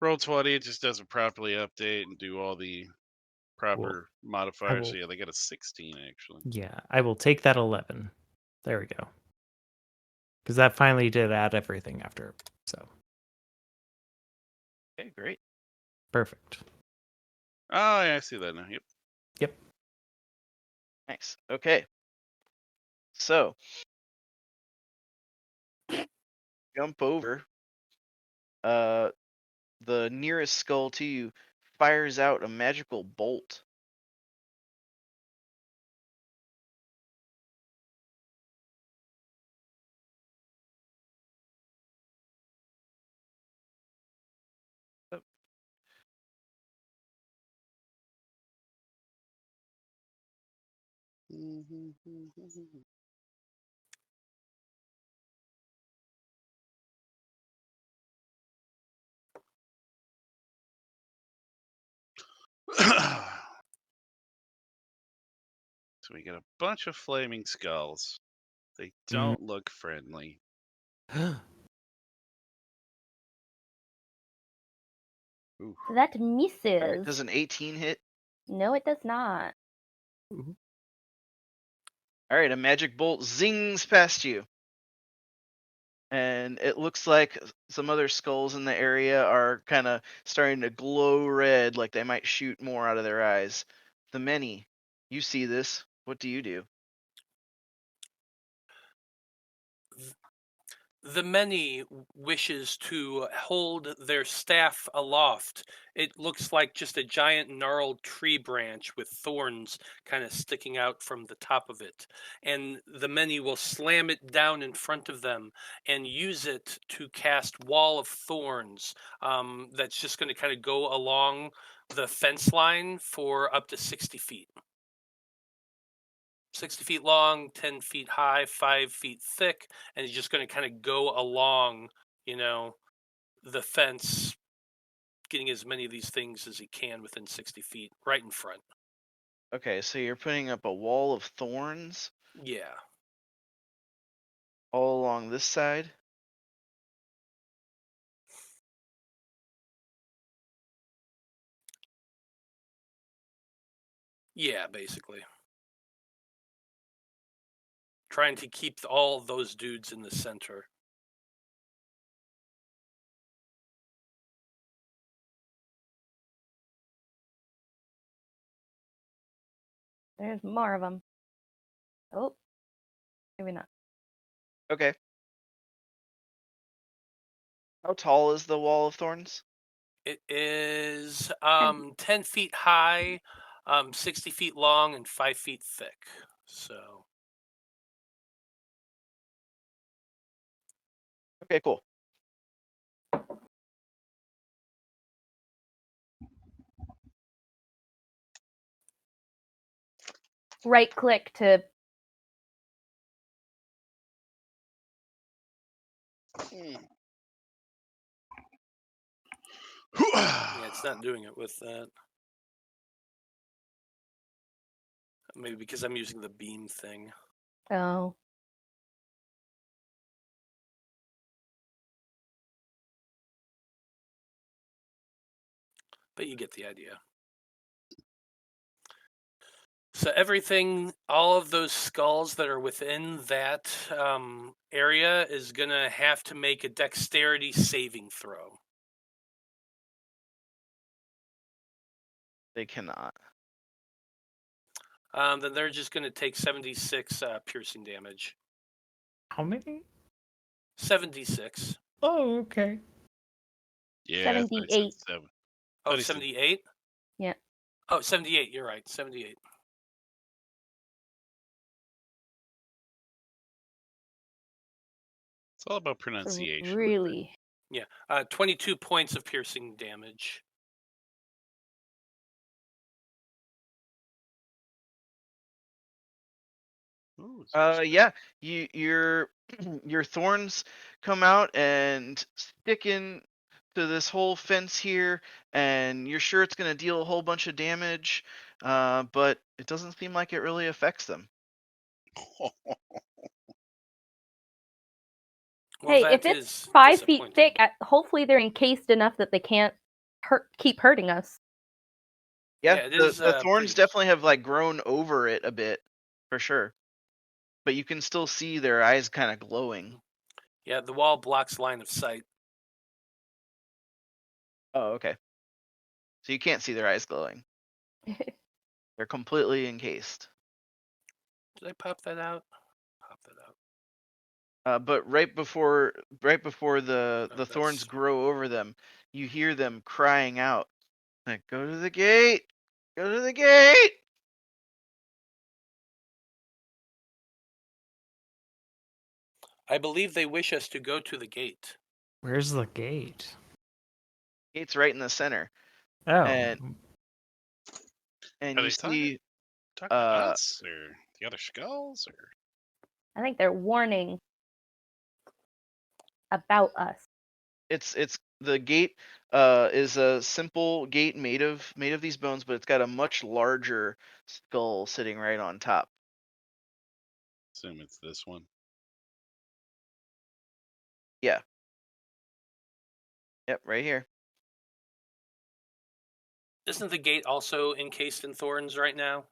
Roll20, it just doesn't properly update and do all the proper modifiers. will- So yeah, they got a 16 actually. Yeah, I will take that 11. There we go. Because that finally did add everything after. So, Okay, great. perfect. Oh yeah, I see that now. Yep. Yep. Nice. Okay. So, jump over. The nearest skull to you fires out a magical bolt. So we get a bunch of flaming skulls. They don't look friendly. Ooh. That All misses. right, does an 18 hit? No, it does not. All right, a magic bolt zings past you. And it looks like some other skulls in the area are kind of starting to glow red, like they might shoot more out of their eyes. The many, you see this. What do you do? The many wishes to hold their staff aloft. It looks like just a giant gnarled tree branch with thorns kind of sticking out from the top of it. And the many will slam it down in front of them and use it to cast Wall of Thorns that's just going to kind of go along the fence line for up to 60 feet. 60 feet long, 10 feet high, 5 feet thick, and he's just going to kind of go along, the fence, getting as many of these things as he can within 60 feet, right in front. Okay, so you're putting up a wall of thorns Yeah. all along this side. Yeah, basically. Trying to keep all those dudes in the center. There's more of them. Oh, maybe not. Okay. How tall is the wall of thorns? It is 10 feet high, 60 feet long, and 5 feet thick. So. Okay, cool. Right click to Yeah, it's not doing it with that. Maybe because I'm using the beam thing. oh. But you get the idea. So everything, all of those skulls that are within that area is going to have to make a dexterity saving throw. They cannot. Then they're just going to take 76 piercing damage. How many? 76. Oh, okay. Yeah, 78. 7. Oh, 77. 78? Yeah. Oh, 78. You're right. 78. It's all about pronunciation. Really? Yeah. 22 points of piercing damage. Ooh, Yeah. Your your thorns come out and stick in to this whole fence here, and you're sure it's gonna deal a whole bunch of damage, but it doesn't seem like it really affects them. Well, Hey, that if it's is 5 feet disappointing. thick, hopefully they're encased enough that they can't keep hurting us. Yeah, Yeah, it the is, the thorns pretty- definitely have like grown over it a bit, for sure. But you can still see their eyes kind of glowing. Yeah, the wall blocks line of sight. Oh, okay. So you can't see their eyes glowing. They're completely encased. Did I pop that out? Pop that out. But right before the Oh, thorns that's- grow over them, you hear them crying out, like, "Go to the gate! Go to the gate!" I believe they wish us to go to the gate. Where's the gate? Gate's right in the center, Oh, and Are you they see, talking to us or the other skulls or I think they're warning about us. it's the gate is a simple gate made of these bones, but it's got a much larger skull sitting right on top. assume it's this one? Yeah. Yep, right here. Isn't the gate also encased in thorns right now?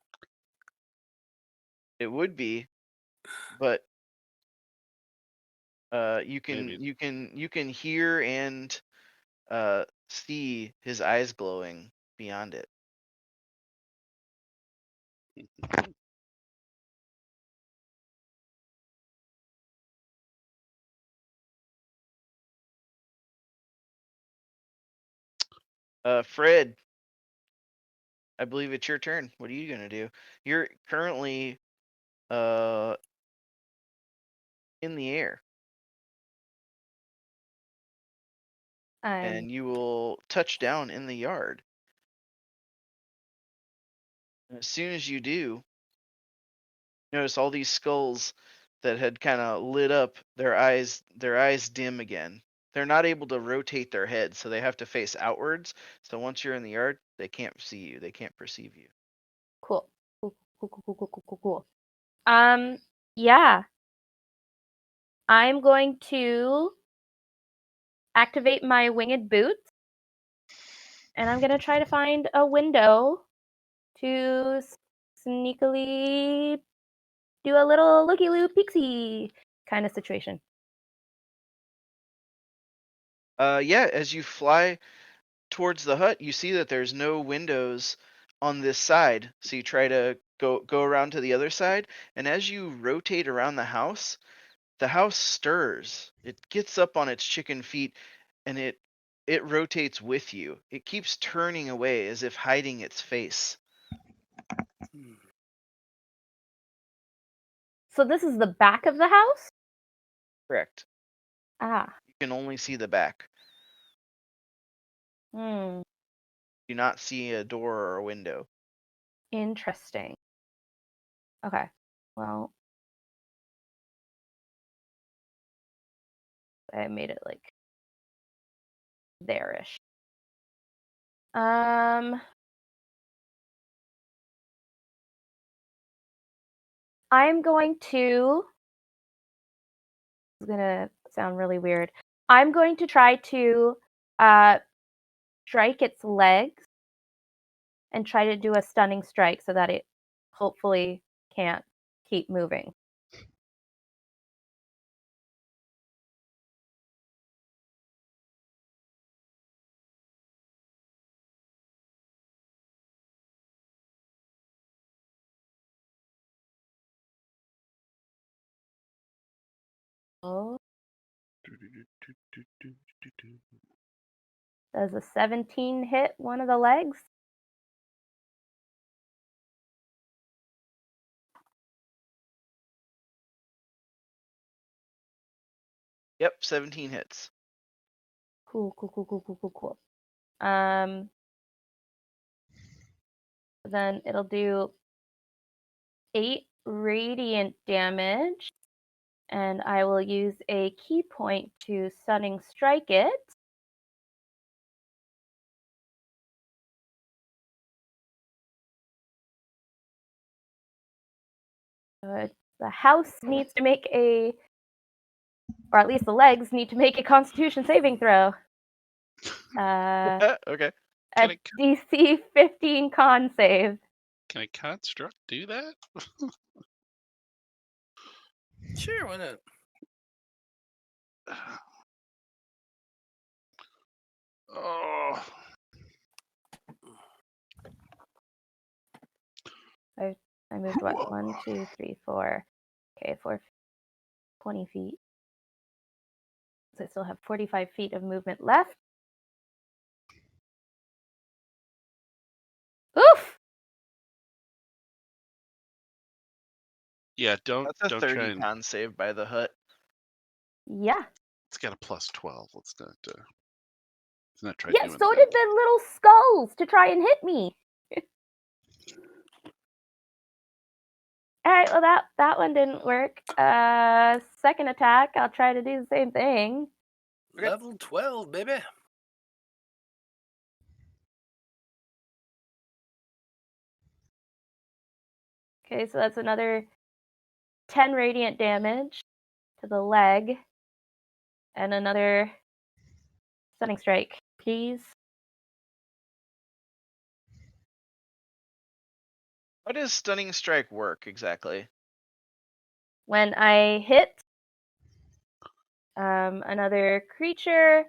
It would be, but you can Maybe. you can hear and see his eyes glowing beyond it. Fred, I believe it's your turn. What are you gonna do? You're currently uh in the air, and you will touch down in the yard. And as soon as you do, Notice all these skulls that had kind of lit up, their eyes dim again. They're not able to rotate their heads, so they have to face outwards. So once you're in the yard, they can't see you. They can't perceive you. Cool. Cool. Yeah. I'm going to activate my winged boots, and I'm going to try to find a window to sneakily do a little looky-loo peeksy kind of situation. Yeah, as you fly towards the hut, you see that there's no windows on this side. So you try to go around to the other side, and as you rotate around the house stirs. It gets up on its chicken feet, and it rotates with you. It keeps turning away as if hiding its face. So this is the back of the house? Correct. Ah. You can only see the back. Hmm. Do not see a door or a window. Interesting. Okay. Well, I made it like there-ish. I'm going to. It's gonna sound really weird. I'm going to try to strike its legs and try to do a stunning strike so that it hopefully can't keep moving. Oh. Does a 17 hit one of the legs? Yep, 17 hits. Cool. Then it'll do 8 radiant damage, and I will use a key point to stunning strike it. The house needs to make or at least the legs need to make a Constitution saving throw. Okay. A DC 15 con save. Can a construct do that? Sure, why not? Oh. I moved what? 1, 2, 3, 4. Okay, 20 feet. So I still have 45 feet of movement left. Oof! Yeah, That's a don't 30 try and. con save by the hut. Yeah. It's got a plus 12. Let's not try Yeah, doing so that. did the little skulls to try and hit me. All right, well that one didn't work. Second attack, I'll try to do the same thing. Okay. Level 12, baby. Okay, so that's another 10 radiant damage to the leg. And another stunning strike, please. How does stunning strike work exactly? When I hit another creature,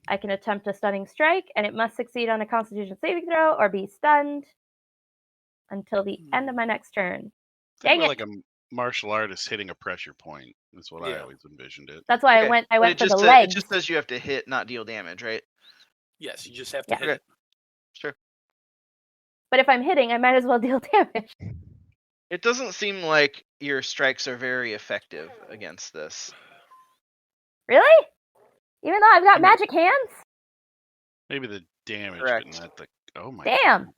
I can attempt a stunning strike, and it must succeed on a Constitution saving throw or be stunned until the end of my next turn. Think more like a martial artist hitting a pressure point. That's what I always envisioned it. That's why Okay. I went for the It legs. just says you have to hit, not deal damage, right? Yes, you just have to hit it. Sure. But if I'm hitting, I might as well deal damage. It doesn't seem like your strikes are very effective against this. Really? Even though I've got magic hands? Maybe the damage, Correct. but not the. Oh my. Damn. God.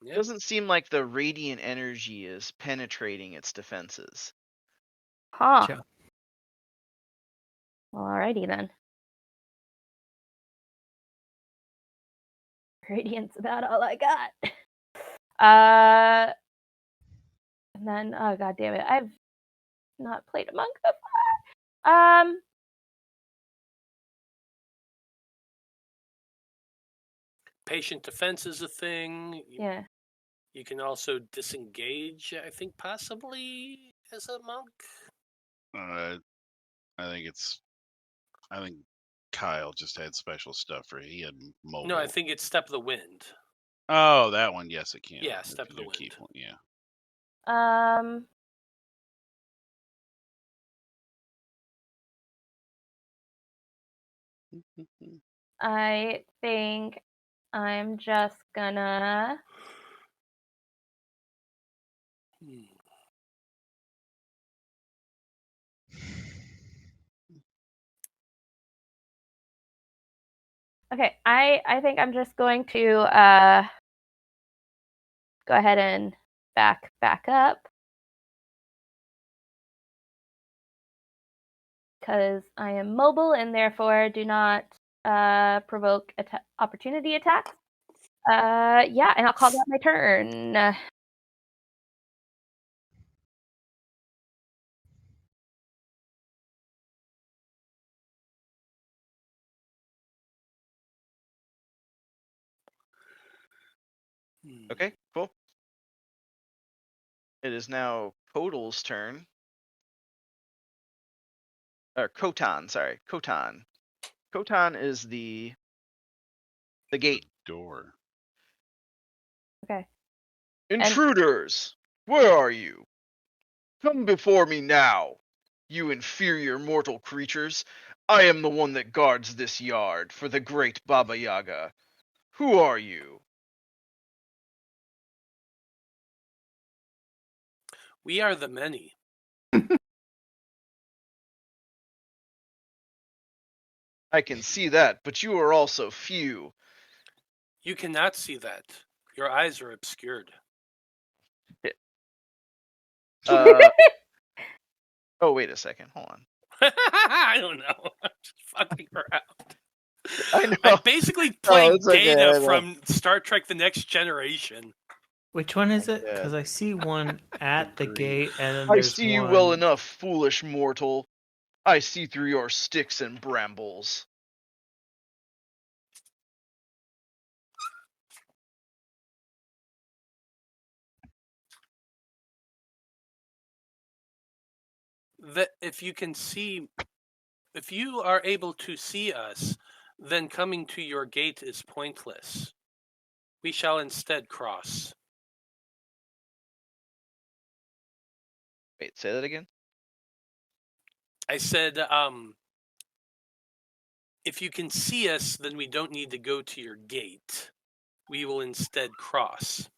Yeah. Doesn't seem like the radiant energy is penetrating its defenses. Huh. Sure. Well, alrighty then. Radiant's about all I got. And then, oh god damn it, I've not played a monk before. Patient defense is a thing. Yeah. You can also disengage, I think, possibly as a monk. I think Kyle just had special stuff for he had mobile. No, I think it's Step of the Wind. Oh, that one. Yes, it can. Yeah, If Step you of the do keep Wind. one, yeah. I think I'm just gonna. Okay, I think I'm just going to go ahead and back up because I am mobile and therefore do not provoke opportunity attacks. Yeah, and I'll call that my turn. Okay, cool. It is now Podal's turn. Or Kotan, sorry. Kotan. Kotan is the gate. Door. Okay. Intruders! Where are you? Come before me now, you inferior mortal creatures. I am the one that guards this yard for the great Baba Yaga. Who are you? We are the many. I can see that, but you are also few. You cannot see that. Your eyes are obscured. Oh, wait a second. Hold on. I don't know. I'm just fucking around. I know. I'm basically playing it's okay, Data I know. from Star Trek The Next Generation. Which one is it? Yeah. Because I see one at the Agreed. gate, and then I there's see you one. well enough, foolish mortal. I see through your sticks and brambles. That if you are able to see us, then coming to your gate is pointless. We shall instead cross. Wait, say that again? I said, if you can see us, then we don't need to go to your gate. We will instead cross.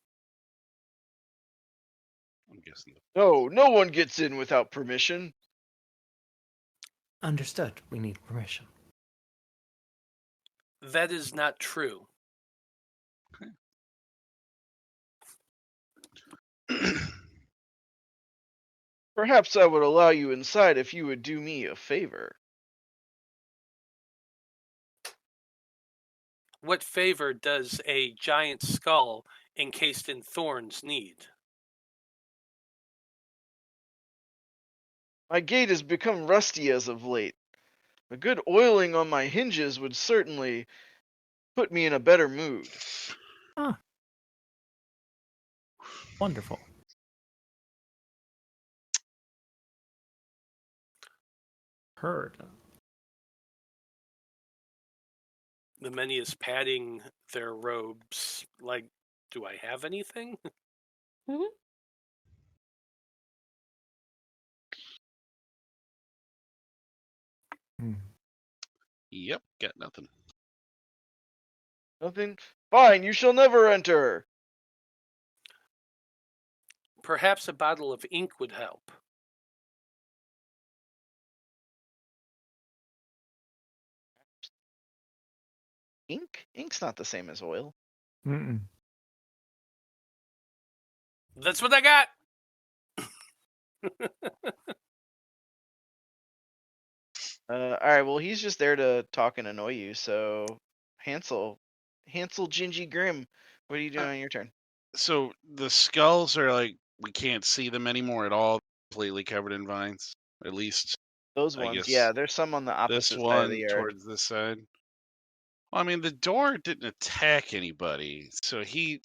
I'm guessing. No one gets in without permission. Understood. We need permission. That is not true. Perhaps I would allow you inside if you would do me a favor. What favor does a giant skull encased in thorns need? My gate has become rusty as of late. A good oiling on my hinges would certainly put me in a better mood. Ah. Wonderful. Heard. The many is patting their robes. Like, do I have anything? Mhm. Yep, got nothing. Nothing? Fine, you shall never enter. Perhaps a bottle of ink would help. Ink? Ink's not the same as oil. Mm-mm. That's what I got. All right. Well, he's just there to talk and annoy you. So, Hansel, Gingy, Grimm, what are you doing on your turn? So the skulls are like we can't see them anymore at all. Completely covered in vines. At least Those I ones, guess yeah. There's some on the this opposite side of the one yard. towards this side. Well, I mean, the door didn't attack anybody, so he.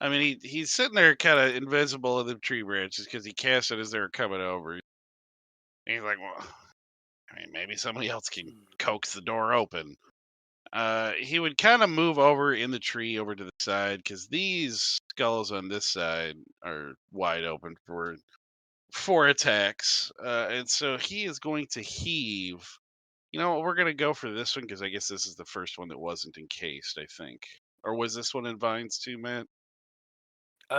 I mean, he's sitting there kind of invisible in the tree branches because he cast it as they were coming over. And he's like, well, I mean, maybe somebody else can coax the door open. He would kind of move over in the tree over to the side because these skulls on this side are wide open for attacks. And so he is going to heave. You know what? We're going to go for this one because I guess this is the first one that wasn't encased, I think. Or was this one in vines too, Matt?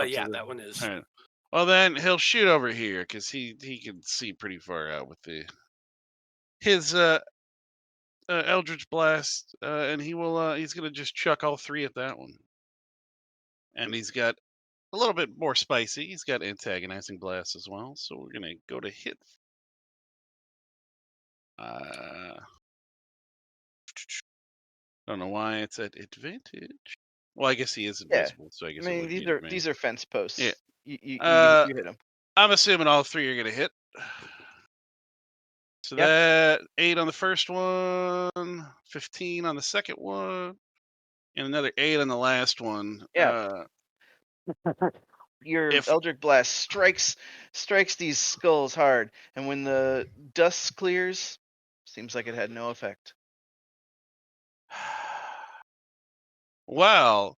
Yeah, that one is. All right. Well, then he'll shoot over here because he can see pretty far out with his Eldritch Blast, and he's gonna just chuck all three at that one. And he's got a little bit more spicy. He's got antagonizing blast as well, so we're gonna go to hit. Don't know why it's at advantage. Well, I guess he is invisible, so I guess I it mean, would be to me. these are fence posts. Yeah. You hit them. I'm assuming all three are gonna hit. So that 8 on the first one, 15 on the second one, and another 8 on the last one. Yeah. Your Eldritch Blast strikes these skulls hard, and when the dust clears, seems like it had no effect. Well,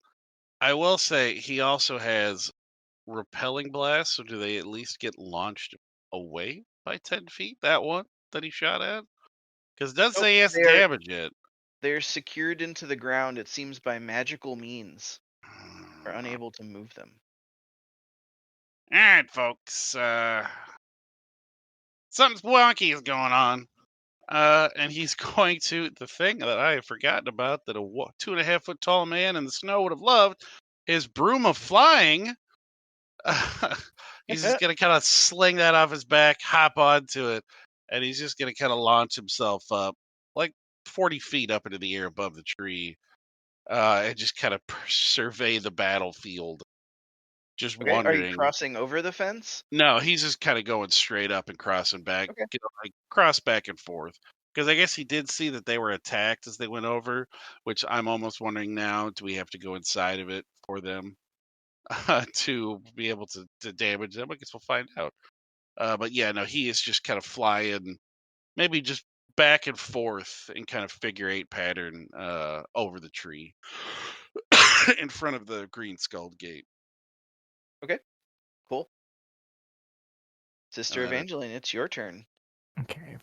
I will say he also has repelling blast, so do they at least get launched away by 10 feet? That one that he shot at? Because it does say he has to damage it. They're secured into the ground, it seems, by magical means. Are unable to move them. All right, folks. Something's wonky is going on. And he's going to, the thing that I have forgotten about that a 2.5 foot tall man in the snow would have loved, his broom of flying. He's just going to kind of sling that off his back, hop onto it, and he's just going to kind of launch himself up like 40 feet up into the air above the tree, and just kind of survey the battlefield. Just wondering. Are you crossing over the fence? No, he's just kind of going straight up and crossing back, like cross back and forth. Because I guess he did see that they were attacked as they went over, which I'm almost wondering now, do we have to go inside of it for them to be able to damage them? I guess we'll find out. But yeah, no, he is just kind of flying, maybe just back and forth in kind of figure 8 pattern over the tree in front of the green skulled gate. Okay, cool. Sister Evangline, it's your turn. Okay.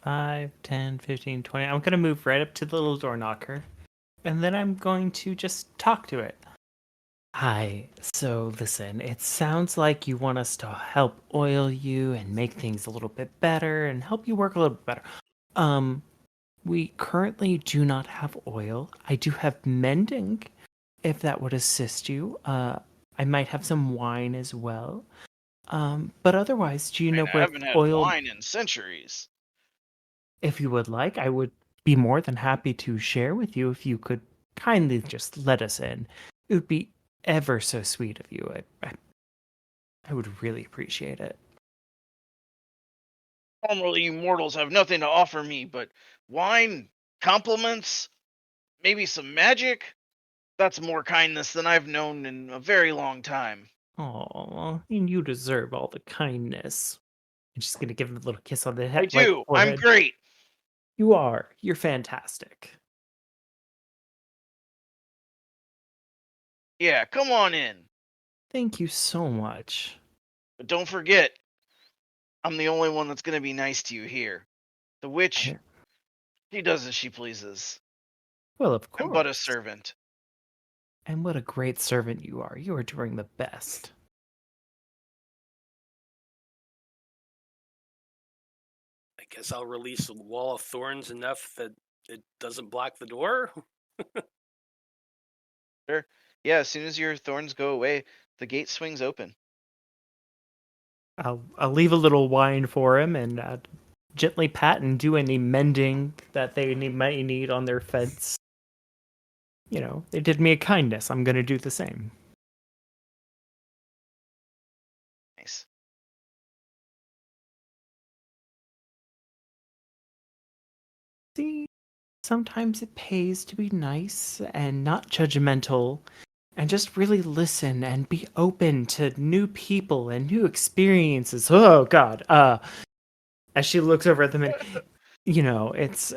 5, 10, 15, 20. I'm going to move right up to the little door knocker. And then I'm going to just talk to it. Hi. So listen, it sounds like you want us to help oil you and make things a little bit better and help you work a little bit better. We currently do not have oil. I do have mending, if that would assist you. I might have some wine as well. But otherwise, do you know where I haven't had oil? wine in centuries. If you would like, I would be more than happy to share with you if you could kindly just let us in. It would be ever so sweet of you. I would really appreciate it. Normally, you mortals have nothing to offer me but wine, compliments, maybe some magic. That's more kindness than I've known in a very long time. Oh, and you deserve all the kindness. I'm just gonna give him a little kiss on the head. I do. I'm great. You are. You're fantastic. Yeah, come on in. Thank you so much. But don't forget, I'm the only one that's going to be nice to you here. The witch, she does as she pleases. Well, of course. I'm but a servant. And what a great servant you are. You are doing the best. I guess I'll release a wall of thorns enough that it doesn't block the door. Sure. Yeah, as soon as your thorns go away, the gate swings open. I'll leave a little wine for him and gently pat and do any mending that they might need on their fence. You know, they did me a kindness. I'm going to do the same. Nice. See, sometimes it pays to be nice and not judgmental and just really listen and be open to new people and new experiences. Oh God. As she looks over at them and you know, it's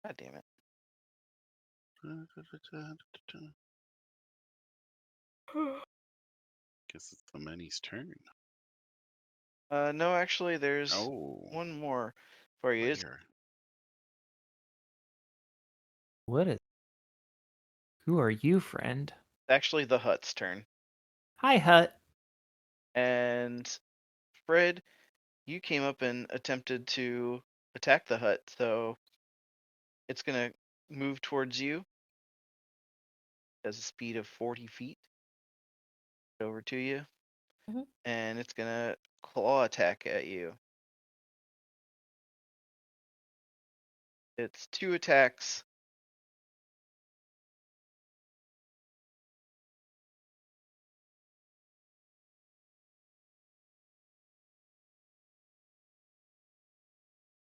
God damn it. Guess it's the many's turn. No, actually, there's Oh, one more for you. It's player. what is who are you, friend? actually the hut's turn. Hi, Hut. And Fred, you came up and attempted to attack the hut, so it's gonna move towards you. Has a speed of 40 feet over to you, Mhm. and it's gonna claw attack at you. It's 2 attacks.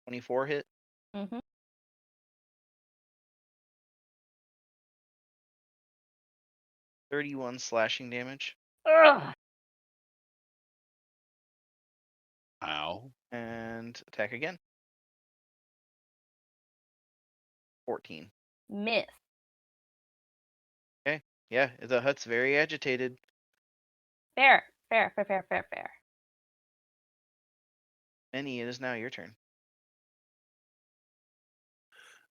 .24 hit. Mhm. 31 slashing damage. Ugh. Ow. And attack again. 14. Miss. Okay. Yeah, the hut's very agitated. Fair. Fair. Fair. Fair. Fair. Fair. Minnie, it is now your turn.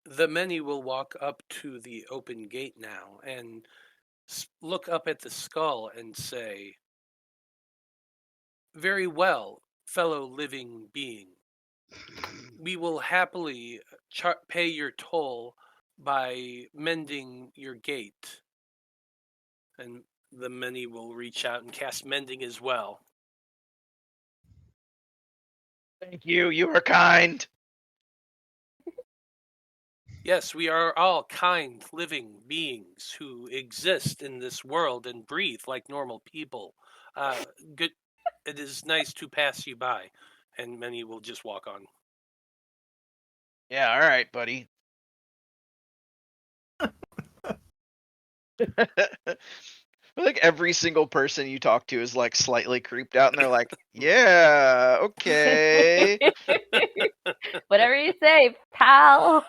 The many will walk up to the open gate now and look up at the skull and say, "Very well, fellow living being. We will happily pay your toll by mending your gate." And the many will reach out and cast mending as well. Thank you. You are kind. Yes, we are all kind, living beings who exist in this world and breathe like normal people. Good. It is nice to pass you by, and many will just walk on. Yeah, all right, buddy. Like every single person you talk to is like slightly creeped out, and they're like, "Yeah, okay." Whatever you say, pal.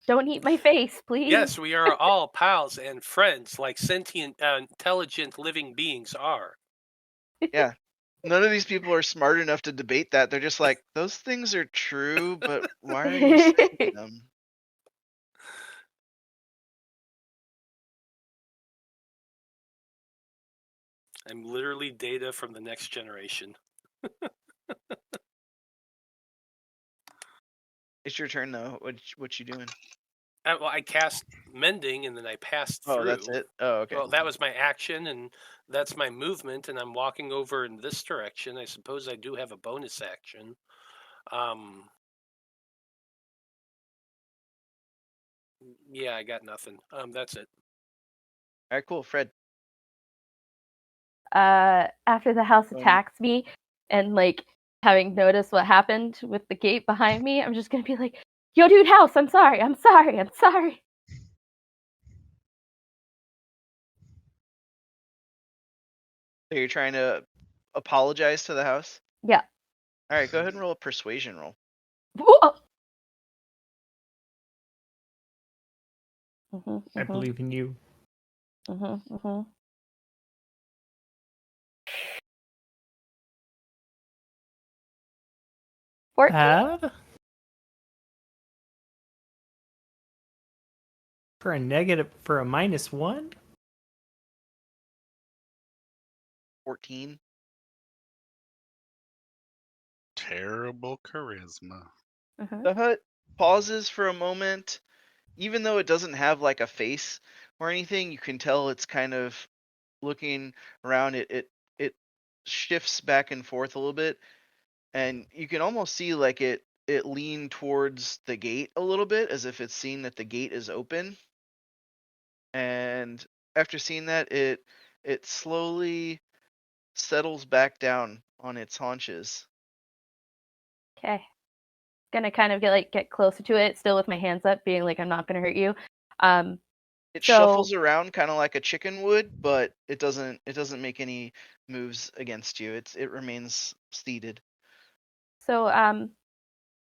Don't eat my face, please. Yes, we are all pals and friends, like sentient, intelligent living beings are. Yeah. None of these people are smart enough to debate that. They're just like, "Those things are true, but why are you saying them?" I'm literally data from the next generation. It's your turn though. What you doing? Well, I cast mending and then I passed through. Oh, that's it. Oh, okay. Well, that was my action and that's my movement, and I'm walking over in this direction. I suppose I do have a bonus action. Yeah, I got nothing. That's it. All right, cool. Fred. After the house Um, attacks me, and like having noticed what happened with the gate behind me, I'm just gonna be like, "Yo, dude, house, I'm sorry, I'm sorry, I'm sorry." So you're trying to apologize to the house? Yeah. All right, go ahead and roll a persuasion roll. I believe in you. 14. For a negative, for a -1? 14. Terrible charisma. Mhm. The hut pauses for a moment. Even though it doesn't have like a face or anything, you can tell it's kind of looking around. It shifts back and forth a little bit, and you can almost see like it lean towards the gate a little bit, as if it's seeing that the gate is open. And after seeing that, it slowly settles back down on its haunches. Okay. Gonna kind of get closer to it, still with my hands up, being like, I'm not gonna hurt you. It So- shuffles around kind of like a chicken would, but it doesn't make any moves against you. It remains seated. So,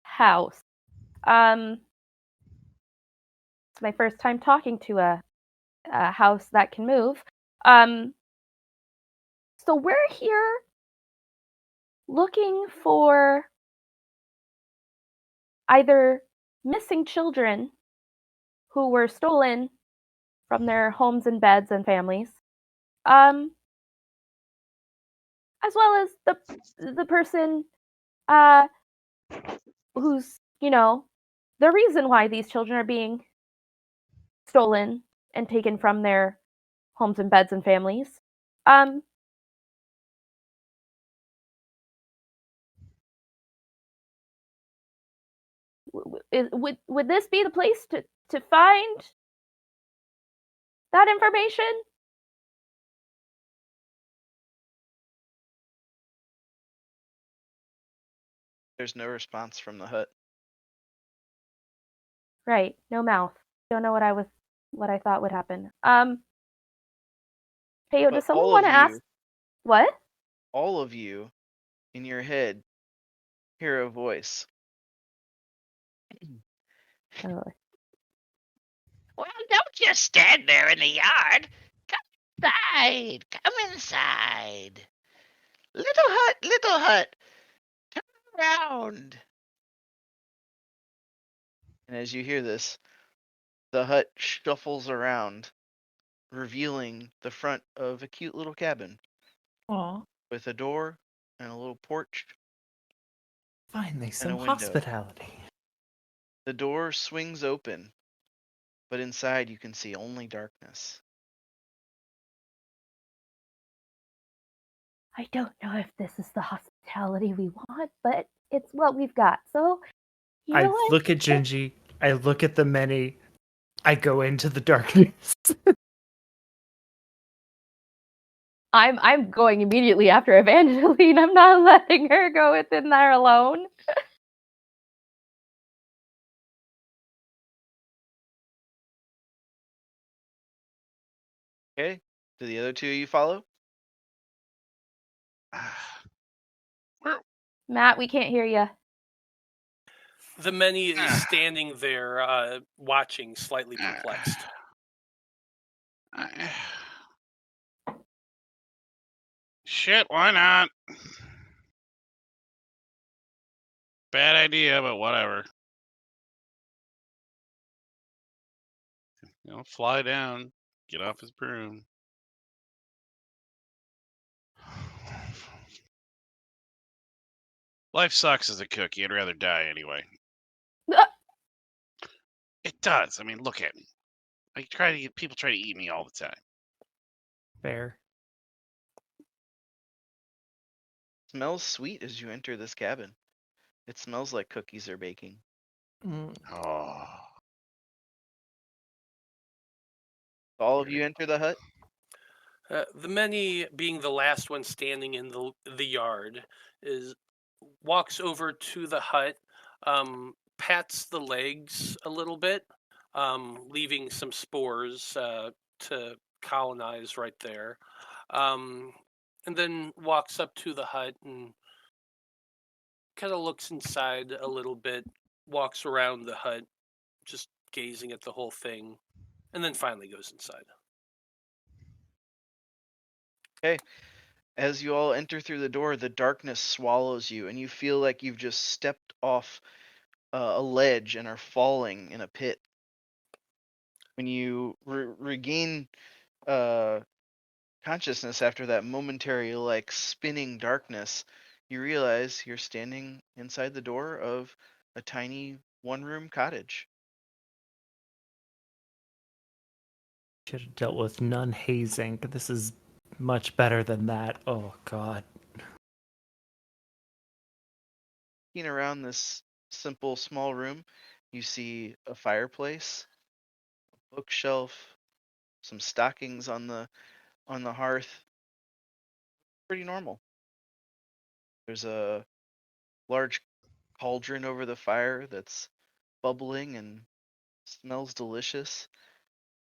house. It's my first time talking to a house that can move. So we're here looking for either missing children who were stolen from their homes and beds and families, as well as the person who's, the reason why these children are being stolen and taken from their homes and beds and families. Would this be the place to find that information? There's no response from the hut. Right, no mouth. Don't know what I thought would happen. Hey, But does someone all want of to ask you, what? all of you, in your head, hear a voice. Oh, Well, don't just stand there in the yard. Come inside. Come inside. Little hut, turn around. And as you hear this, the hut shuffles around, revealing the front of a cute little cabin Aw, with a door and a little porch finally and some a window. hospitality. The door swings open, but inside you can see only darkness. I don't know if this is the hospitality we want, but it's what we've got. So, you know I what? look at Gingy, I look at the many, I go into the darkness. I'm going immediately after Evangeline. I'm not letting her go within there alone. Okay? Do the other two of you follow? Matt, we can't hear you. The many is standing there, watching, slightly perplexed. Shit, why not? Bad idea, but whatever. Fly down, get off his broom. Life sucks as a cook. You'd rather die anyway. It does. I mean, look at me. People try to eat me all the time. Fair. Smells sweet as you enter this cabin. It smells like cookies are baking. Mm, Oh. All of you enter the hut? The many, being the last one standing in the yard, walks over to the hut, pats the legs a little bit, leaving some spores to colonize right there, and then walks up to the hut and kind of looks inside a little bit, walks around the hut, just gazing at the whole thing, and then finally goes inside. Okay. As you all enter through the door, the darkness swallows you, and you feel like you've just stepped off a ledge and are falling in a pit. When you regain consciousness after that momentary, like, spinning darkness, you realize you're standing inside the door of a tiny one-room cottage. Should have dealt with nun hazing. This is much better than that. Oh god. Looking around this simple, small room, you see a fireplace, a bookshelf, some stockings on the hearth. Pretty normal. There's a large cauldron over the fire that's bubbling and smells delicious.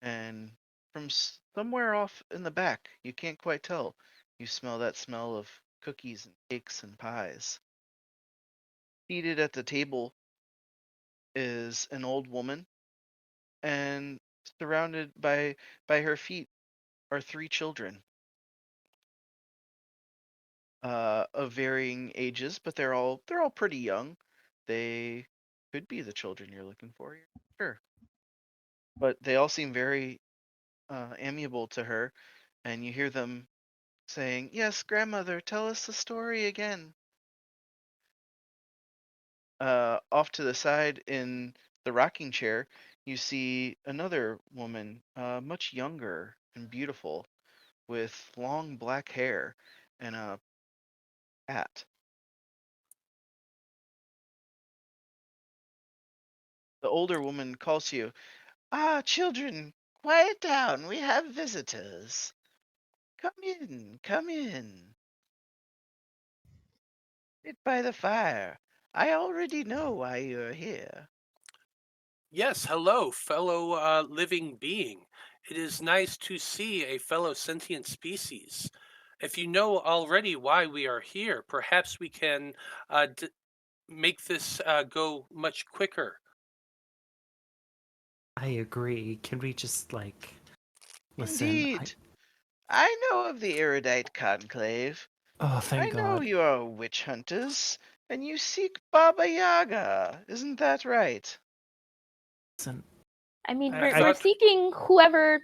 And from somewhere off in the back, you can't quite tell, you smell that smell of cookies and cakes and pies. Seated at the table is an old woman, and surrounded by her feet are three children, of varying ages, but they're all pretty young. They could be the children you're looking for, sure, but they all seem very amiable to her, and you hear them saying, "Yes, grandmother, tell us the story again." Off to the side in the rocking chair, you see another woman, much younger and beautiful, with long black hair and a hat. The older woman calls to you, "Ah, children, quiet down. We have visitors. Come in, come in. Sit by the fire. I already know why you're here." Yes, hello, fellow living being. It is nice to see a fellow sentient species. If you know already why we are here, perhaps we can make this go much quicker. I agree. Can we just listen? Indeed. I know of the Erudite Conclave. Oh, I thank know God. you are witch hunters, and you seek Baba Yaga. Isn't that right? Listen, I mean, I, we're I seeking whoever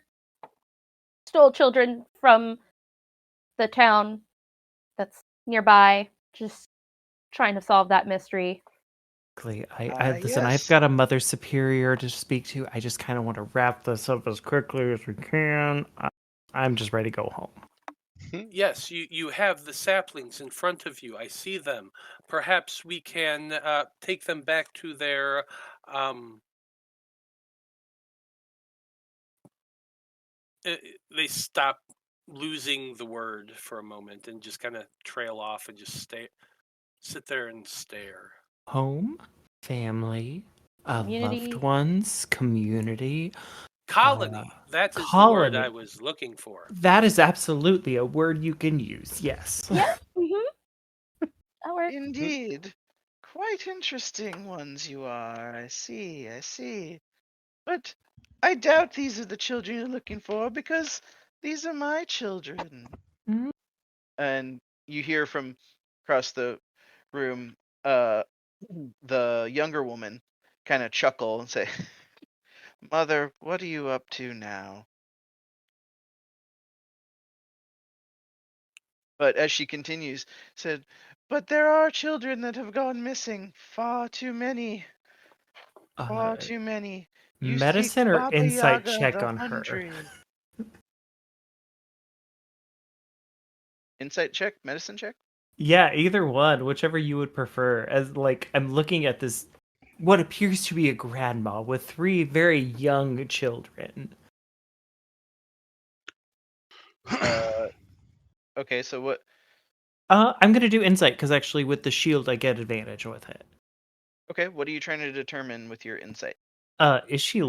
stole children from the town that's nearby. Just trying to solve that mystery. listen. I've Yes. got a mother superior to speak to. I just kind of want to wrap this up as quickly as we can. I'm just ready to go home. Yes, you have the saplings in front of you. I see them. Perhaps we can take them back to their. Um, they stop losing the word for a moment and just kind of trail off and just sit there and stare. Home, family, loved Community. ones, community, Colony. That is the word I colony. was looking for. That is absolutely a word you can use. Yes. Yeah. That works. Indeed. Quite interesting ones you are. I see, I see. But I doubt these are the children you're looking for, because these are my children. Mm. And you hear from across the room, uh, the younger woman kind of chuckle and say, "Mother, what are you up to now?" But as she continues, said, "But there are children that have gone missing. Far too many. Far too many. You seek Medicine or Baba insight Yaga check the on her? 100. Insight check, medicine check. Yeah, either one, whichever you would prefer. As I'm looking at this, what appears to be a grandma with three very young children. Okay, so what? I'm gonna do insight because actually with the shield I get advantage with it. Okay, what are you trying to determine with your insight? Is she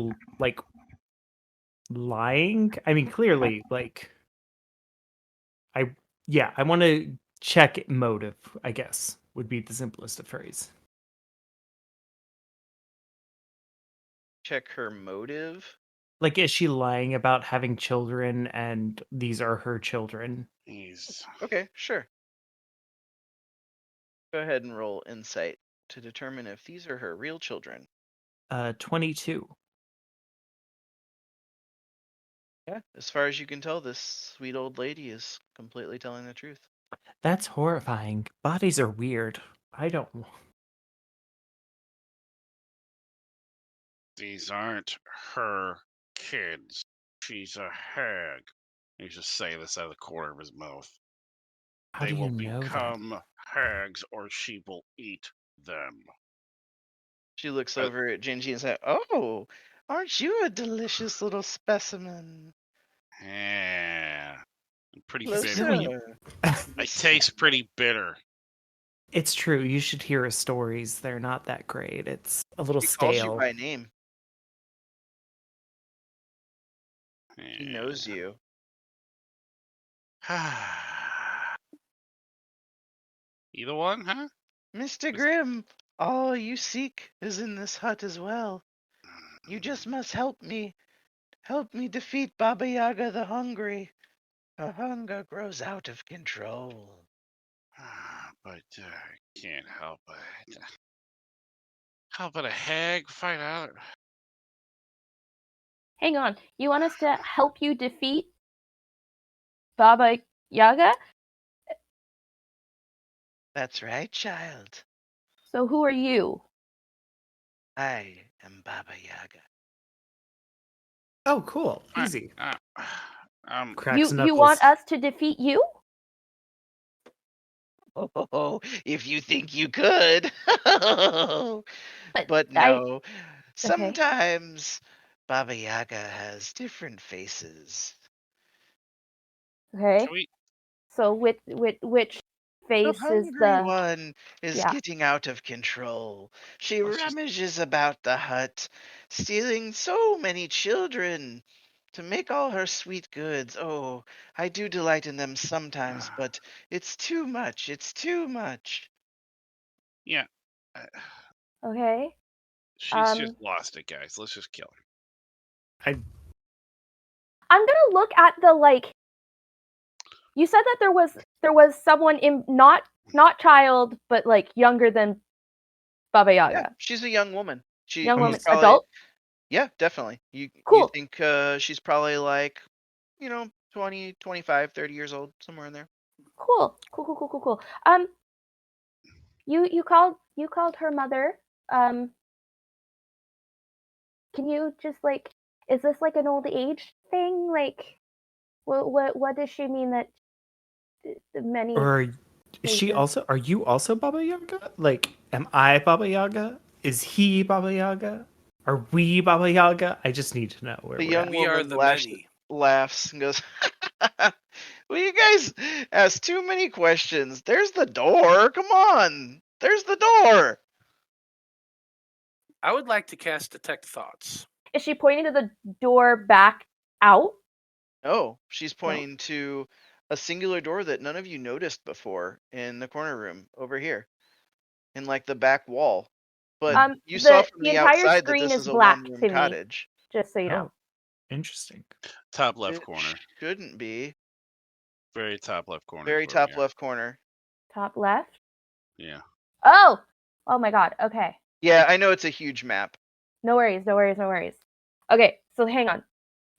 lying? I mean, clearly, I yeah, I want to check motive. I guess would be the simplest of phrase. Check her motive. Like, is she lying about having children and these are her children? He's Okay, sure. Go ahead and roll insight to determine if these are her real children. 22. Yeah, as far as you can tell, this sweet old lady is completely telling the truth. That's horrifying. Bodies are weird. I don't. These aren't her kids. She's a hag. He's just saying this out of the corner of his mouth. How They do you will know that? become hags, or she will eat them. She looks over at Gingy and says, "Oh, aren't you a delicious little specimen? Yeah, I'm pretty Closer." bitter. I taste pretty bitter. It's true. You should hear his stories. They're not that great. It's a little She calls you stale. by name. She Yeah. knows you. Either one, huh? Mr. Grimm, all you seek is in this hut as well. You just must help me. Help me defeat Baba Yaga the Hungry. Her hunger grows out of control. But I can't help it. How about a hag fight out? Hang on. You want us to help you defeat Baba Yaga? That's right, child. So who are you? I am Baba Yaga. Oh, cool. Easy. Cracks You knuckles. want us to defeat you? Oh, if you think you could. But I- no. Sometimes Baba Yaga has different faces. Okay. Can we? So which The face is hungry the? one is Yeah. getting out of control. She Let's just- rummages about the hut, stealing so many children to make all her sweet goods. Oh, I do delight in them sometimes, but it's too much. It's too much. Yeah. Okay. She's just lost it, guys. Let's just kill her. I'm gonna look at the like. You said that there was someone in not child, but like younger than Baba Yaga. Yeah, she's a young woman. Young woman, She's probably, adult. yeah, definitely. You Cool. think she's probably like, 20, 25, 30 years old, somewhere in there. Cool. You called her mother. Can you just like, is this like an old age thing? Like, what does she mean that many? Or is she faces? also? Are you also Baba Yaga? Like, am I Baba Yaga? Is he Baba Yaga? Are we Baba Yaga? I just need to know where The we're young at. We are woman the laughs, many. laughs and goes, "Well, you guys ask too many questions. There's the door. Come on. There's the door." I would like to cast Detect Thoughts. Is she pointing to the door back out? Oh, she's pointing to a singular door that none of you noticed before in the corner room over here, in like the back wall. But you saw from the entire outside that screen this is is a black one-room to me. cottage. Just so you know. Interesting. Top left It corner. shouldn't be. Very top left corner. Very is where we top are. left corner. Top left. Yeah. Oh my God. Okay. Yeah, I know it's a huge map. No worries. Okay, so hang on.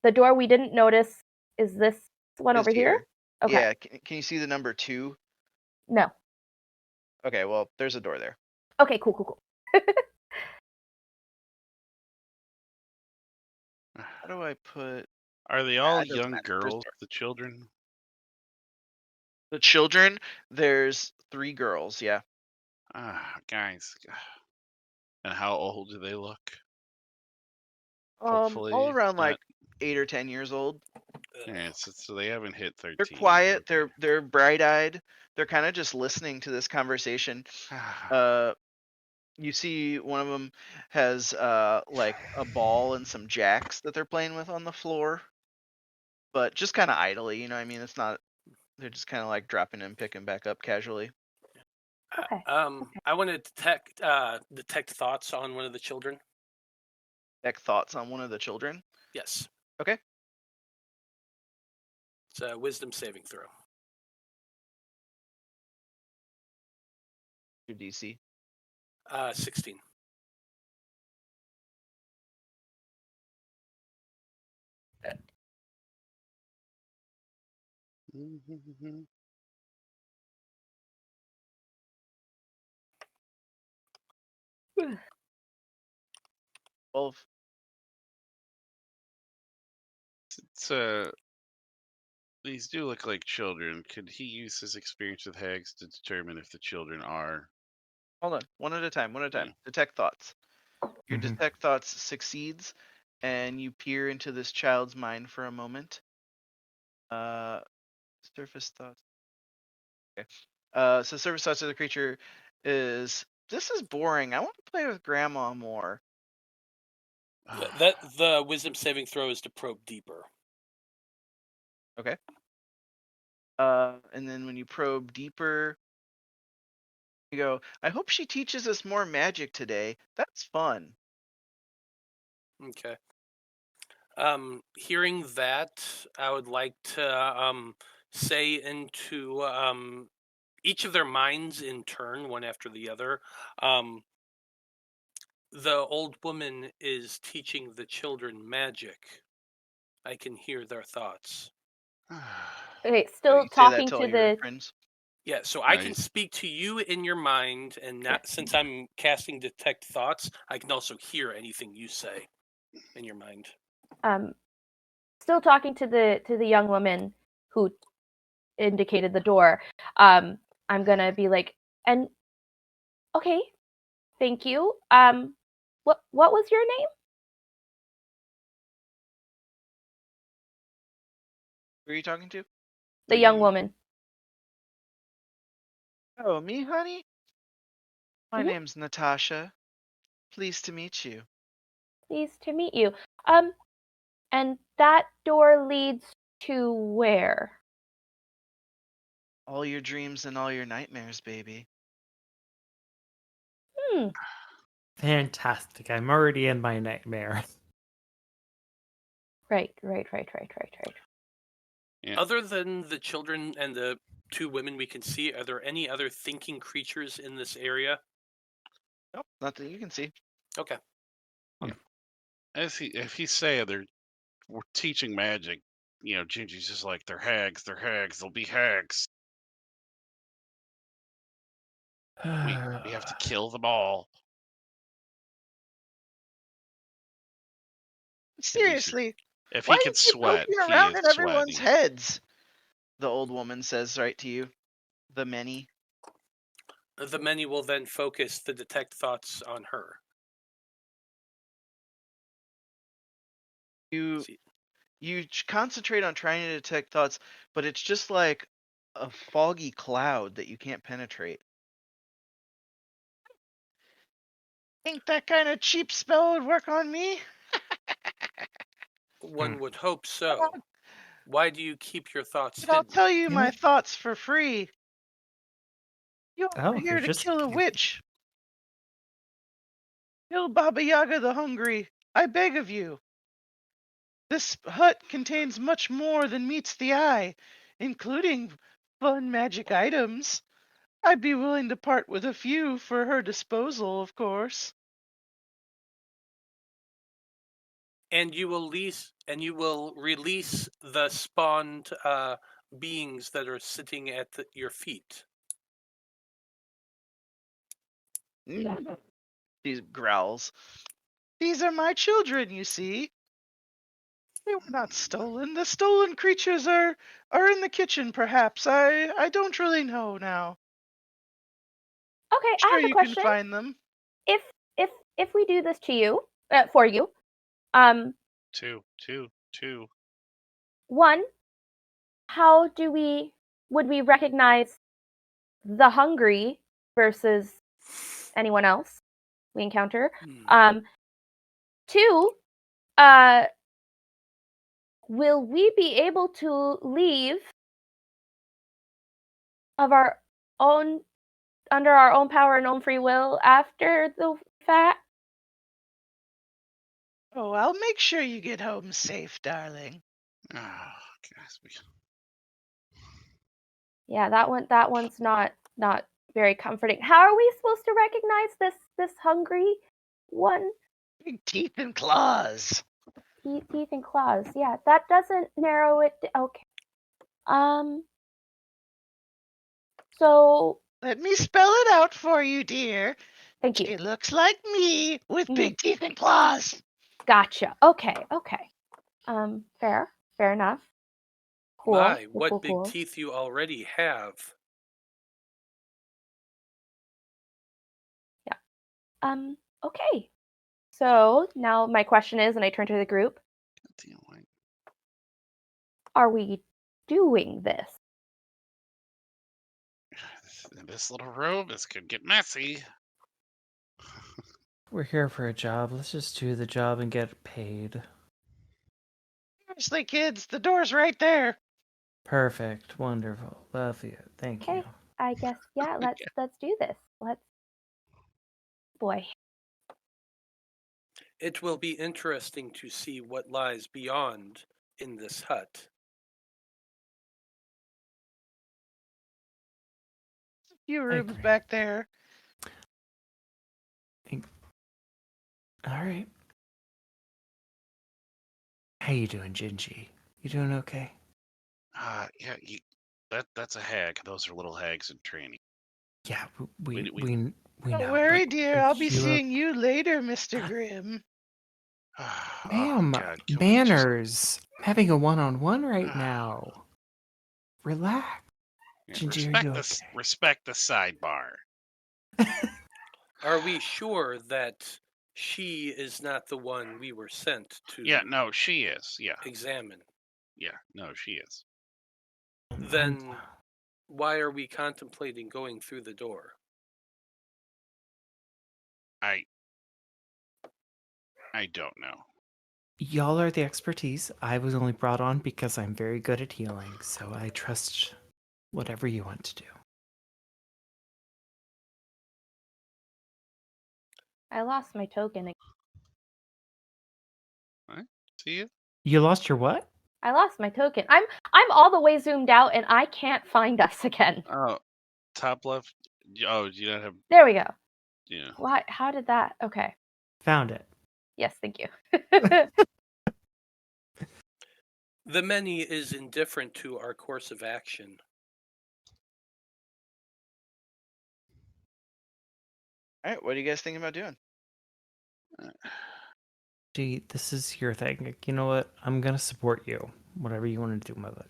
The door we didn't notice is this one Is over here? Okay. Yeah, can you see the number 2? No. Okay, well, there's a door there. Okay, cool. How do I put... Are they all it doesn't young matter. There's girls? door. The children? The children, there's 3 girls, yeah. Guys. And how old do they look? All Hopefully around not- like 8 or 10 years old. Yeah, so they haven't hit 13. They're quiet, they're bright-eyed. They're kind of just listening to this conversation. You see one of them has like a ball and some jacks that they're playing with on the floor. But just kind of idly, you know what I mean? It's not, they're just kind of like dropping and picking back up casually. Okay. I want to detect thoughts on one of the children. Deck thoughts on one of the children? Yes. Okay. It's a wisdom saving throw. Your DC. 16. 12. These do look like children. Could he use his experience with hags to determine if the children are? Hold on, one at a time. Yeah. Detect thoughts. Your Mhm. detect thoughts succeeds, and you peer into this child's mind for a moment. Surface thoughts. Okay. So surface thoughts of the creature is, this is boring. I want to play with Grandma more. That the wisdom saving throw is to probe deeper. Okay. And then when you probe deeper, you go, I hope she teaches us more magic today. That's fun. Okay. Hearing that, I would like to say into each of their minds in turn, one after the other. The old woman is teaching the children magic. I can hear their thoughts. Okay, So still you say that talking to all to your the. friends. Yeah, so I can Nice. speak to you in your mind, and not, Yes. since I'm casting detect thoughts, I can also hear anything you say in your mind. Still talking to the young woman who indicated the door. I'm gonna be like, and okay, thank you. What was your name? Who are you talking to? The young woman. Oh, me, honey? My Mhm. name's Natasha. Pleased to meet you. Pleased to meet you. And that door leads to where? All your dreams and all your nightmares, baby. Fantastic. I'm already in my nightmare. Right. Yeah. Other than the children and the two women we can see, are there any other thinking creatures in this area? Nope, not that you can see. Okay. If he's saying we're teaching magic, Gingy's just like, they're hags, they'll be hags. We have to kill them all. Seriously, If why he do can you keep sweat, poking he around is in everyone's sweaty. heads? The old woman says right to you. The many. The many will then focus the detect thoughts on her. You See, concentrate on trying to detect thoughts, but it's just like a foggy cloud that you can't penetrate. Think that kind of cheap spell would work on me? one would hope so. Why do you keep your thoughts But I'll hidden? tell you my thoughts for free. You're Oh, here you're to just kill a witch. Kill Baba Yaga the Hungry. I beg of you. This hut contains much more than meets the eye, including fun magic items. I'd be willing to part with a few for her disposal, of course. And you will release the spawned beings that are sitting at your feet. He growls. These are my children, you see. They were not stolen. The stolen creatures are in the kitchen, perhaps. I don't really know now. Okay, I Sure, have a you can question. find them. If we do this to you, for you, Two. one, how would we recognize the hungry versus anyone else we encounter? Two, will we be able to leave of our own under our own power and own free will after the fact? Oh, I'll make sure you get home safe, darling. Oh, gosh. Yeah, that one's not very comforting. How are we supposed to recognize this hungry one? Big teeth and claws. Teeth and claws. Yeah, that doesn't narrow it. Okay. So Let me spell it out for you, dear. thank you. She looks like me with Mhm. big teeth and claws. Gotcha. Okay. Fair enough. Cool. My, Cool, what cool, big cool. teeth you already have. Okay. So now my question is, and I turn to the group, are we doing this? This little room, this could get messy. We're here for a job. Let's just do the job and get paid. Seriously, kids, the door's right there. Perfect. Wonderful. Love you. Thank Okay. you. I guess yeah, let's do this. Boy. It will be interesting to see what lies beyond in this hut. A few I rooms agree. back there. All right. How you doing, Gingy? You doing okay? Yeah, that's a hag. Those are little hags in training. Yeah, we We- know. Don't worry, but dear. I'll be you look- seeing you later, Mr. Grimm. Oh, Ma'am, God, can we just- manners. I'm having a one-on-one right Ah. now. Relax. Yeah, Gingy, are respect you the okay? respect the sidebar. Are we sure that she is not the one we were sent to Yeah, no, she is. Yeah, examine? yeah, no, she is. Then why are we contemplating going through the door? I don't know. Y'all are the expertise. I was only brought on because I'm very good at healing, so I trust whatever you want to do. I lost my token. See you. You lost your what? I lost my token. I'm all the way zoomed out and I can't find us again. Oh, top left. Oh, you don't have. There we go. Yeah. Why? How did that? Okay. Found it. Yes, thank you. The many is indifferent to our course of action. All right, what are you guys thinking about doing? Gee, this is your thing. Like, you know what? I'm gonna support you. Whatever you want to do with it.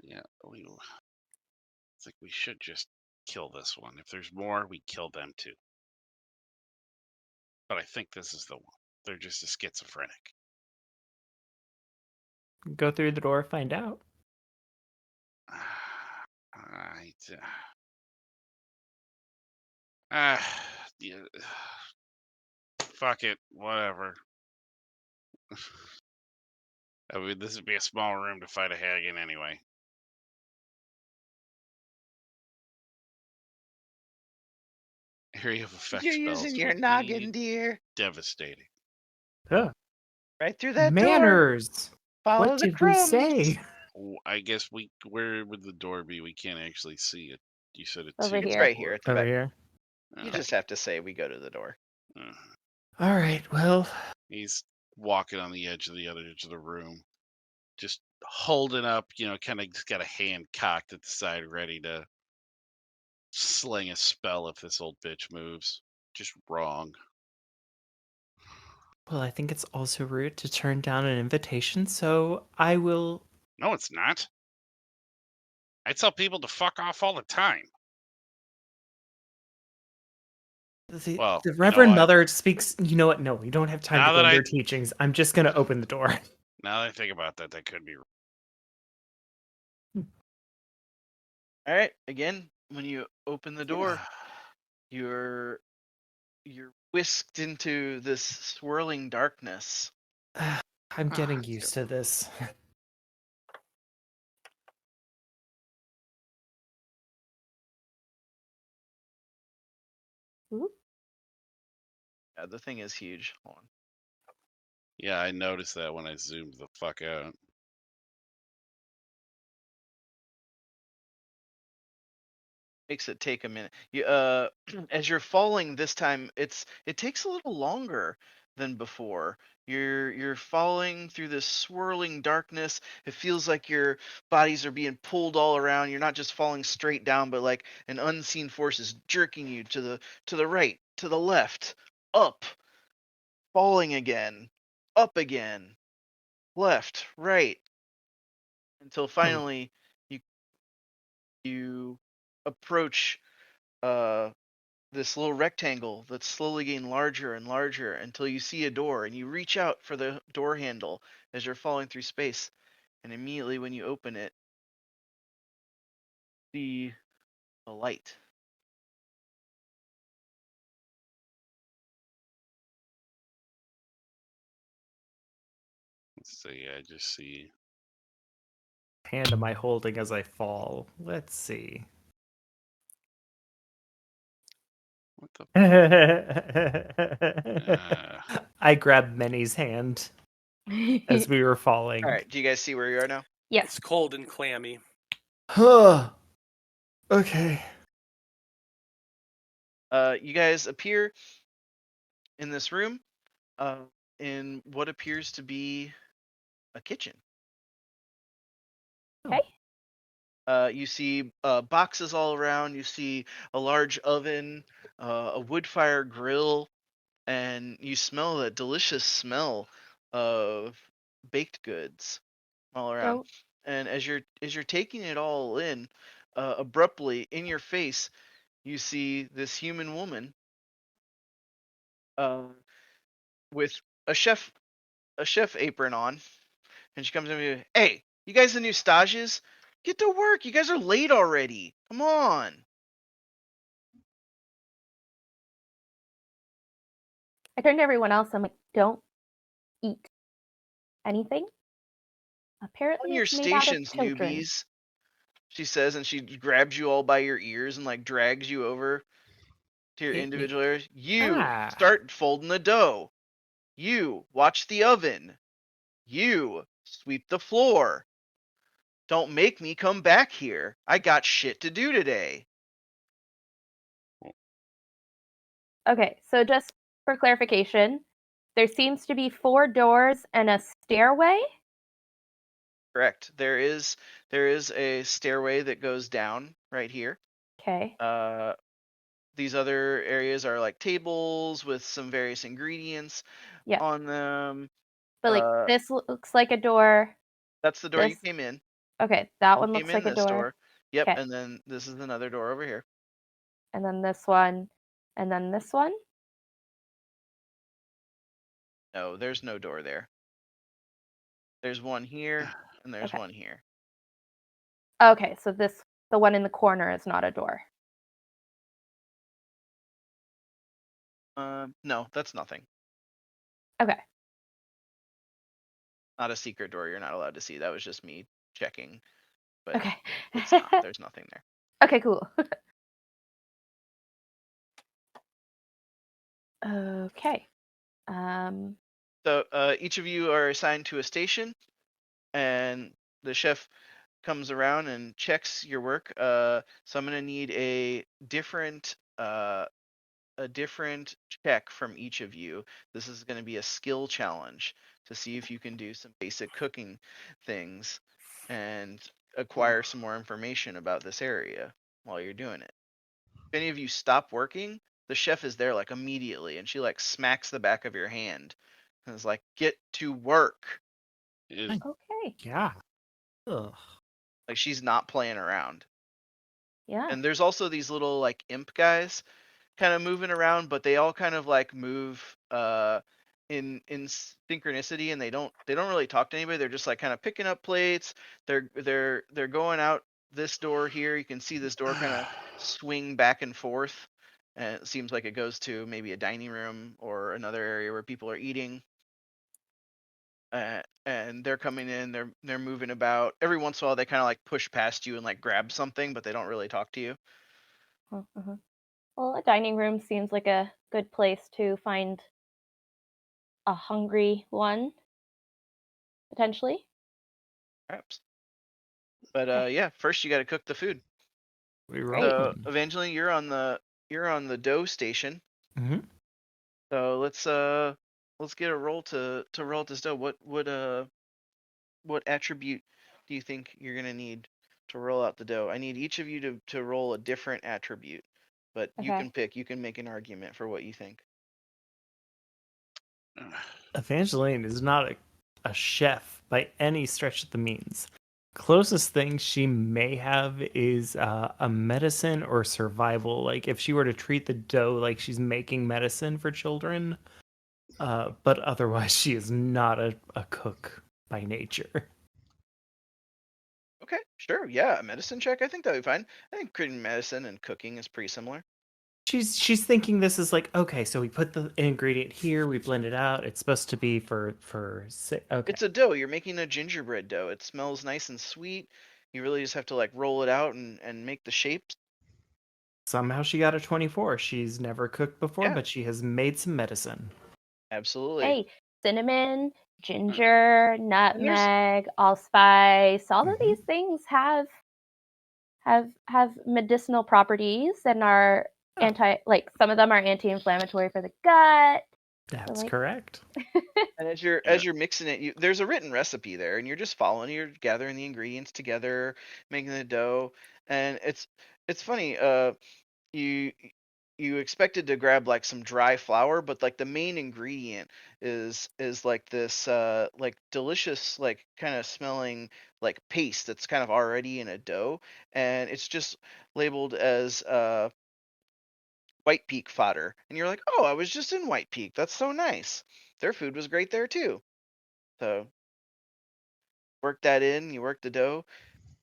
Yeah, I think we should just kill this one. If there's more, we kill them too. But I think this is the one. They're just a schizophrenic. Go through the door, find out. Yeah. Fuck it, whatever. I mean, this would be a small room to fight a hag in anyway. Area of effect You're spells using your would noggin, be dear. devastating. Right through that door. Manners. Follow What the did we crumbs. say? I guess where would the door be? We can't actually see it. You said it's Over It's here. right here at the Over back. here. You just have to say we go to the door. All right. Well, He's walking on the edge of the room, just holding up, kind of just got a hand cocked at the side, ready to sling a spell if this old bitch moves. Just wrong. I think it's also rude to turn down an invitation, so I will. No, it's not. I tell people to fuck off all the time. The Well, you know Reverend what? Mother speaks. You know what? No, we don't have time Now to go that into I- their teachings. I'm just gonna open the door. Now that I think about that, that could be. All right, again, when you open the door, you're whisked into this swirling darkness. I'm getting used to this. Yeah, the thing is huge. Hold on. Yeah, I noticed that when I zoomed the fuck out. Makes it take a minute. You as you're falling this time, it takes a little longer than before. You're falling through this swirling darkness. It feels like your bodies are being pulled all around. You're not just falling straight down, but like an unseen force is jerking you to the right, to the left, up, falling again, up again, left, right, until finally you approach this little rectangle that's slowly getting larger and larger until you see a door, and you reach out for the door handle as you're falling through space, and immediately when you open it, see a light. Let's see. I just see. Hand am I holding as I fall? Let's see. What the? I grabbed Manny's hand as we were falling. All right, do you guys see where you are now? Yes. It's cold and clammy. Okay. You guys appear in this room, in what appears to be a kitchen. Okay. You see boxes all around. You see a large oven, a wood fire grill, and you smell that delicious smell of baked goods all around. So, And as you're taking it all in, abruptly in your face, you see this human woman with a chef apron on, and she comes in and goes, "Hey, you guys the new Stages? Get to work. You guys are late already. Come on." I turned to everyone else. I'm like, don't eat anything. Apparently, On your it's made out of stations, children. newbies, she says, and she grabs you all by your ears and like drags you over to your individual areas. You start folding the dough. You watch the oven. You sweep the floor. Don't make me come back here. I got shit to do today. Okay, so just for clarification, there seems to be 4 doors and a stairway. Correct. There is a stairway that goes down right here. Okay. These other areas are like tables with some various ingredients Yeah. on them. But like this looks like a door. That's the door you This- came in. Okay, that You one came looks in like a this door. Yep, Okay. and then this is another door over here. And then this one, and then this one. No, there's no door there. There's one here, and there's Okay. one here. Okay, so the one in the corner is not a door. No, that's nothing. Okay. Not a secret door you're not allowed to see. That was just me checking. But Okay. it's not. There's nothing there. Okay, cool. Okay. So each of you are assigned to a station, and the chef comes around and checks your work. So I'm gonna need a different check from each of you. This is gonna be a skill challenge to see if you can do some basic cooking things and acquire some more information about this area while you're doing it. If any of you stop working, the chef is there like immediately, and she like smacks the back of your hand and is like, "Get to work." Okay. Yeah. Ugh. Like she's not playing around. Yeah. And there's also these little like imp guys kind of moving around, but they all kind of like move in synchronicity, and they don't really talk to anybody. They're just like kind of picking up plates. They're going out this door here. You can see this door kind of swing back and forth, and it seems like it goes to maybe a dining room or another area where people are eating. And they're coming in. They're moving about. Every once in a while, they kind of like push past you and like grab something, but they don't really talk to you. Uh-huh. Well, a dining room seems like a good place to find a hungry one, potentially. Perhaps. But yeah, first you got to cook the food. We Great. So Evangline, you're on the dough station. Mm-hmm. So let's let's get a roll to roll this dough. What attribute do you think you're gonna need to roll out the dough? I need each of you to roll a different attribute, but you Okay. can pick. You can make an argument for what you think. Evangeline is not a chef by any stretch of the means. Closest thing she may have is a medicine or survival. Like if she were to treat the dough like she's making medicine for children. But otherwise, she is not a cook by nature. Okay, sure. Yeah, a medicine check. I think that'd be fine. I think creating medicine and cooking is pretty similar. She's thinking this is like, okay, so we put the ingredient here, we blend it out. It's supposed to be for okay. It's a dough. You're making a gingerbread dough. It smells nice and sweet. You really just have to like roll it out and make the shapes. Somehow she got a 24. She's never cooked before, Yeah. but she has made some medicine. Absolutely. Hey, cinnamon, ginger, there's- nutmeg, allspice. All of Mhm. these things have medicinal properties and are some of them are anti-inflammatory for the gut. That's like- correct. And as you're mixing it, there's a written recipe there, and you're just following. You're gathering the ingredients together, making the dough, and it's funny. You expected to grab like some dry flour, but like the main ingredient is like this like delicious like kind of smelling like paste that's kind of already in a dough, and it's just labeled as White Peak fodder. And you're like, oh, I was just in White Peak. That's so nice. Their food was great there too. So work that in. You work the dough,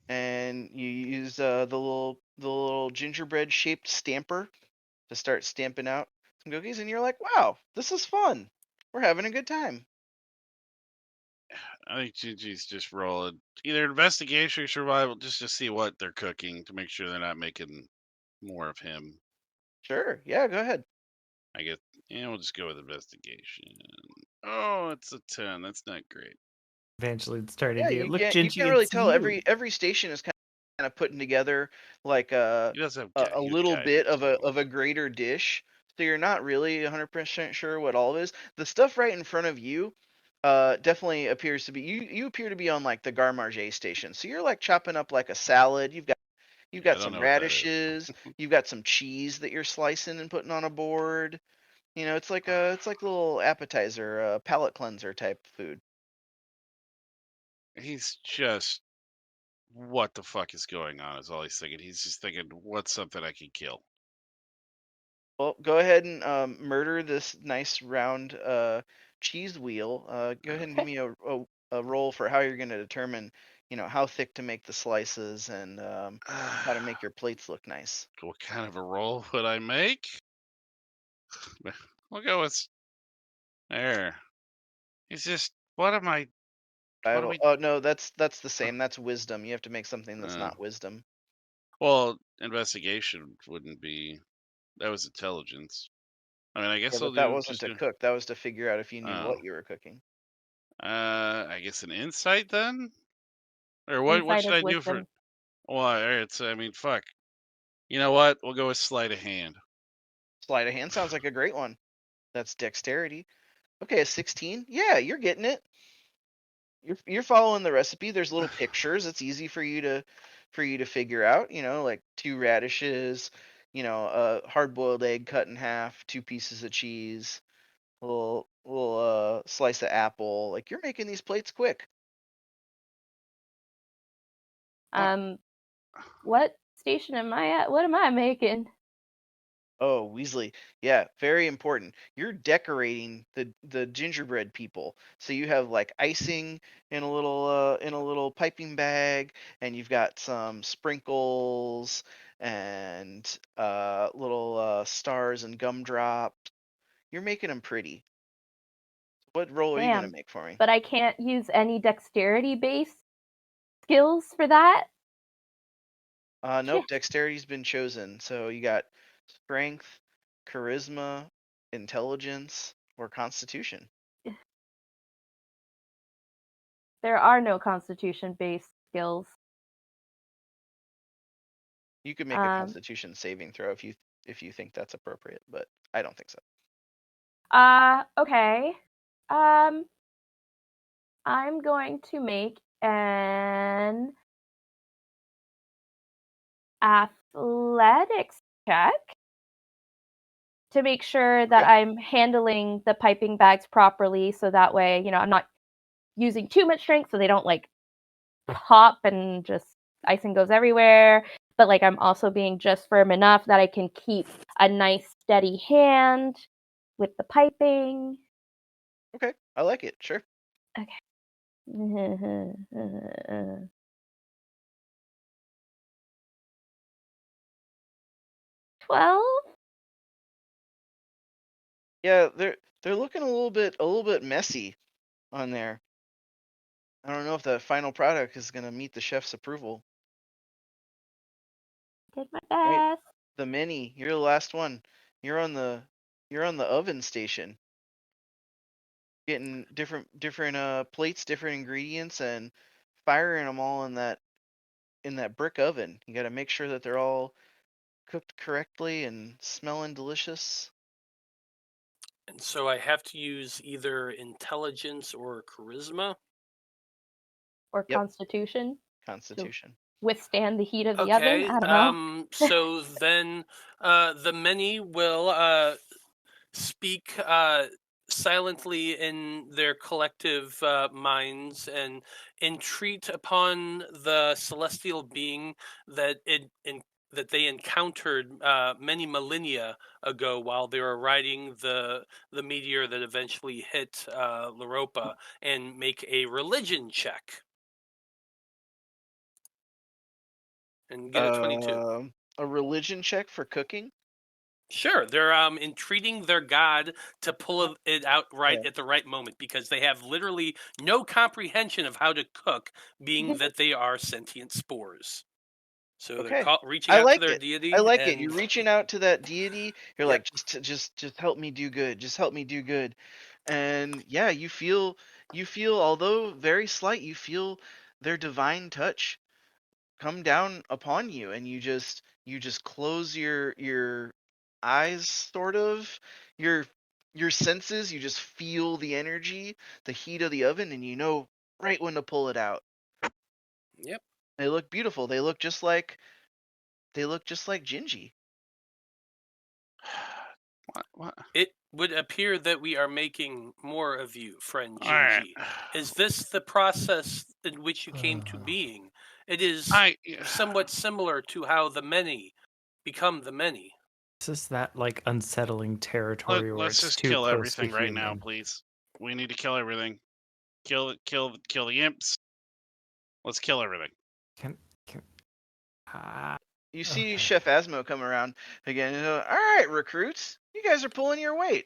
and you use the little gingerbread shaped stamper to start stamping out some cookies. And you're like, wow, this is fun. We're having a good time. I think Gingy's just rolling either investigation or survival just to see what they're cooking to make sure they're not making more of him. Sure. Yeah. Go ahead. I guess, yeah, we'll just go with investigation. Oh, it's a 10. That's not great. Evangeline's starting Yeah. to You look can't Gingy, really it's tell. you. Every station is kind of putting together like He does have a he has little bit guidance, of a greater dish, so you're not really 100% sure what all it is. The stuff right in front of you definitely appears to be you appear to be on like the Gare Manger station, so you're like chopping up like a salad. You've I got don't some know what that is. radishes. You've got some cheese that you're slicing and putting on a board. You know, it's like a little appetizer, palate cleanser type food. He's just, what the fuck is going on? Is all he's thinking. He's just thinking, what's something I can kill? Well, go ahead and murder this nice round cheese wheel. Go ahead and give me a roll for how you're going to determine, how thick to make the slices and how to make your plates look nice. What kind of a roll would I make? We'll go with there. He's just, what am I? What do Survival. we? Oh no, that's the same. That's wisdom. You have to make something that's not wisdom. Well, investigation wouldn't be. That was intelligence. I mean, I guess Yeah, I'll but that do wasn't just to do. cook. That was to figure out if you knew Oh, what you were cooking. I guess an insight then, or what? What Insight should is I do for? wisdom. Well, all right. So I mean, fuck. You know what? We'll go with sleight of hand. Sleight of hand sounds like a great one. That's dexterity. Okay, a 16. Yeah, you're getting it. You're following the recipe. There's little pictures. It's easy for you to figure out. Like 2 radishes, a hard-boiled egg cut in half, 2 pieces of cheese, a little slice of apple. Like you're making these plates quick. What station am I at? What am I making? Oh, Weasley. Yeah, very important. You're decorating the gingerbread people. So you have like icing in a little piping bag, and you've got some sprinkles and little stars and gumdrops. You're making them pretty. What roll are you gonna Damn. make for me? But I can't use any dexterity-based skills for that? Nope, Shit. dexterity's been chosen. So you got strength, charisma, intelligence, or constitution. There are no constitution-based skills. You could make a constitution saving throw if you think that's appropriate, but I don't think so. Okay. I'm going to make an athletics check to make sure that Okay. I'm handling the piping bags properly, so that way, I'm not using too much strength so they don't like pop and just icing goes everywhere. But like I'm also being just firm enough that I can keep a nice steady hand with the piping. Okay. I like it. Sure. Okay. 12? Yeah, they're looking a little bit messy on there. I don't know if the final product is gonna meet the chef's approval. Did my Right? best. The mini, you're the last one. You're on the oven station, getting different plates, different ingredients, and firing them all in that brick oven. You got to make sure that they're all cooked correctly and smelling delicious. And so I have to use either intelligence or charisma. Or Yep. constitution to Constitution. withstand the heat of the oven. Okay. I don't know. So then the many will speak silently in their collective minds and entreat upon the celestial being that that they encountered many millennia ago while they were riding the meteor that eventually hit Europa, and make a religion check and get a 22. A religion check for cooking. Sure, they're entreating their god to pull it out right Yeah. at the right moment because they have literally no comprehension of how to cook, being that they are sentient spores. So they're Okay. reaching I out to like their it. I deity, like it. and You're reaching out to that deity. You're yep, like, just help me do good. Just help me do good. And yeah, you feel, although very slight, you feel their divine touch come down upon you, and you just close your eyes, sort of, your your senses. You just feel the energy, the heat of the oven, and you know right when to pull it out. yep. They look beautiful. They look just like Gingy. What? It would appear that we are making more of you, friend All right. Gingy. Is this the process in which you came to being? It is I somewhat similar to how the many become the many. This is that like unsettling territory where let's it's just too kill close to everything right now, human. please. We need to kill everything. Kill the imps. Let's kill everything. Can ah, You see okay. Chef Asmo come around again. And, all right, recruits, you guys are pulling your weight.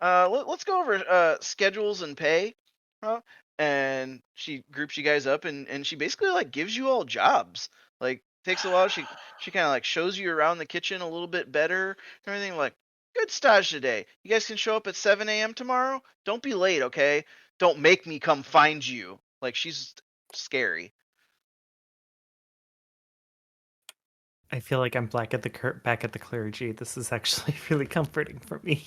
Let's go over schedules and pay. Huh? And she groups you guys up, and she basically like gives you all jobs. Like takes a while. She kind of like shows you around the kitchen a little bit better and everything. Like, good stage today. You guys can show up at 7 a.m. tomorrow. Don't be late, okay? Don't make me come find you. Like, she's scary. I feel like I'm back at the clergy. This is actually really comforting for me.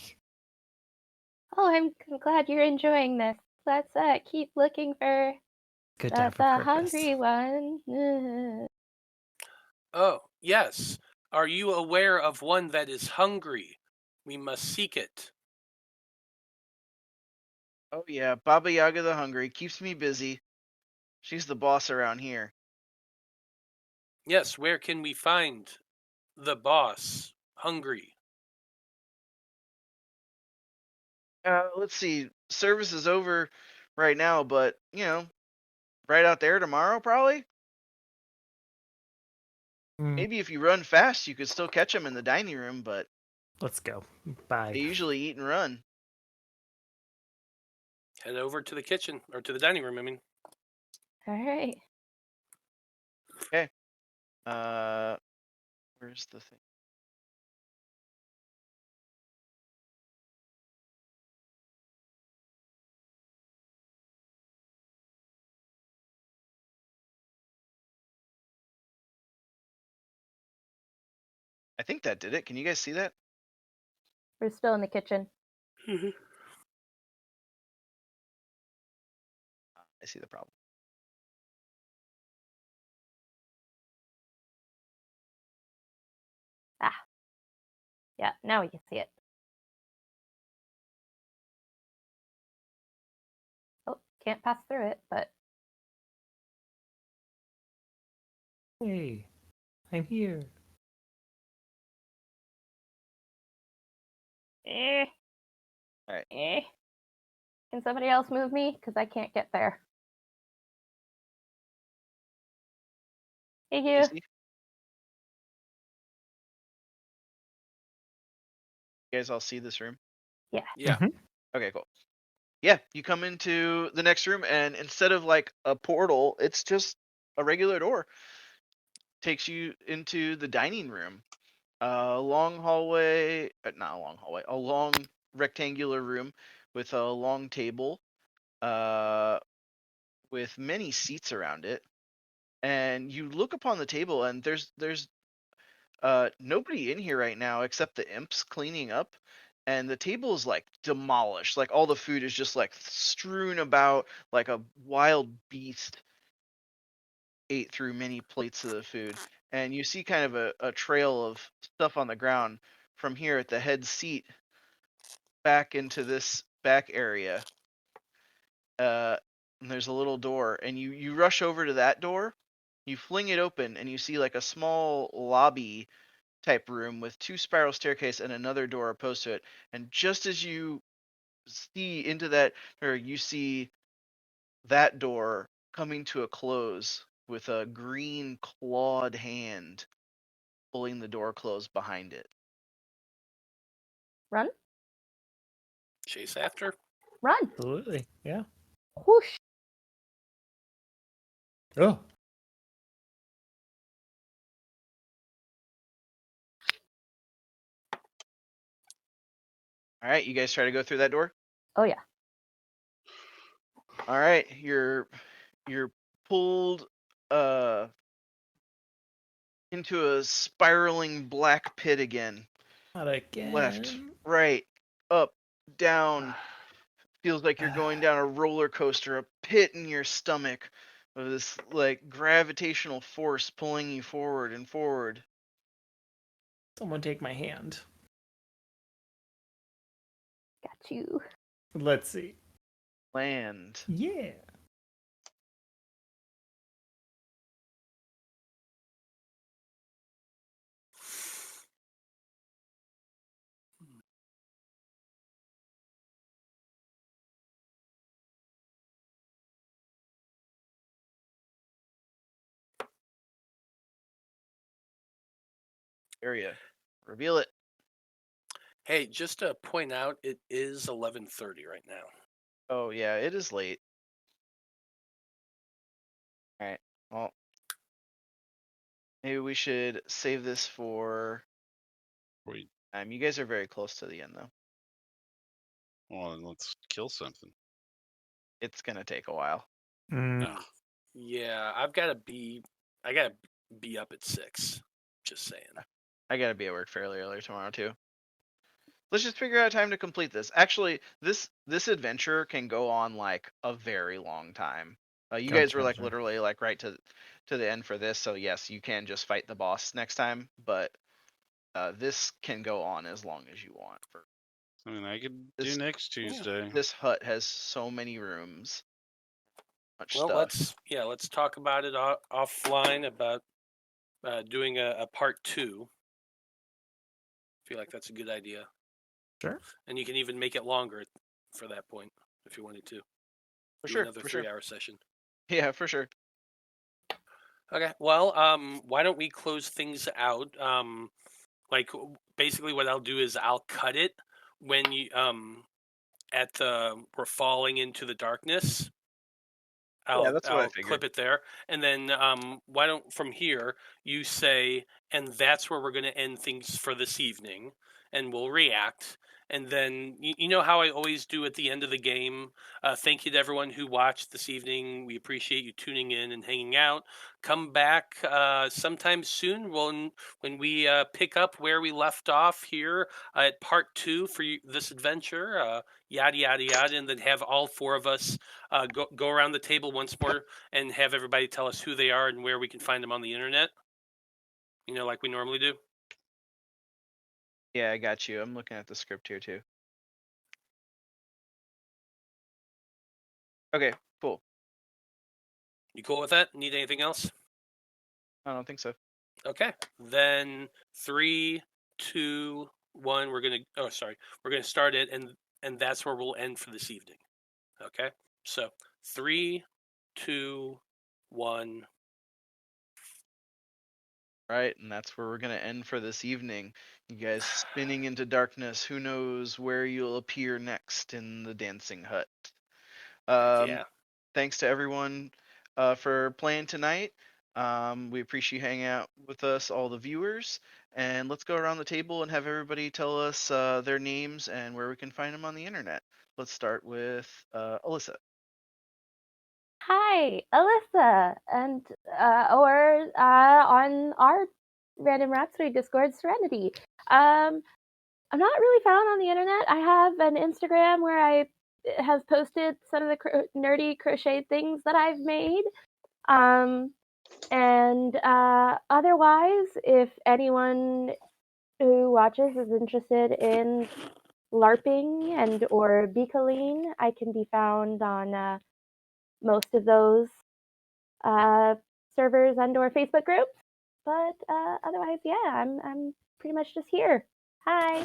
Oh, I'm glad you're enjoying this. Let's keep looking for Good to the have a purpose. hungry one. Oh, yes. Are you aware of one that is hungry? We must seek it. Oh yeah, Baba Yaga the Hungry keeps me busy. She's the boss around here. Yes, where can we find the boss hungry? Let's see. Service is over right now, but right out there tomorrow probably. Mm, Maybe if you run fast, you could still catch them in the dining room, but let's go. Bye. they usually eat and run. Head over to the kitchen, or to the dining room, I mean. All right. Okay. Where's the thing? I think that did it. Can you guys see that? We're still in the kitchen. I see the problem. Yeah, now we can see it. Oh, can't pass through it, but Hey, I'm here. Alright. Can somebody else move me? Because I can't get there. Hey, you. You guys all see this room? Yeah. Yeah. Okay, cool. Yeah, you come into the next room, and instead of like a portal, it's just a regular door. Takes you into the dining room. A long hallway, not a long hallway, a long rectangular room with a long table, with many seats around it. And you look upon the table, and there's nobody in here right now except the imps cleaning up, and the table is like demolished. Like all the food is just like strewn about, like a wild beast ate through many plates of the food. And you see kind of a trail of stuff on the ground from here at the head seat back into this back area. And there's a little door, and you rush over to that door. You fling it open, and you see like a small lobby type room with two spiral staircase and another door opposed to it. And just as you see into that, or you see that door coming to a close with a green clawed hand pulling the door closed behind it. Run. Chase after. Run. Absolutely. Yeah. Whoosh. Oh. All right, you guys try to go through that door? Oh, yeah. All right, you're pulled into a spiraling black pit again. Not again. Left, right, up, down. Feels like you're going down a roller coaster, a pit in your stomach of this like gravitational force pulling you forward and forward. Someone take my hand. Got you. Let's see. Land. Yeah. Area. Reveal it. Hey, just to point out, it is 11:30 right now. Oh yeah, it is late. All right. Well, maybe we should save this for. Wait, You guys are very close to the end though. well, then let's kill something. It's gonna take a while. No. Yeah, I gotta be up at 6. Just saying. I gotta be at work fairly early tomorrow too. Let's just figure out a time to complete this. Actually, this adventure can go on like a very long time. You guys were like Gotcha. literally like right to the end for this, so yes, you can just fight the boss next time. But this can go on as long as you want. I mean, I could This- do next Tuesday. This hut has so many rooms, much Well, stuff. let's talk about it offline about doing a part 2. Feel like that's a good idea. Sure. And you can even make it longer for that point if you wanted to. For Do sure, another for sure. 3-hour session. Yeah, for sure. Okay. Well, why don't we close things out? Like basically, what I'll do is I'll cut it when you we're falling into the darkness. That's what I I'll figured. clip it there, and then why don't from here you say, and that's where we're going to end things for this evening, and we'll react, And then you know how I always do at the end of the game. Thank you to everyone who watched this evening. We appreciate you tuning in and hanging out. Come back sometime soon when we pick up where we left off here at part 2 for this adventure. Yada yada yada, and then have all 4 of us go around the table once more and have everybody tell us who they are and where we can find them on the internet. You know, like we normally do. Yeah, I got you. I'm looking at the script here too. Okay, cool. You cool with that? Need anything else? I don't think so. Okay. Then 3, 2, 1. We're gonna start it, and that's where we'll end for this evening. Okay. So 3, 2, 1. Right, and that's where we're gonna end for this evening. You guys spinning into darkness. Who knows where you'll appear next in the dancing hut? Yeah. Thanks to everyone for playing tonight. We appreciate you hanging out with us, all the viewers. And let's go around the table and have everybody tell us their names and where we can find them on the internet. Let's start with Alyssa. Hi, Alyssa, and or on our Random Rhapsody Discord, Serenity. I'm not really found on the internet. I have an Instagram where I have posted some of the nerdy crochet things that I've made. And otherwise, if anyone who watches is interested in LARPing and or Beacoline, I can be found on most of those servers and or Facebook groups. But otherwise, yeah, I'm pretty much just here. Hi.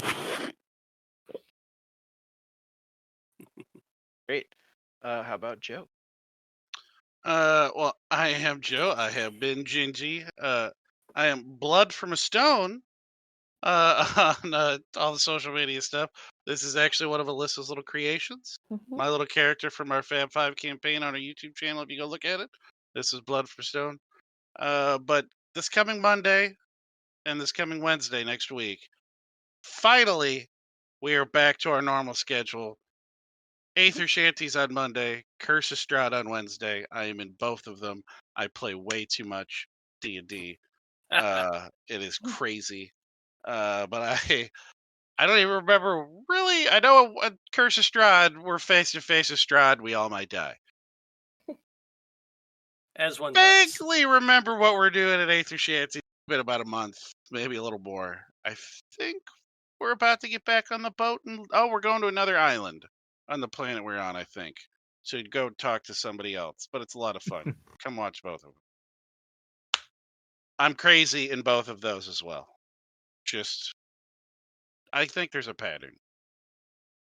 Great. How about Joe? Well, I am Joe. I have been Gingy. I am Blood from a Stone on all the social media stuff. This is actually one of Alyssa's little creations. Mhm. My little character from our Fab 5 campaign on our YouTube channel, if you go look at it. This is Blood from Stone. But this coming Monday and this coming Wednesday next week, finally, we are back to our normal schedule. Aether Shanties on Monday, Curse of Strahd on Wednesday. I am in both of them. I play way too much D&D. It is crazy. But I don't even remember really. I know at Curse of Strahd, we're face to face with Strahd. We all might die. As one does. Vaguely remember what we're doing at Aether Shanties. It's been about a month, maybe a little more. I think we're about to get back on the boat, and we're going to another island on the planet we're on, I think. So you'd go talk to somebody else, but it's a lot of fun. Come watch both of them. I'm crazy in both of those as well. Just, I think there's a pattern.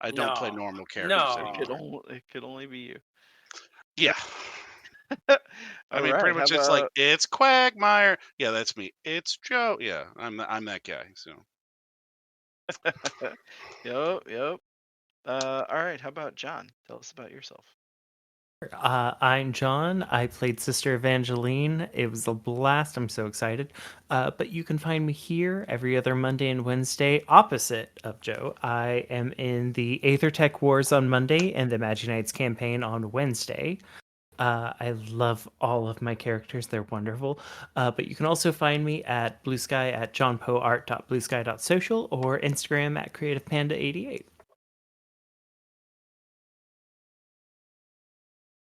I don't play normal characters anymore. It could only be you. Yeah. I mean, pretty much it's like, it's Quagmire. Yeah, that's me. It's Joe. Yeah, I'm that guy. So. Yep. All right. How about John? Tell us about yourself. I'm John. I played Sister Evangline. It was a blast. I'm so excited. But you can find me here every other Monday and Wednesday, opposite of Joe. I am in the Aether Tech Wars on Monday and the Imaginites campaign on Wednesday. I love all of my characters. They're wonderful. But you can also find me at Blue Sky at johnpoart.bluesky.social or Instagram at creativepanda88.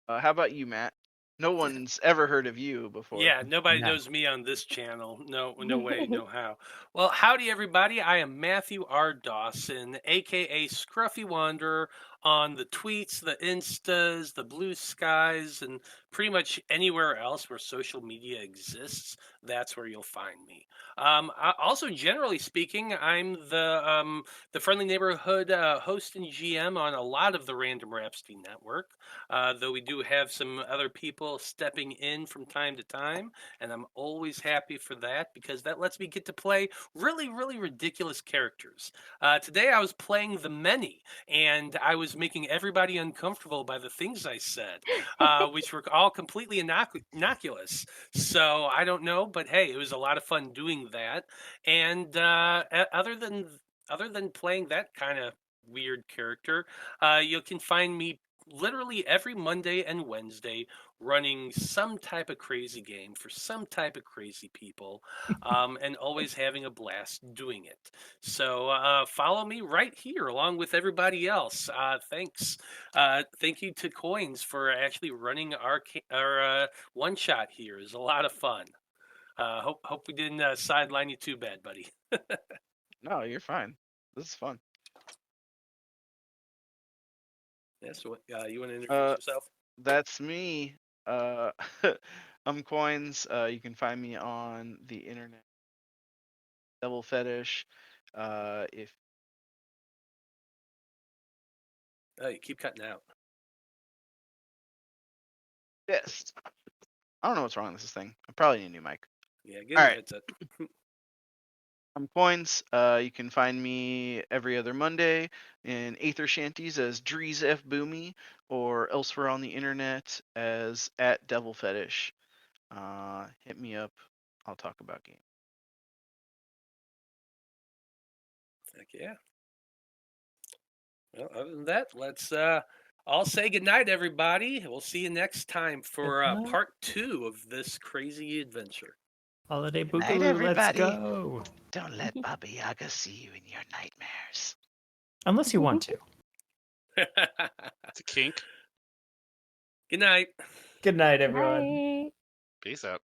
How about you, Matt? No one's ever heard of you before. Yeah, nobody knows me on this channel. No way, no how. Well, howdy everybody. I am Matthew R. Dawson, aka Scruffy Wanderer, on the tweets, the instas, the blue skies, and pretty much anywhere else where social media exists. That's where you'll find me. Also, generally speaking, I'm the friendly neighborhood host and GM on a lot of the Random Rhapsody network. Though we do have some other people stepping in from time to time, and I'm always happy for that because that lets me get to play really, really ridiculous characters. Today I was playing the Many, and I was making everybody uncomfortable by the things I said, which were all completely innocuous. So I don't know, but hey, it was a lot of fun doing that. And other than playing that kind of weird character. You can find me literally every Monday and Wednesday running some type of crazy game for some type of crazy people, and always having a blast doing it. So follow me right here along with everybody else. Thanks. Thank you to Coins for actually running our one shot here. It's a lot of fun. Hope we didn't sideline you too bad, buddy. No, you're fine. This is fun. Yeah, so you want to introduce Uh, yourself? That's me. Uh, I'm Coins. You can find me on the internet. Devil Fetish. If Oh, you keep cutting out. yes, I don't know what's wrong with this thing. I probably need a new mic. Yeah, get All a right. headset. I'm Coins. You can find me every other Monday in Aether Shanties as Drees F Boomy, or elsewhere on the internet as @Devil Fetish. Hit me up. I'll talk about games. Heck yeah. Well, other than that, let's all say goodnight, everybody. We'll see you next time for Good night. part 2 of this crazy adventure. Holiday Good night, Boogaloo, let's everybody. go. Don't let Baba Yaga see you in your nightmares. Unless you want to. It's a kink. Good night. Good night, everyone. Bye. Peace out.